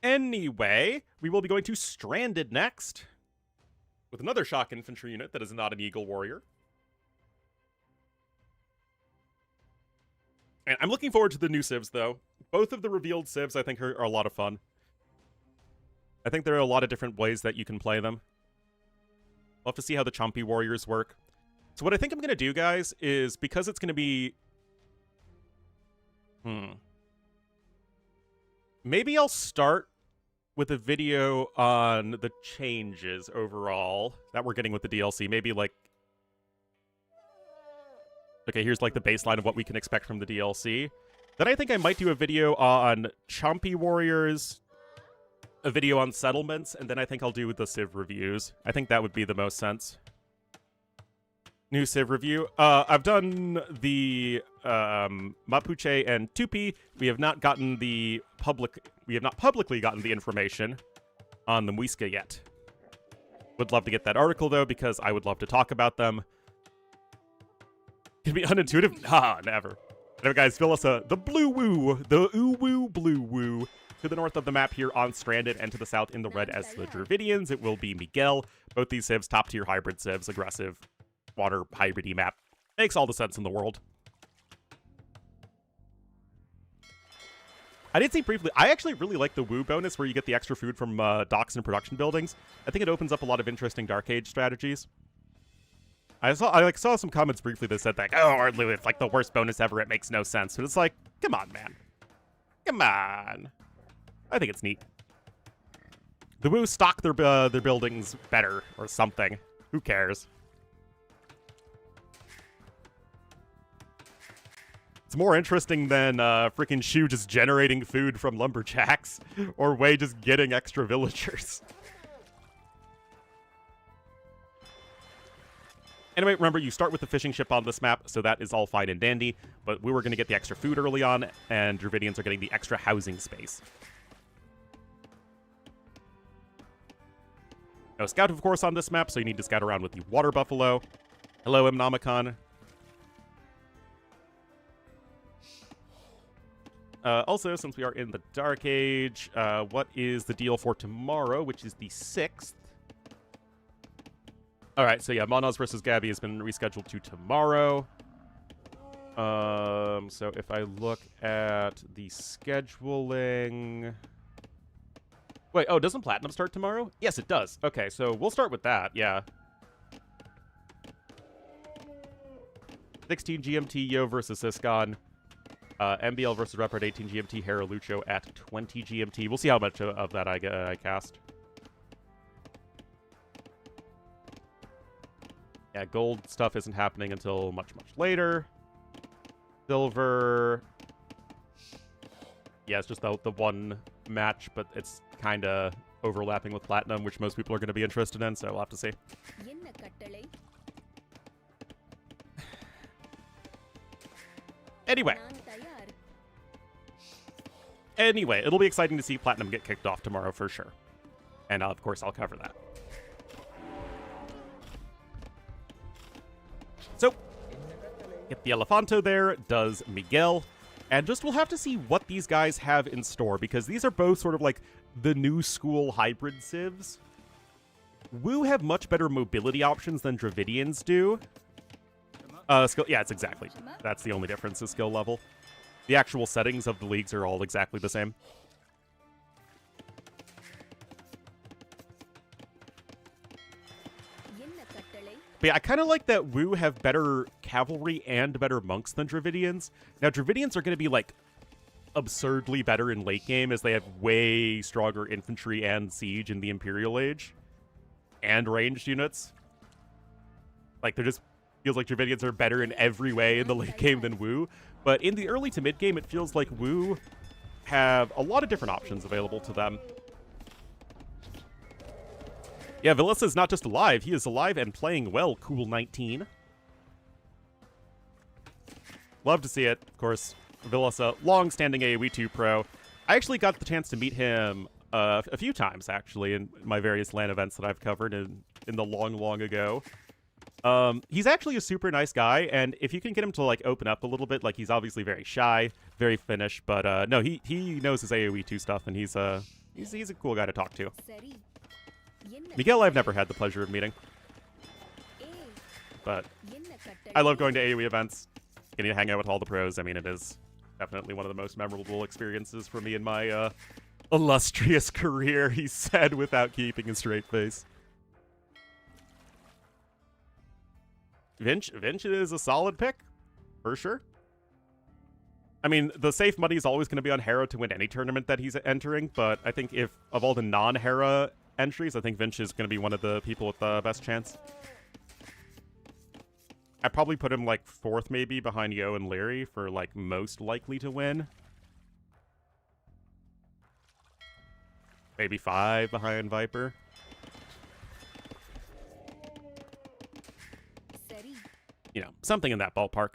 Anyway, we will be going to Stranded next, with another shock infantry unit that is not an Eagle Warrior. And I'm looking forward to the new civs, though. Both of the revealed civs, I think, are a lot of fun. I think there are a lot of different ways that you can play them. We'll have to see how the Chompy Warriors work. So what I think I'm going to do, guys, is because it's going to be... Maybe I'll start with a video on the changes overall that we're getting with the DLC. Maybe, like... Okay, here's, like, the baseline of what we can expect from the DLC. Then I think I might do a video on Chompy Warriors, a video on settlements, and then I think I'll do the Civ reviews. I think that would be the most sense. New Civ review. I've done the Mapuche and Tupi. We have not gotten the we have not publicly gotten the information on the Muisca yet. Would love to get that article though, because I would love to talk about them. Can be unintuitive? Ah, never. Anyway, guys, Villese, the blue woo, the oo-woo blue woo. To the north of the map here on Stranded, and to the south in the red as the Dravidians, it will be Miguel. Both these civs, top tier hybrid civs, aggressive water hybrid map. Makes all the sense in the world. I did see briefly, I actually really like the woo bonus where you get the extra food from docks and production buildings. I think it opens up a lot of interesting Dark Age strategies. I saw some comments briefly that said like, oh, Ornlu, it's like the worst bonus ever, it makes no sense. But it's like, come on, man. Come on. I think it's neat. The woo stock their buildings better or something. Who cares? It's more interesting than freaking Shu just generating food from lumberjacks, or Wei just getting extra villagers. Anyway, remember, you start with the fishing ship on this map, so that is all fine and dandy, but we were going to get the extra food early on, and Dravidians are getting the extra housing space. No scout, of course, on this map, so you need to scout around with the water buffalo. Hello, Mnomicon. Also, since we are in the Dark Age, what is the deal for tomorrow, which is the 6th? All right, so yeah, Monoz versus Gabby has been rescheduled to tomorrow. So if I look at the scheduling... Wait, oh, doesn't Platinum start tomorrow? Yes, it does. Okay, so we'll start with that, yeah. 16 GMT, Yo versus Siscon. MBL versus Rep at 18 GMT, Hera Lucho at 20 GMT. We'll see how much of that I cast. Yeah, gold stuff isn't happening until much later. Silver... Yeah, it's just the one match, but it's kind of overlapping with Platinum, which most people are going to be interested in, so we'll have to see. Anyway, it'll be exciting to see Platinum get kicked off tomorrow for sure. And of course, I'll cover that. So, get the Elefanto there, does Miguel. And just we'll have to see what these guys have in store, because these are both sort of like the new school hybrid civs. Wu have much better mobility options than Dravidians do. Skill, yeah, it's exactly. That's the only difference, is skill level. The actual settings of the leagues are all exactly the same. But yeah, I kind of like that Wu have better cavalry and better monks than Dravidians. Now, Dravidians are going to be, like, absurdly better in late game, as they have way stronger infantry and siege in the Imperial Age. And ranged units. Like, they're just... feels like Dravidians are better in every way in the late game than Wu. But in the early to mid game, it feels like Wu have a lot of different options available to them. Yeah, Villese is not just alive, he is alive and playing well, cool 19. Love to see it, of course. Villese, long-standing AoE 2 pro. I actually got the chance to meet him a few times, actually, in my various LAN events that I've covered in the long ago. He's actually a super nice guy, and if you can get him to, like, open up a little bit, like, he's obviously very shy, very Finnish, but, no, he knows his AoE 2 stuff, and he's a cool guy to talk to. Miguel I've never had the pleasure of meeting. But I love going to AoE events, getting to hang out with all the pros. I mean, it is definitely one of the most memorable experiences for me in my, illustrious career, he said without keeping a straight face. Vinch is a solid pick, for sure. I mean, the safe money is always going to be on Hera to win any tournament that he's entering, but I think if, of all the non-Hera entries, I think Vinch is going to be one of the people with the best chance. I'd probably put him, like, 4th maybe behind Yo and Leary for, like, most likely to win. Maybe 5 behind Viper. You know, something in that ballpark.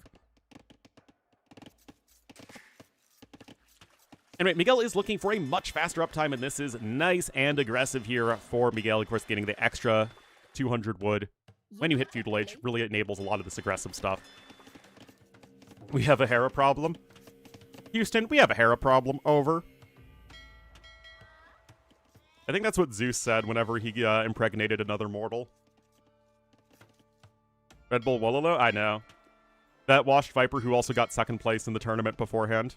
Anyway, Miguel is looking for a much faster uptime, and this is nice and aggressive here for Miguel. Of course, getting the extra 200 wood when you hit Feudal Age really enables a lot of this aggressive stuff. We have a Hera problem. Houston, we have a Hera problem. Over. I think that's what Zeus said whenever he impregnated another mortal. Red Bull Wololo? I know. That washed Viper who also got 2nd place in the tournament beforehand.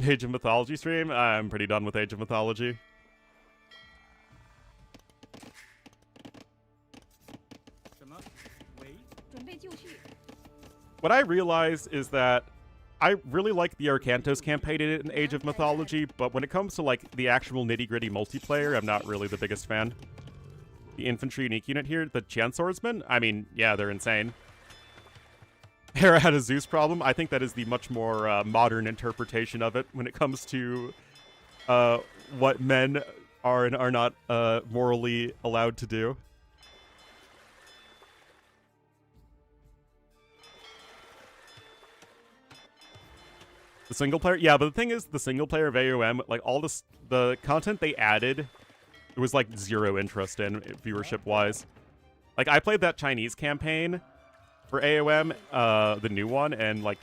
Age of Mythology stream? I'm pretty done with Age of Mythology. What I realized is that I really like the Arcantos campaign in Age of Mythology, but when it comes to, like, the actual nitty-gritty multiplayer, I'm not really the biggest fan. The infantry unique unit here, the Qian Swordsmen? I mean, yeah, they're insane. Hera had a Zeus problem. I think that is the much more modern interpretation of it when it comes to what men are and are not morally allowed to do. The single player? Yeah, but the thing is, the single player of AOM, like, all this, the content they added, there was, like, 0 interest in, viewership-wise. Like, I played that Chinese campaign, for AOM, the new one, and like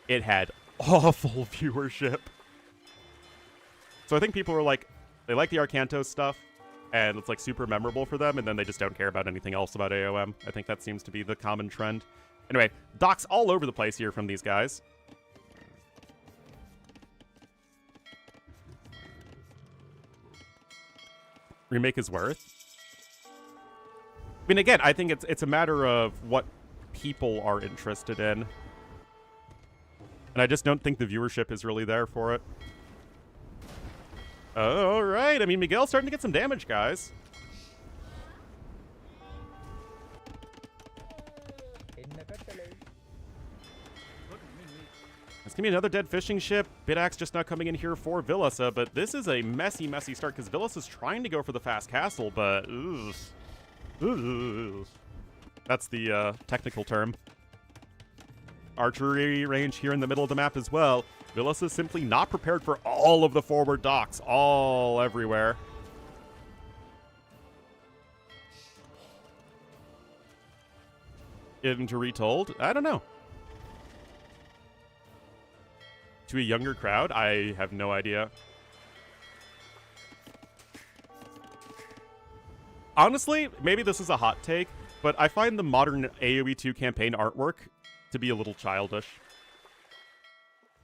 it had awful viewership. So I think people were like, they like the Arcanto stuff, and it's like super memorable for them, and then they just don't care about anything else about AOM. I think that seems to be the common trend. Anyway, docks all over the place here from these guys. Remake is worth. I mean, again, I think it's a matter of what people are interested in. And I just don't think the viewership is really there for it. All right. I mean, Miguel's starting to get some damage, guys. It's going to be another dead fishing ship. Bidax just not coming in here for Villese, but this is a messy, messy start because Villese is trying to go for the fast castle, but... That's the technical term. Archery range here in the middle of the map as well. Villese is simply not prepared for all of the forward docks, all everywhere. Into retold? I don't know. To a younger crowd? I have no idea. Honestly, maybe this is a hot take, but I find the modern AoE 2 campaign artwork to be a little childish.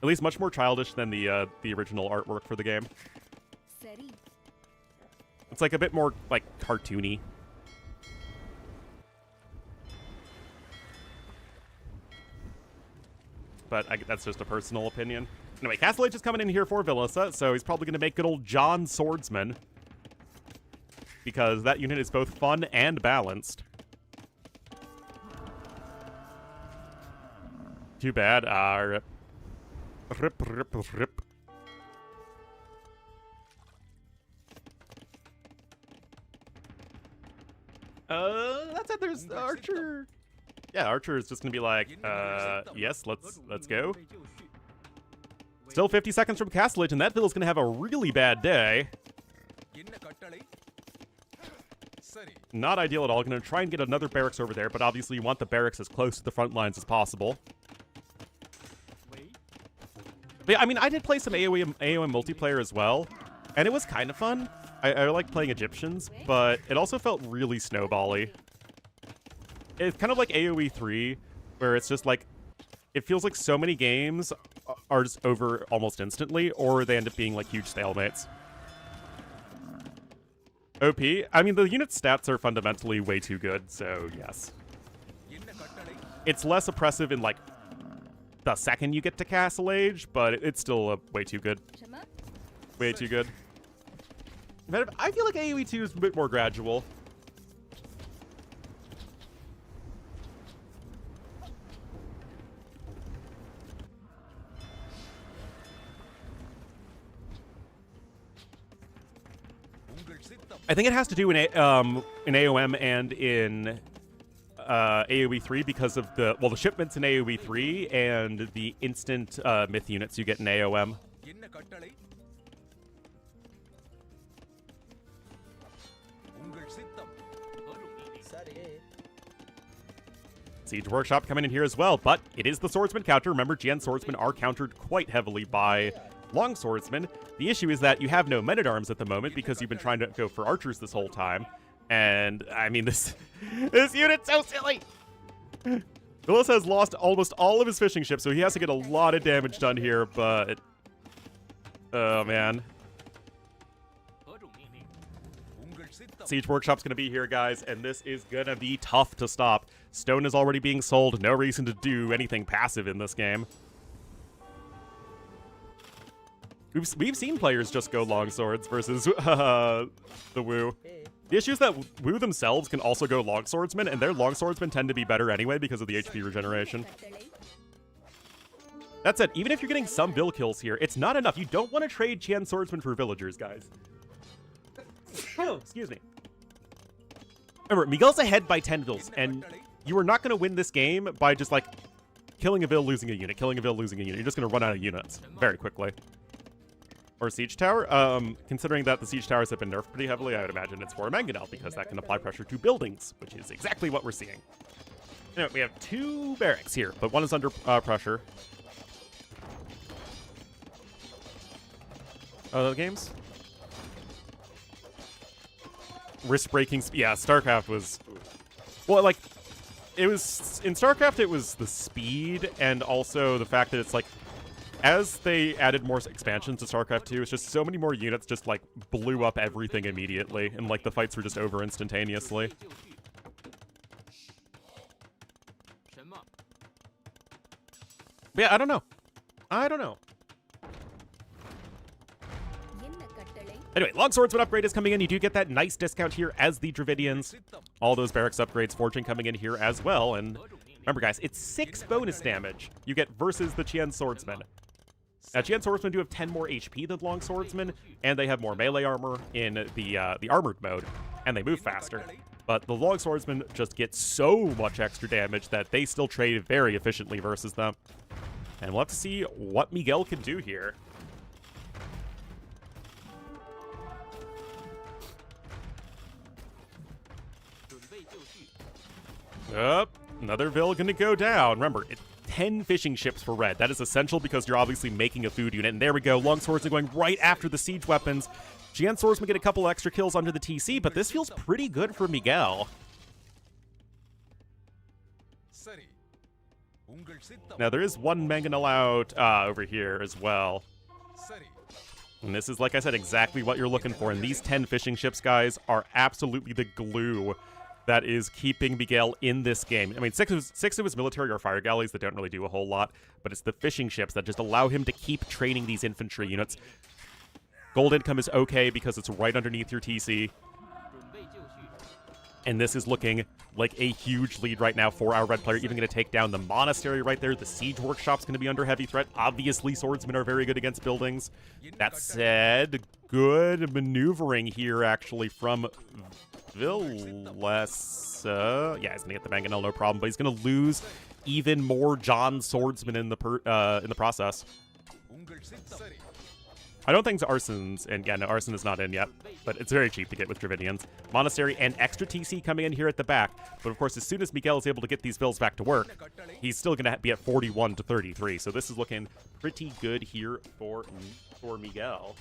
At least much more childish than the original artwork for the game. It's like a bit more like cartoony. But that's just a personal opinion. Anyway, Castle Age is coming in here for Villese, so he's probably going to make good old John Swordsman. Because that unit is both fun and balanced. Too bad. Rip. Rip. That's it. There's Archer. Yeah, Archer is just gonna be like, yes, let's go. Still 50 seconds from Castle Age, and that Vill's gonna have a really bad day. Not ideal at all. Gonna try and get another barracks over there, but obviously you want the barracks as close to the front lines as possible. But yeah, I mean, I did play some AOM multiplayer as well, and it was kind of fun. I like playing Egyptians, but it also felt really snowbally. It's kind of like AoE 3, where it's just like, it feels like so many games are just over almost instantly, or they end up being like huge stalemates. OP? I mean, the unit stats are fundamentally way too good, so yes. It's less oppressive in like the second you get to Castle Age, but it's still way too good. Way too good. I feel like AoE 2 is a bit more gradual. I think it has to do in AOM and in AoE 3 because of the shipments in AoE 3 and the instant myth units you get in AOM. Siege Workshop coming in here as well, but it is the Swordsman counter. Remember, GN Swordsmen are countered quite heavily by Long Swordsmen. The issue is that you have no men-at-arms at the moment because you've been trying to go for archers this whole time. And, I mean, this unit's so silly! Villese has lost almost all of his fishing ships, so he has to get a lot of damage done here, but... Oh, man. Siege Workshop's gonna be here, guys, and this is gonna be tough to stop. Stone is already being sold. No reason to do anything passive in this game. We've seen players just go longswords versus the Wu. The issue is that Wu themselves can also go longswordsmen, and their longswordsmen tend to be better anyway because of the HP regeneration. That said, even if you're getting some bill kills here, it's not enough. You don't want to trade GN Swordsmen for villagers, guys. Excuse me. Remember, Miguel's ahead by 10 vills, and you are not going to win this game by just, like, killing a vill, losing a unit, killing a vill, losing a unit. You're just going to run out of units very quickly. Or Siege Tower. Considering that the Siege Towers have been nerfed pretty heavily, I would imagine it's for a Mangonel, because that can apply pressure to buildings, which is exactly what we're seeing. Anyway, we have 2 barracks here, but one is under pressure. Oh, the games? Risk-breaking... Yeah, StarCraft was... Well, like, it was... In StarCraft, it was the speed and also the fact that it's, like, as they added more expansions to StarCraft 2, it's just so many more units just, like, blew up everything immediately, and, like, the fights were just over instantaneously. But yeah, I don't know. Anyway, Longswordsman upgrade is coming in. You do get that nice discount here as the Dravidians. All those barracks upgrades, Fortune coming in here as well. And remember, guys, it's 6 bonus damage you get versus the Qian Swordsman. Now, Qian Swordsmen do have 10 more HP than Longswordsmen, and they have more melee armor in the armored mode, and they move faster. But the Longswordsmen just get so much extra damage that they still trade very efficiently versus them. And we'll have to see what Miguel can do here. Another Vill gonna go down. Remember, it's 10 fishing ships for red. That is essential because you're obviously making a food unit. And there we go. Longswords are going right after the siege weapons. Qian Swordsman get a couple extra kills under the TC, but this feels pretty good for Miguel. Now, there is one mangonel out over here as well. And this is, like I said, exactly what you're looking for. And these 10 fishing ships, guys, are absolutely the glue that is keeping Miguel in this game. I mean, six of his military are fire galleys that don't really do a whole lot, but it's the fishing ships that just allow him to keep training these infantry units. Gold income is okay because it's right underneath your TC. And this is looking like a huge lead right now for our red player. Even going to take down the monastery right there. The siege workshop's going to be under heavy threat. Obviously, swordsmen are very good against buildings. That said, good maneuvering here, actually, from Villese. Yeah, he's going to get the mangonel, no problem. But he's going to lose even more John swordsmen in the process. I don't think Arson's in. Yeah, no, Arson is not in yet, but it's very cheap to get with Dravidians. Monastery and extra TC coming in here at the back. But of course, as soon as Miguel is able to get these Vills back to work, he's still going to be at 41 to 33. So this is looking pretty good here for Miguel.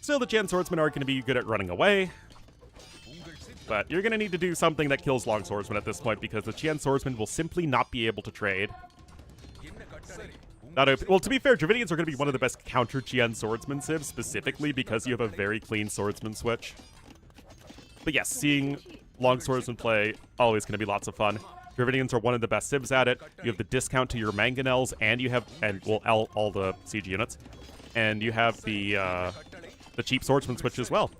Still, the Qian Swordsmen are going to be good at running away. But you're going to need to do something that kills Longswordsmen at this point because the Qian Swordsmen will simply not be able to trade. Well, to be fair, Dravidians are going to be one of the best counter Qian Swordsman civs, specifically because you have a very clean Swordsman switch. But yes, seeing Longswordsmen play, always going to be lots of fun. Dravidians are one of the best civs at it. You have the discount to your mangonels, and you have, all the siege units. And you have the cheap Swordsman switch as well.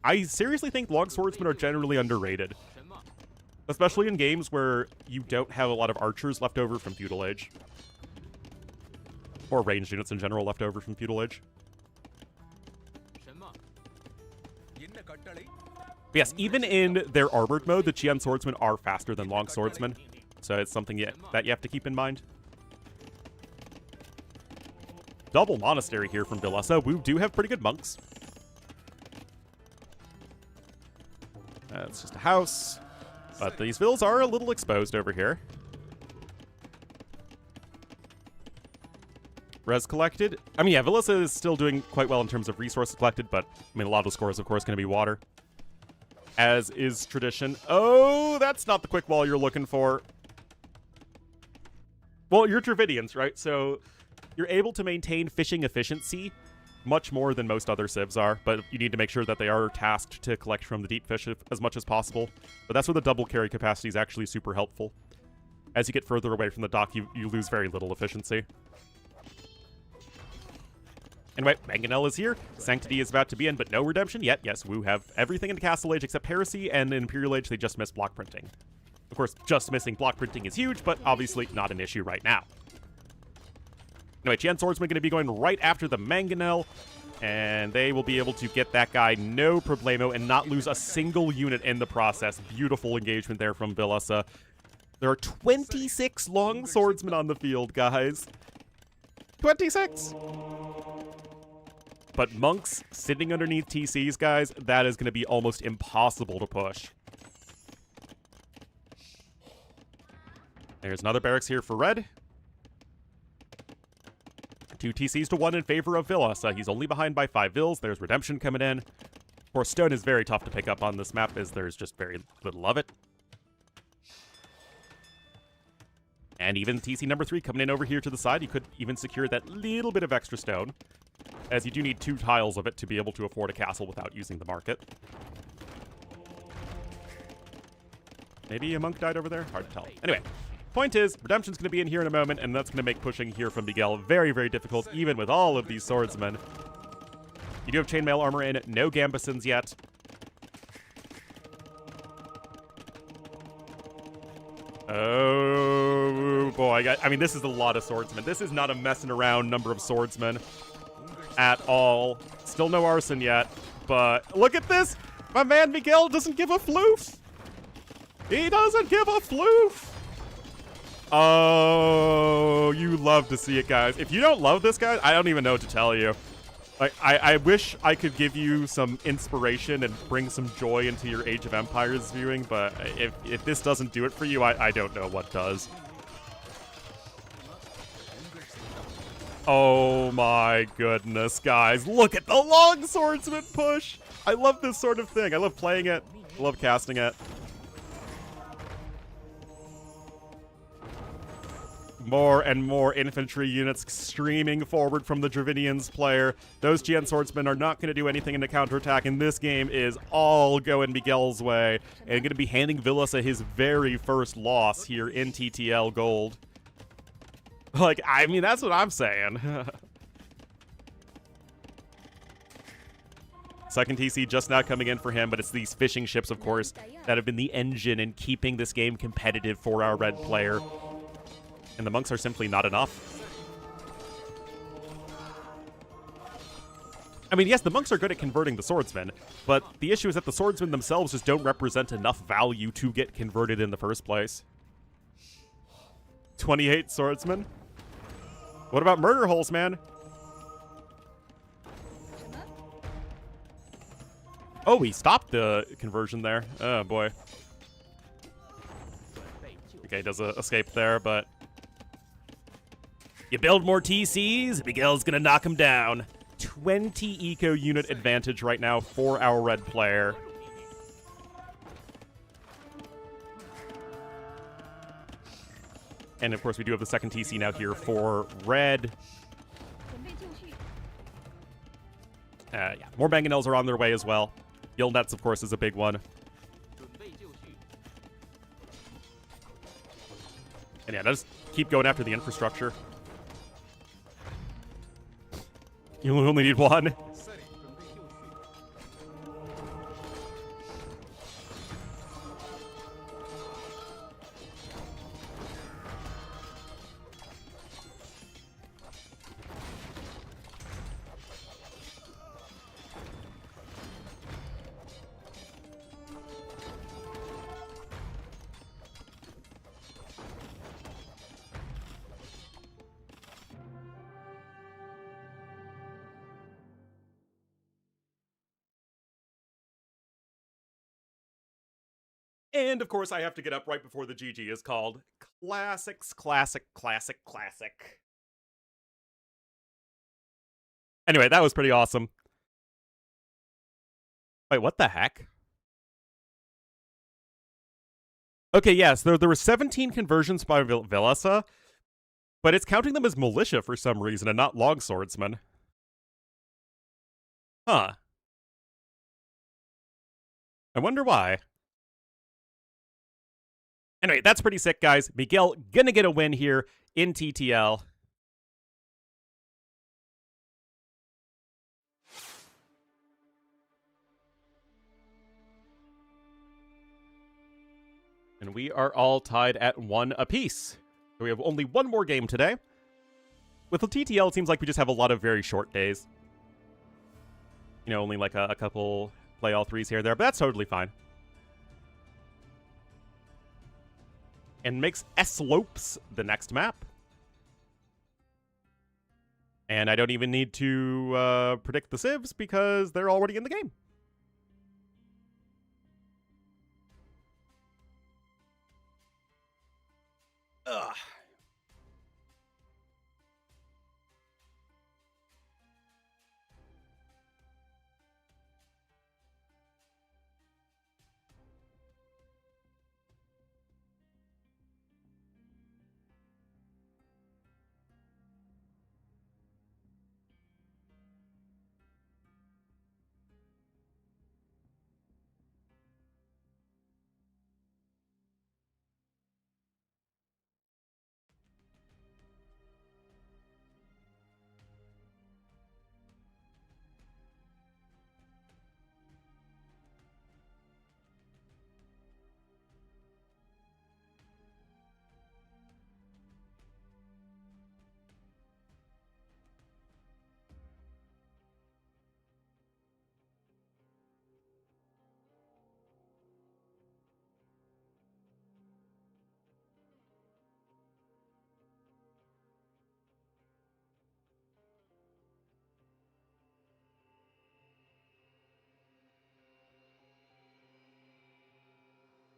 I seriously think Longswordsmen are generally underrated. Especially in games where you don't have a lot of archers left over from Feudal Age. Or ranged units in general left over from Feudal Age. But yes, even in their armored mode, the Qian Swordsmen are faster than Longswordsmen. So it's something that you have to keep in mind. Double monastery here from Villese. We do have pretty good monks. It's just a house. But these vills are a little exposed over here. Res collected. I mean, yeah, Villese is still doing quite well in terms of resources collected, but, I mean, a lot of scores, of course, going to be water. As is tradition. Oh, that's not the quick wall you're looking for. Well, you're Dravidians, right? So you're able to maintain fishing efficiency much more than most other civs are, but you need to make sure that they are tasked to collect from the deep fish as much as possible. But that's where the double carry capacity is actually super helpful. As you get further away from the dock, you lose very little efficiency. Anyway, Mangonel is here. Sanctity is about to be in, but no redemption yet. Yes, we have everything in the Castle Age except Heresy, and in Imperial Age, they just missed block printing. Of course, just missing block printing is huge, but obviously not an issue right now. Anyway, Qian Swordsman going to be going right after the Mangonel, and they will be able to get that guy no problemo and not lose a single unit in the process. Beautiful engagement there from Villese. There are 26 long swordsmen on the field, guys. 26! But monks sitting underneath TCs, guys, that is going to be almost impossible to push. There's another barracks here for red. 2 TCs to 1 in favor of Villese. He's only behind by 5 Vills. There's Redemption coming in. Of course, stone is very tough to pick up on this map, as there's just very little of it. And even TC number 3 coming in over here to the side. You could even secure that little bit of extra stone, as you do need 2 tiles of it to be able to afford a castle without using the market. Maybe a monk died over there? Hard to tell. Anyway, point is, Redemption's going to be in here in a moment, and that's going to make pushing here from Miguel very, very difficult, even with all of these swordsmen. You do have chainmail armor in, no Gambesons yet. Oh, boy. I mean, this is a lot of swordsmen. This is not a messing around number of swordsmen at all. Still no arson yet, but look at this. My man Miguel doesn't give a floof. He doesn't give a floof. Oh, you love to see it, guys. If you don't love this, guys, I don't even know what to tell you. Like, I wish I could give you some inspiration and bring some joy into your Age of Empires viewing, but if this doesn't do it for you, I don't know what does. Oh my goodness, guys. Look at the long swordsman push. I love this sort of thing. I love playing it. I love casting it. More and more infantry units streaming forward from the Dravinians player. Those GN swordsmen are not going to do anything in the counterattack, and this game is all going Miguel's way, and going to be handing Villese his very first loss here in TTL Gold. Like, I mean, that's what I'm saying. Second TC just now coming in for him, but it's these fishing ships, of course, that have been the engine in keeping this game competitive for our red player. And the monks are simply not enough. I mean, yes, the monks are good at converting the swordsmen, but the issue is that the swordsmen themselves just don't represent enough value to get converted in the first place. 28 swordsmen? What about murder holes, man? Oh, he stopped the conversion there. Oh, boy. Okay, does escape there, but... You build more TCs, Miguel's gonna knock him down. 20 eco unit advantage right now for our red player. And of course we do have the second TC now here for red. Yeah, more mangonels are on their way as well. Guild nets, of course, is a big one. And yeah, just keep going after the infrastructure. You only need one. And, of course, I have to get up right before the GG is called. Classics, classic, classic, classic. Anyway, that was pretty awesome. Wait, what the heck? Okay, yes, there were 17 conversions by Villese, but it's counting them as militia for some reason and not longswordsmen. Huh. I wonder why. Anyway, that's pretty sick, guys. Miguel gonna get a win here in TTL. And we are all tied at 1 apiece. So we have only one more game today. With the TTL, it seems like we just have a lot of very short days. You know, only like a couple play all threes here or there, but that's totally fine. And makes Slopes the next map. And I don't even need to predict the civs because they're already in the game. Ugh.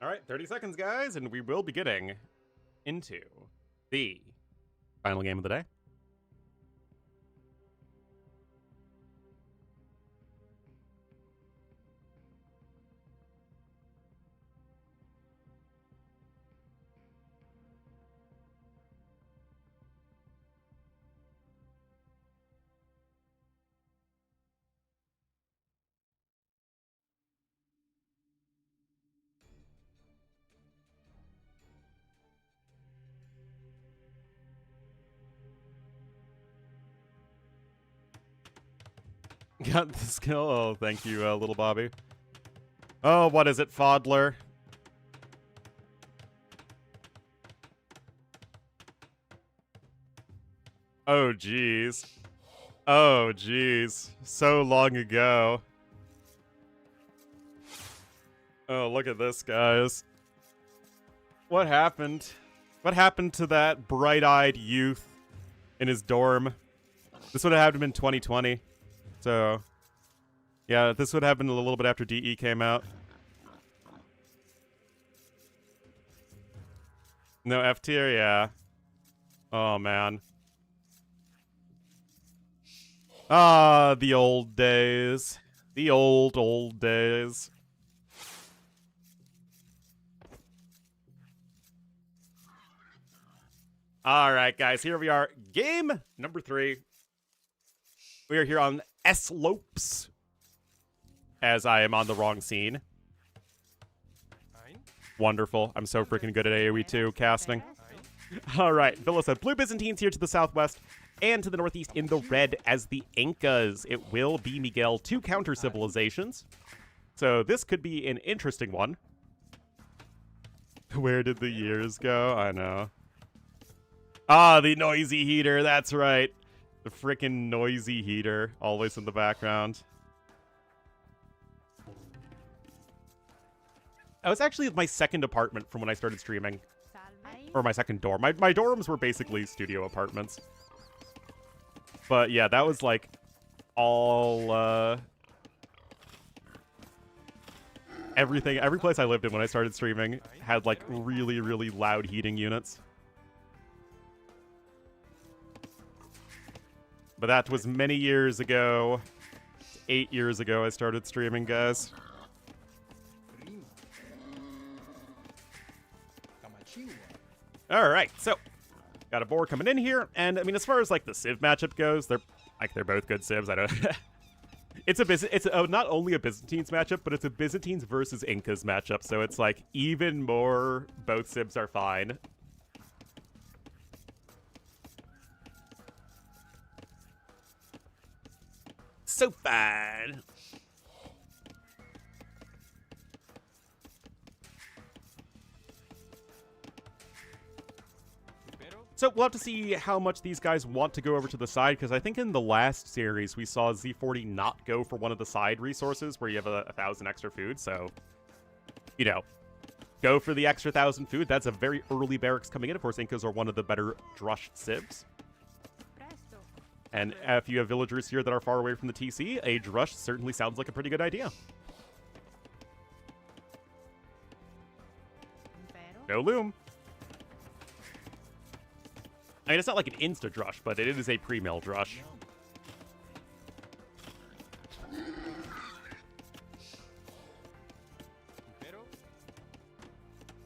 All right, 30 seconds, guys, and we will be getting into the final game of the day. Got the skill. Oh, thank you, little Bobby. Oh, what is it, Fodler? Oh, jeez. Oh, jeez. So long ago. Oh, look at this, guys. What happened? What happened to that bright-eyed youth in his dorm? This would have happened in 2020. So, yeah, this would happen a little bit after DE came out. No F tier, yeah. Oh, man. Ah, the old days. The old days. All right, guys, here we are. Game number 3. We are here on S-Lopes, as I am on the wrong scene. Wonderful. I'm so freaking good at AoE 2 casting. All right, Villese said, Blue Byzantines here to the southwest and to the northeast in the red as the Incas. It will be Miguel, 2 counter civilizations. So this could be an interesting one. Where did the years go? I know. Ah, the noisy heater. That's right. The frickin' noisy heater, always in the background. That was actually my second apartment from when I started streaming. Or my second dorm. My dorms were basically studio apartments. But yeah, that was like all, everything, every place I lived in when I started streaming had like really, really loud heating units. But that was many years ago. 8 years ago I started streaming, guys. All right, so got a boar coming in here, and I mean, as far as like the civ matchup goes, they're both good civs. I don't. It's not only a Byzantines matchup, but it's a Byzantines versus Incas matchup. So it's like even more. Both civs are fine. So fine. So we'll have to see how much these guys want to go over to the side, because I think in the last series we saw Z40 not go for one of the side resources where you have 1,000 extra food, so, you know, go for the extra 1,000 food. That's a very early barracks coming in. Of course, Incas are one of the better drushed civs. And if you have villagers here that are far away from the TC, a drush certainly sounds like a pretty good idea. No loom. I mean, it's not like an insta-drush, but it is a pre-mill drush.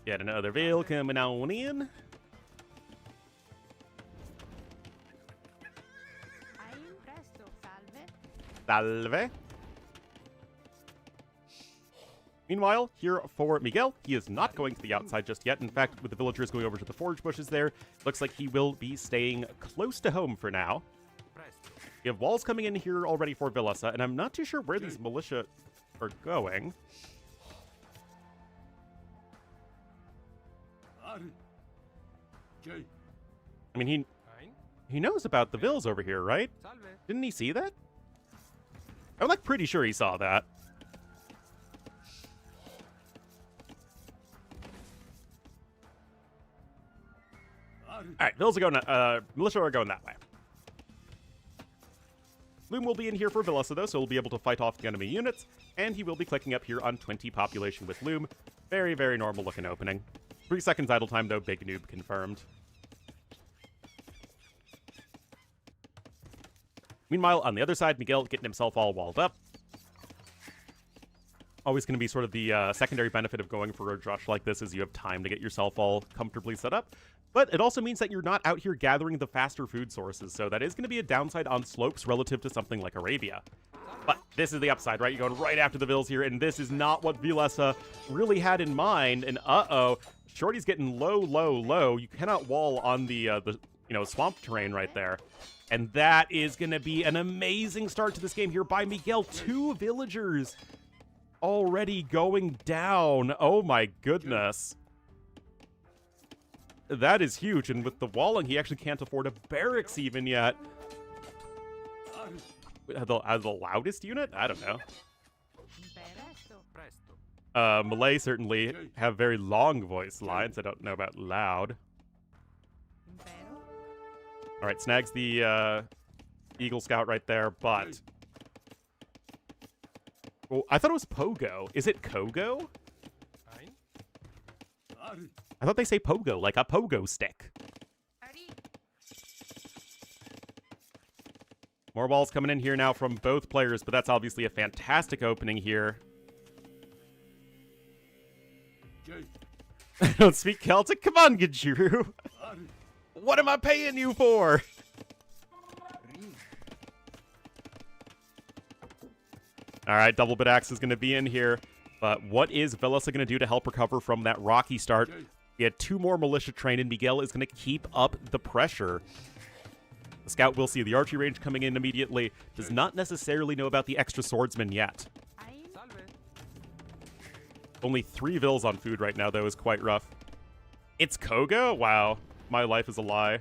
Yet another veil coming on in. Salve. Meanwhile, here for Miguel, he is not going to the outside just yet. In fact, with the villagers going over to the forage bushes there, looks like he will be staying close to home for now. You have walls coming in here already for Villese, and I'm not too sure where these militia are going. I mean, he knows about the vills over here, right? Didn't he see that? I'm like pretty sure he saw that. Alright, vills are going, militia are going that way. Loom will be in here for Villese, though, so he'll be able to fight off the enemy units, and he will be clicking up here on 20 population with Loom. Very, very normal looking opening. 3 seconds idle time, though. Big noob confirmed. Meanwhile, on the other side, Miguel getting himself all walled up. Always going to be sort of the secondary benefit of going for a drush like this is you have time to get yourself all comfortably set up. But it also means that you're not out here gathering the faster food sources, so that is going to be a downside on slopes relative to something like Arabia. But this is the upside, right? You're going right after the vills here, and this is not what Villese really had in mind. And uh-oh, Shorty's getting low, low, low. You cannot wall on the swamp terrain right there. And that is going to be an amazing start to this game here by Miguel. 2 villagers already going down. Oh my goodness. That is huge, and with the walling, he actually can't afford a barracks even yet. The loudest unit? I don't know. Malay certainly have very long voice lines. I don't know about loud. Alright, snags the Eagle Scout right there, but... Well, I thought it was Pogo. Is it Kogo? I thought they say pogo, like a pogo stick. More balls coming in here now from both players, but that's obviously a fantastic opening here. I don't speak Celtic. Come on, Gajuru. What am I paying you for? All right, double bit axe is going to be in here. But what is Villese going to do to help recover from that rocky start? He had 2 more militia trained, and Miguel is going to keep up the pressure. The scout will see the archery range coming in immediately. Does not necessarily know about the extra swordsman yet. Only 3 vills on food right now, though, is quite rough. It's Koga? Wow. My life is a lie.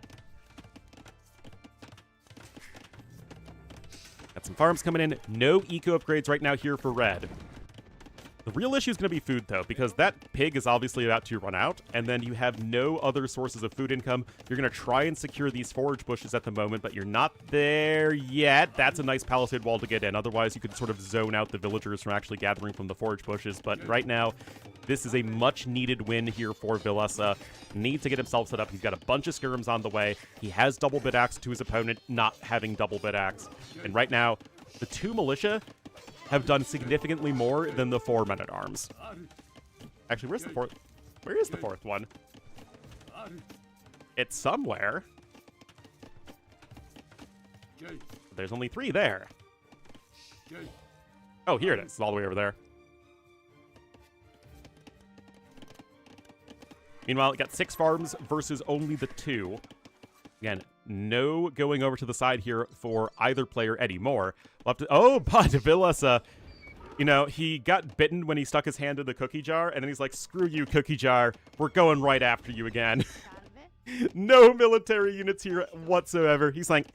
Got some farms coming in. No eco upgrades right now here for red. The real issue is going to be food, though, because that pig is obviously about to run out, and then you have no other sources of food income. You're going to try and secure these forage bushes at the moment, but you're not there yet. That's a nice palisade wall to get in. Otherwise, you could sort of zone out the villagers from actually gathering from the forage bushes. But right now, this is a much-needed win here for Villese. Needs to get himself set up. He's got a bunch of skirms on the way. He has double bit axe to his opponent, not having double bit axe. And right now, the 2 militia have done significantly more than the 4 men-at-arms. Actually, where's the 4th? Where is the 4th one? It's somewhere. There's only 3 there. Oh, here it is. It's all the way over there. Meanwhile, it got 6 farms versus only the 2. Again, no going over to the side here for either player anymore. We'll have to, oh, but Villese, you know, he got bitten when he stuck his hand in the cookie jar, and then he's like, screw you, cookie jar. We're going right after you again. No military units here whatsoever. He's like,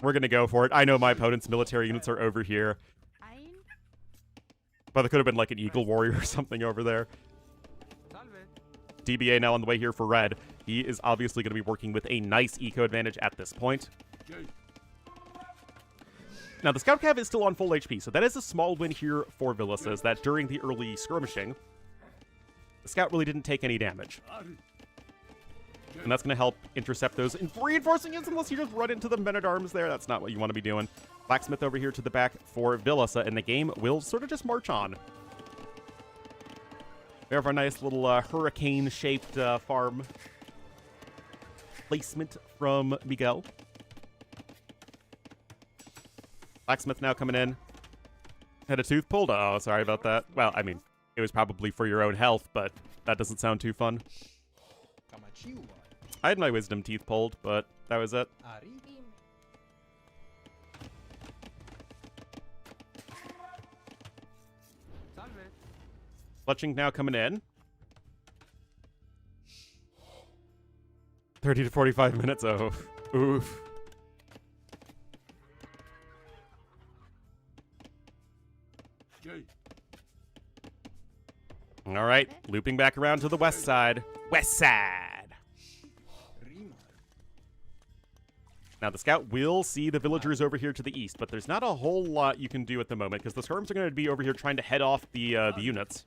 we're going to go for it. I know my opponent's military units are over here. But there could have been like an Eagle Warrior or something over there. DBA now on the way here for red. He is obviously going to be working with a nice eco advantage at this point. Now, the Scout Cav is still on full HP, so that is a small win here for Villese, is that during the early skirmishing, the Scout really didn't take any damage. And that's going to help intercept those reinforcing units unless you just run into the men-at-arms there. That's not what you want to be doing. Blacksmith over here to the back for Villese, and the game will sort of just march on. We have our nice little hurricane-shaped farm placement from Miguel. Blacksmith now coming in. Had a tooth pulled? Oh, sorry about that. Well, I mean, it was probably for your own health, but that doesn't sound too fun. I had my wisdom teeth pulled, but that was it. Fletching now coming in. 30 to 45 minutes. Oh, oof. All right, looping back around to the west side. West side. Now, the Scout will see the villagers over here to the east, but there's not a whole lot you can do at the moment, because the skirms are going to be over here trying to head off the units.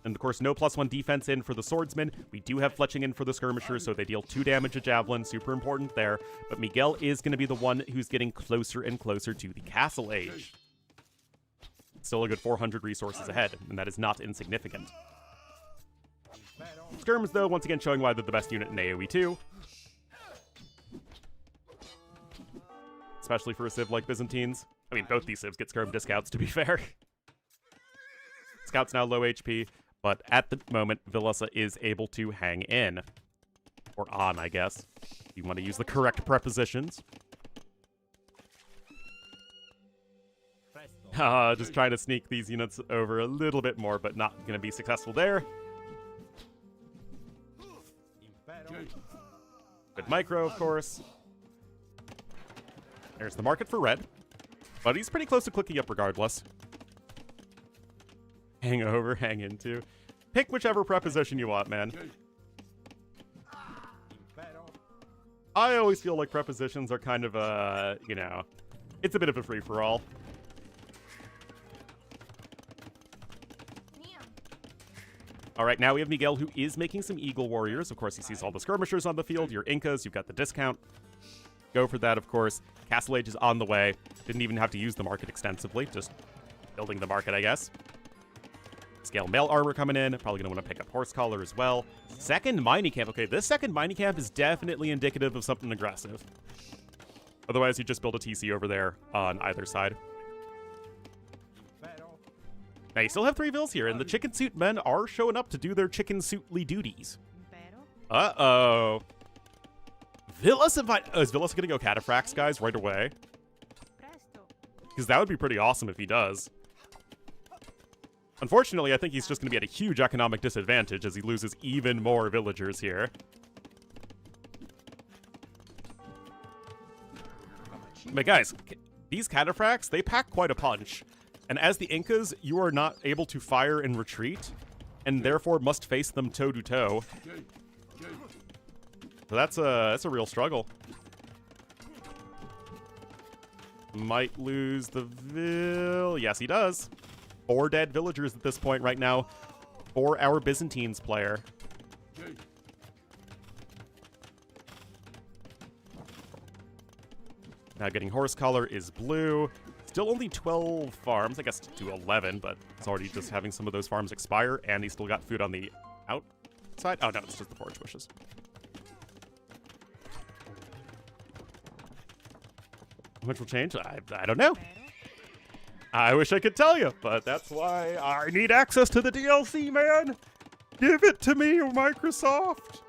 And, of course, no +1 defense in for the swordsmen. We do have fletching in for the skirmishers, so they deal 2 damage a javelin. Super important there. But Miguel is going to be the one who's getting closer and closer to the castle age. Still a good 400 resources ahead, and that is not insignificant. Skirms, though, once again showing why they're the best unit in AoE 2. Especially for a civ like Byzantines. I mean, both these civs get skirm discounts, to be fair. Scout's now low HP, but at the moment, Villese is able to hang in. Or on, I guess. If you want to use the correct prepositions. Just trying to sneak these units over a little bit more, but not going to be successful there. Good micro, of course. There's the market for red. But he's pretty close to clicking up regardless. Hang over, hang into. Pick whichever preposition you want, man. I always feel like prepositions are kind of a, you know, it's a bit of a free-for-all. All right, now we have Miguel, who is making some Eagle Warriors. Of course, he sees all the skirmishers on the field. Your Incas, you've got the discount. Go for that, of course. Castle Age is on the way. Didn't even have to use the market extensively. Just building the market, I guess. Scale mail armor coming in. Probably going to want to pick up horse collar as well. Second mining camp. Okay, this second mining camp is definitely indicative of something aggressive. Otherwise, you just build a TC over there on either side. Now, you still have 3 vills here, and the chicken suit men are showing up to do their chicken suitly duties. Uh-oh. Villese is Villese going to go cataphracts, guys, right away? Because that would be pretty awesome if he does. Unfortunately, I think he's just going to be at a huge economic disadvantage as he loses even more villagers here. But guys, these cataphracts, they pack quite a punch. And as the Incas, you are not able to fire and retreat, and therefore must face them toe-to-toe. So that's a real struggle. Might lose the Vill. Yes, he does. 4 dead villagers at this point right now for our Byzantines player. Now getting horse collar is blue. Still only 12 farms, I guess to 11, but it's already just having some of those farms expire, and he's still got food on the outside. Oh no, it's just the forage bushes. How much will change? I don't know. I wish I could tell you, but that's why I need access to the DLC, man! Give it to me, Microsoft!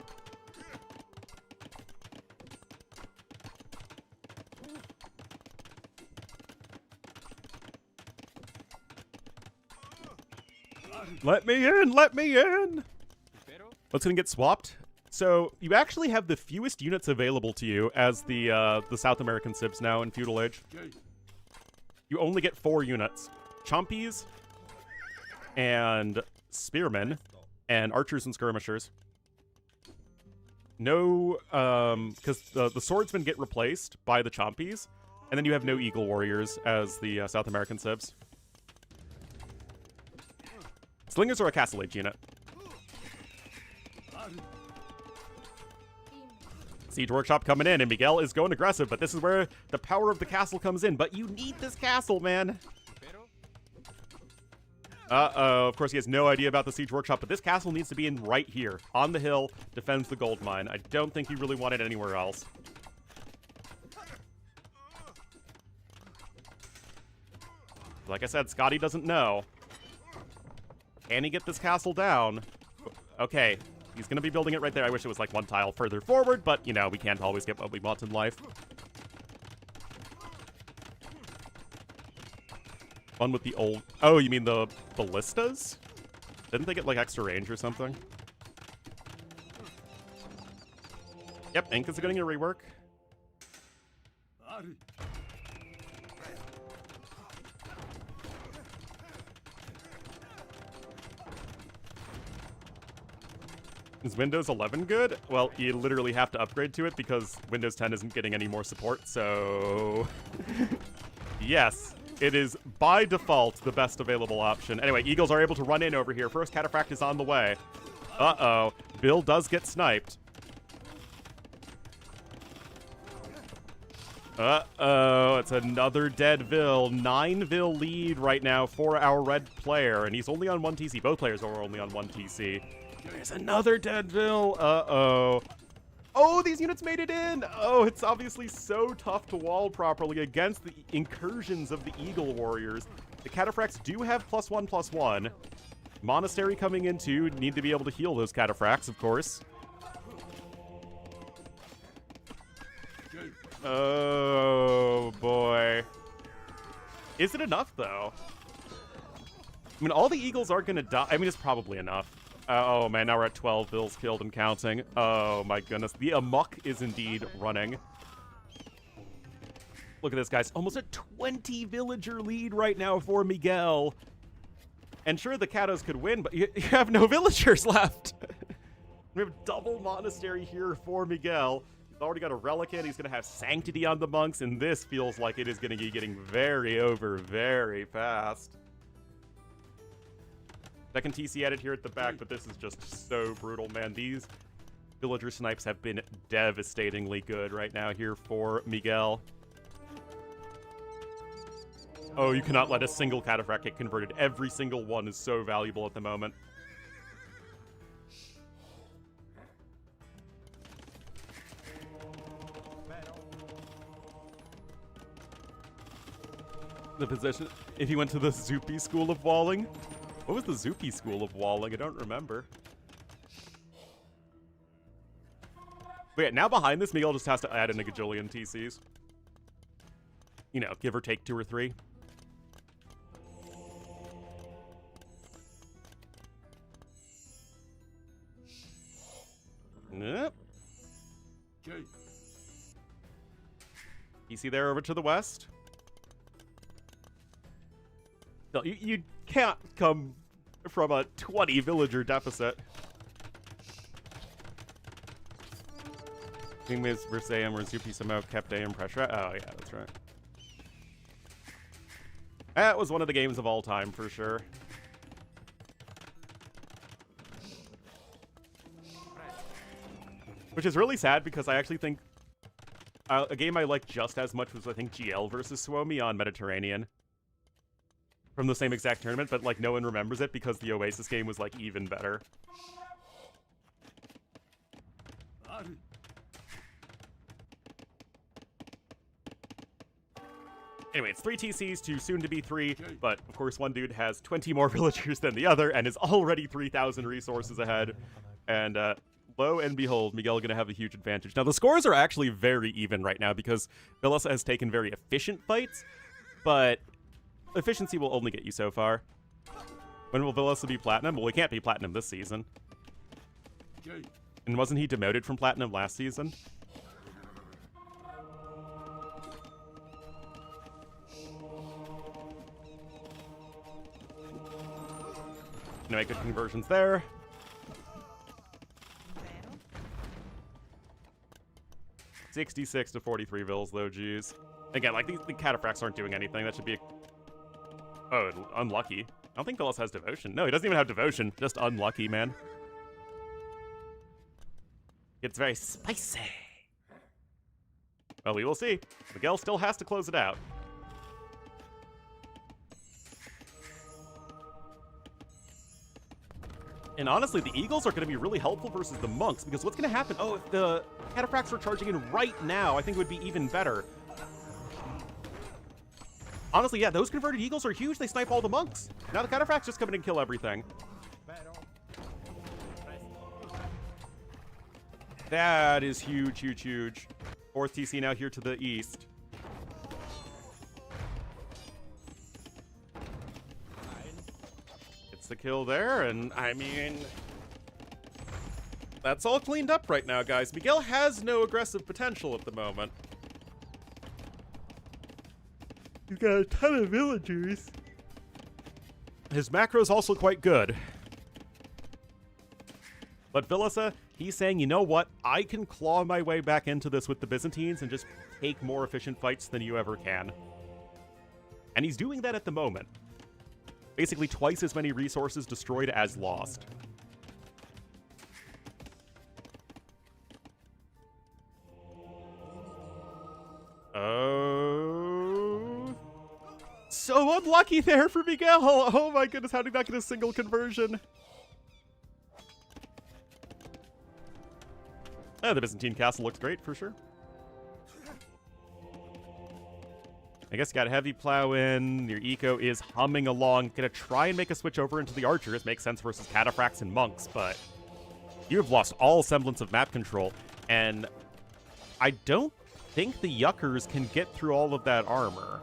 Let me in! Let me in! What's gonna get swapped? So, you actually have the fewest units available to you as the South American civs now in Feudal Age. You only get 4 units. Chompies, and Spearmen, and Archers and Skirmishers. no, because the swordsmen get replaced by the chompies, and then you have no eagle warriors as the South American civs. Slingers are a castle age unit. Siege Workshop coming in, and Miguel is going aggressive, but this is where the power of the castle comes in. But you need this castle, man. Uh-oh. Of course, he has no idea about the Siege Workshop, but this castle needs to be in right here. On the hill, defends the gold mine. I don't think he really wanted anywhere else. Like I said, Scotty doesn't know. Can he get this castle down? Okay. He's going to be building it right there. I wish it was like one tile further forward, but, you know, we can't always get what we want in life. Fun with the old... Oh, you mean the ballistas? Didn't they get, like, extra range or something? Yep, Inca's getting a rework. Is Windows 11 good? Well, you literally have to upgrade to it because Windows 10 isn't getting any more support, so... Yes, it is by default the best available option. Anyway, Eagles are able to run in over here. First Cataphract is on the way. Uh-oh. Bill does get sniped. Uh-oh, it's another dead Vil. 9 Vil lead right now for our red player, and he's only on 1 TC. Both players are only on 1 TC. There's another dead Vil. Uh-oh. Oh, these units made it in! Oh, it's obviously so tough to wall properly against the incursions of the Eagle Warriors. The Cataphracts do have +1/+1. Monastery coming in too. Need to be able to heal those Cataphracts, of course. Oh, boy. Is it enough, though? I mean, all the Eagles are gonna die. I mean, it's probably enough. Oh, man, now we're at 12 Bills killed and counting. Oh, my goodness. The Amok is indeed running. Look at this, guys. Almost a 20 villager lead right now for Miguel. And sure, the Catos could win, but you have no villagers left. We have double monastery here for Miguel. He's already got a relic in. He's going to have Sanctity on the monks, and this feels like it is going to be getting very over very fast. Second TC added here at the back, but this is just so brutal, man. These villager snipes have been devastatingly good right now here for Miguel. Oh, you cannot let a single Cataphract get converted. Every single one is so valuable at the moment. The position, if he went to the Zupi School of Walling. What was the Zupi School of Walling? I don't remember. But yeah, now behind this, Miguel just has to add in a gajillion TCs. You know, give or take 2 or 3. Yep. TC there over to the west. No, you can't come from a 20 villager deficit. King Miz Versailles or Zupi Samo kept AM pressure. Oh, yeah, that's right. That was one of the games of all time, for sure. Which is really sad because I actually think a game I liked just as much was, I think, GL versus Suomi on Mediterranean. From the same exact tournament, but like no one remembers it because the Oasis game was like even better. Anyway, it's 3 TCs to soon to be 3, but of course one dude has 20 more villagers than the other and is already 3,000 resources ahead. And lo and behold, Miguel gonna have a huge advantage. Now the scores are actually very even right now because Villese has taken very efficient fights, but efficiency will only get you so far. When will Villese be platinum? Well, he can't be platinum this season. And wasn't he demoted from platinum last season? Anyway, good conversions there. 66 to 43 Vills, though, geez. Again, like, the cataphracts aren't doing anything. That should be oh, unlucky. I don't think Villese has devotion. No, he doesn't even have devotion. Just unlucky, man. It's very spicy. Well, we will see. Miguel still has to close it out. And honestly, the Eagles are going to be really helpful versus the Monks, because what's going to happen? Oh, if the Cataphracts were charging in right now, I think it would be even better. Honestly, yeah, those converted Eagles are huge. They snipe all the Monks. Now the Cataphracts just come in and kill everything. That is huge, huge, huge. Fourth TC now here to the east. The kill there, and I mean, that's all cleaned up right now, guys. Miguel has no aggressive potential at the moment. He's got a ton of villagers. His macro is also quite good. But Villese, he's saying, you know what? I can claw my way back into this with the Byzantines and just take more efficient fights than you ever can. And he's doing that at the moment. Basically twice as many resources destroyed as lost. Oh. So unlucky there for Miguel. Oh my goodness, how did he not get a single conversion? Oh, the Byzantine castle looks great for sure. I guess you got a heavy plow in. Your eco is humming along. Gonna try and make a switch over into the archers. Makes sense versus cataphracts and monks, but you have lost all semblance of map control. And I don't think the yuckers can get through all of that armor.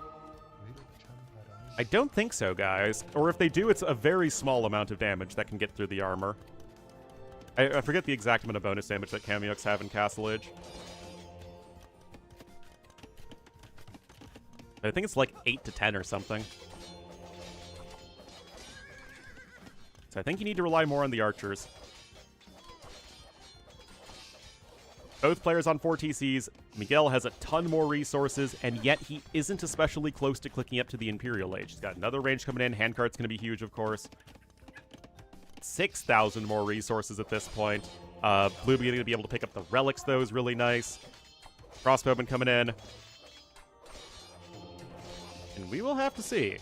I don't think so, guys. Or if they do, it's a very small amount of damage that can get through the armor. I forget the exact amount of bonus damage that Kamyuks have in Castle Age. I think it's like 8 to 10 or something. So I think you need to rely more on the archers. Both players on 4 TCs. Miguel has a ton more resources, and yet he isn't especially close to clicking up to the Imperial Age. He's got another range coming in. Handcart's going to be huge, of course. 6,000 more resources at this point. Blue beginning to be able to pick up the relics, though, is really nice. Crossbowman coming in. And we will have to see.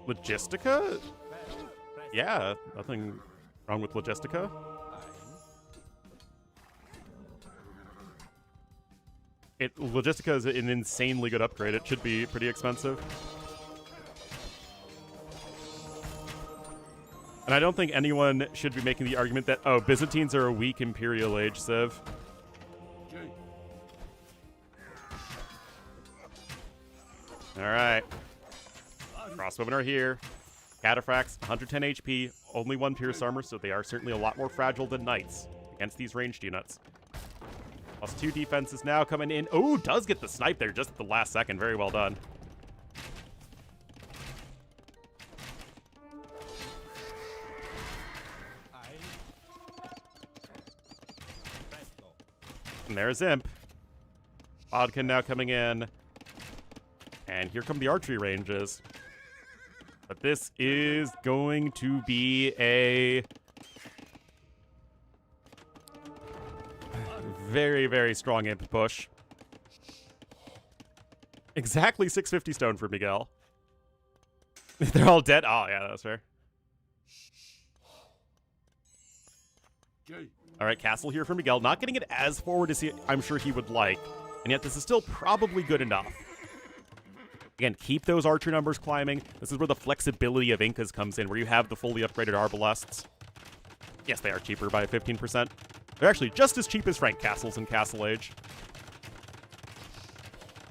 Logistica? Yeah, nothing wrong with Logistica. Logistica is an insanely good upgrade. It should be pretty expensive. And I don't think anyone should be making the argument that, oh, Byzantines are a weak Imperial Age civ. All right. Crossbowmen are here. Cataphracts, 110 HP, only 1 Pierce Armor, so they are certainly a lot more fragile than Knights against these ranged units. Plus 2 defenses now coming in. Oh, does get the snipe there just at the last second. Very well done. And there's Imp. Bodkin now coming in. And here come the archery ranges. But this is going to be a very, very strong Imp push. Exactly 650 stone for Miguel. They're all dead? Oh, yeah, that's fair. All right, castle here for Miguel. Not getting it as forward as I'm sure he would like. And yet this is still probably good enough. Again, keep those archer numbers climbing. This is where the flexibility of Incas comes in, where you have the fully upgraded arbalests. Yes, they are cheaper by 15%. They're actually just as cheap as Frank castles in Castle Age.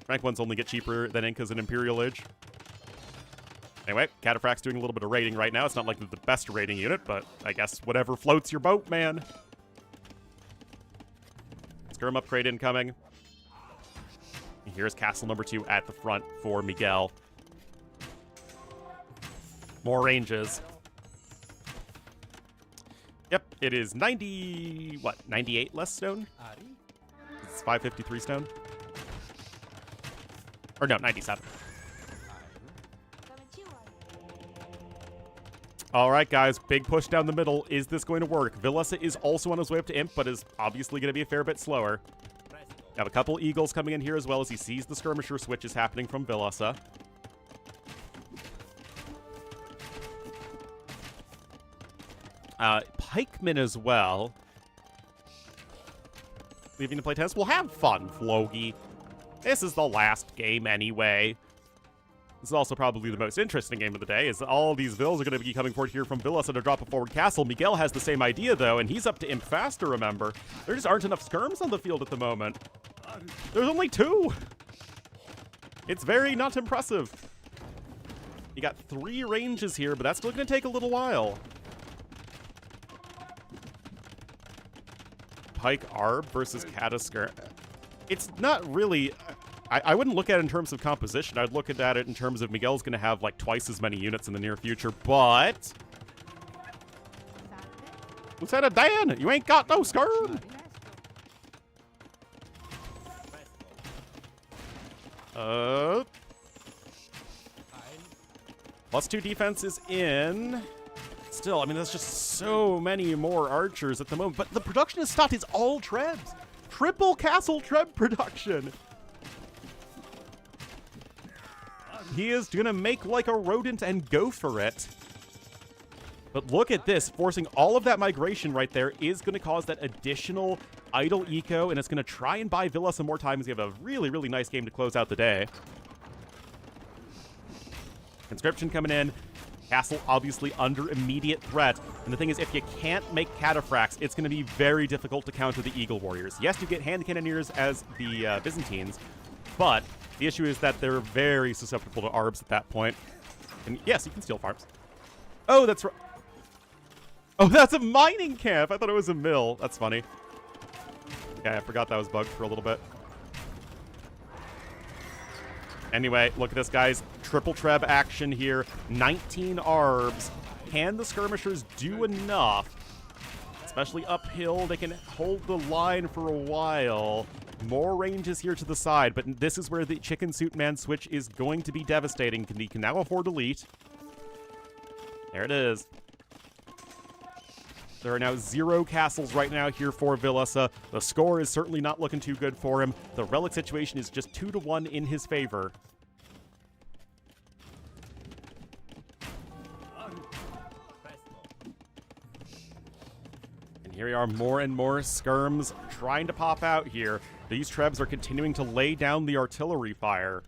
Frank ones only get cheaper than Incas in Imperial Age. Anyway, Cataphract's doing a little bit of raiding right now. It's not like they're the best raiding unit, but I guess whatever floats your boat, man. Skirm upgrade incoming. Here's castle number 2 at the front for Miguel. More ranges. Yep, it is 90, what, 98 less stone? It's 553 stone. Or no, 97. All right, guys, big push down the middle. Is this going to work? Villese is also on his way up to Imp, but is obviously going to be a fair bit slower. We have a couple Eagles coming in here as well as he sees the skirmisher switches happening from Villese. Pikemen as well. Leaving to play tennis. We'll have fun, Flogi. This is the last game anyway. This is also probably the most interesting game of the day, is all these vills are going to be coming forward here from Villese to drop a forward castle. Miguel has the same idea, though, and he's up to Imp faster, remember. There just aren't enough skirms on the field at the moment. There's only 2. It's very not impressive. You got 3 ranges here, but that's still going to take a little while. Pike Arb versus Kataskir. It's not really... I wouldn't look at it in terms of composition. I'd look at it in terms of Miguel's going to have like twice as many units in the near future, but... Lieutenant Dan, you ain't got no skirm! +2 defense is in. Still, I mean, there's just so many more archers at the moment. But the production is stopped. It's all trebs. Triple castle treb production. He is going to make like a rodent and go for it. But look at this. Forcing all of that migration right there is going to cause that additional idle eco. And it's going to try and buy Villa some more time as we have a really, really nice game to close out the day. Conscription coming in. Castle obviously under immediate threat. And the thing is, if you can't make cataphracts, it's going to be very difficult to counter the Eagle Warriors. Yes, you get hand cannoneers as the Byzantines, but the issue is that they're very susceptible to arbs at that point. And yes, you can steal farms. Oh, that's right. Oh, that's a mining camp. I thought it was a mill. That's funny. Okay, I forgot that was bugged for a little bit. Anyway, look at this, guys. Triple treb action here. 19 arbs. Can the skirmishers do enough? Especially uphill. They can hold the line for a while. More ranges here to the side, but this is where the chicken suit man switch is going to be devastating. He can now afford elite. There it is. There are now 0 castles right now here for Villese. The score is certainly not looking too good for him. The relic situation is just 2-1 in his favor. And here we are, more and more skirms trying to pop out here. These trebs are continuing to lay down the artillery fire.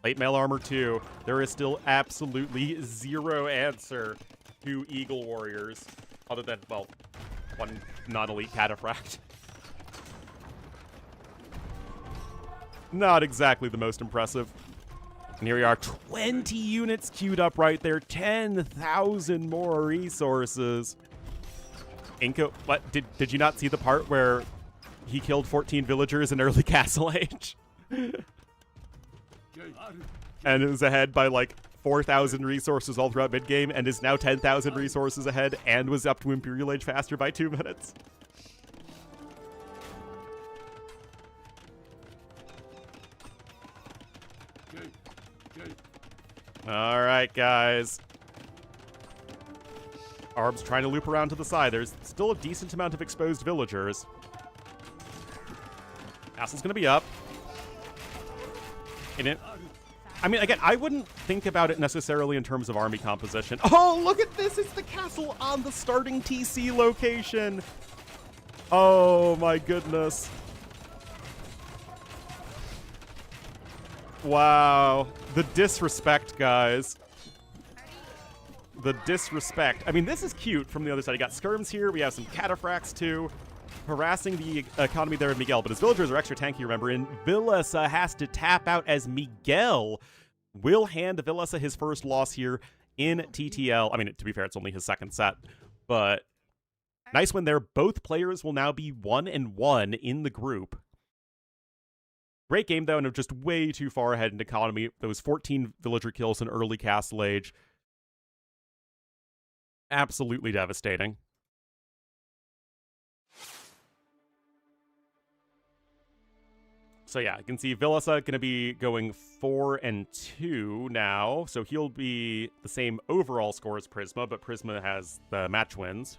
Plate mail armor 2. There is still absolutely 0 answer to Eagle Warriors, other than, well, 1 non-elite cataphract. Not exactly the most impressive. And here we are, 20 units queued up right there, 10,000 more resources. Inko, what, did you not see the part where he killed 14 villagers in early Castle Age? And it was ahead by like 4,000 resources all throughout mid-game, and is now 10,000 resources ahead, and was up to Imperial Age faster by 2 minutes. All right, guys. Arb's trying to loop around to the side. There's still a decent amount of exposed villagers. Castle's gonna be up. In it. I mean, again, I wouldn't think about it necessarily in terms of army composition. Oh, look at this! It's the castle on the starting TC location! Oh, my goodness. Wow. The disrespect, guys. The disrespect. I mean, this is cute from the other side. You got skirms here. We have some cataphracts, too. Harassing the economy there of Miguel, but his villagers are extra tanky, remember, and Villese has to tap out as Miguel will hand Villese his first loss here in TTL. I mean, to be fair, it's only his second set, but nice win there. Both players will now be 1-1 in the group. Great game, though, and just way too far ahead in economy. Those 14 villager kills in early Castle Age. Absolutely devastating. So yeah, you can see Villese going to be going 4-2 now. So he'll be the same overall score as Prisma, but Prisma has the match wins.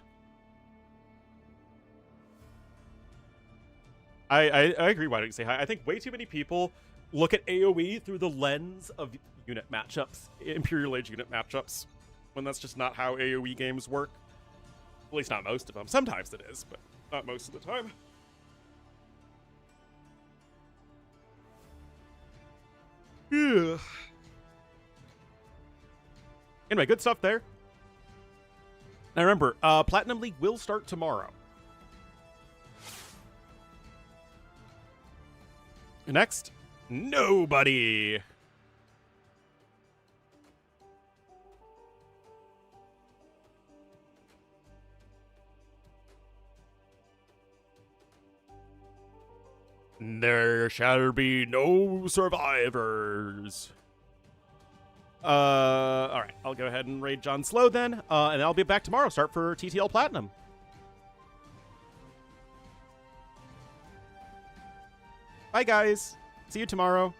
I agree. Why don't you say hi? I think way too many people look at AoE through the lens of unit matchups, Imperial Age unit matchups, when that's just not how AoE games work. At least not most of them. Sometimes it is, but not most of the time. Yeah. Anyway, good stuff there. Now remember, Platinum League will start tomorrow. Next, nobody. There shall be no survivors. Alright, I'll go ahead and raid John Slow then, and I'll be back tomorrow. Start for TTL Platinum. Bye, guys. See you tomorrow.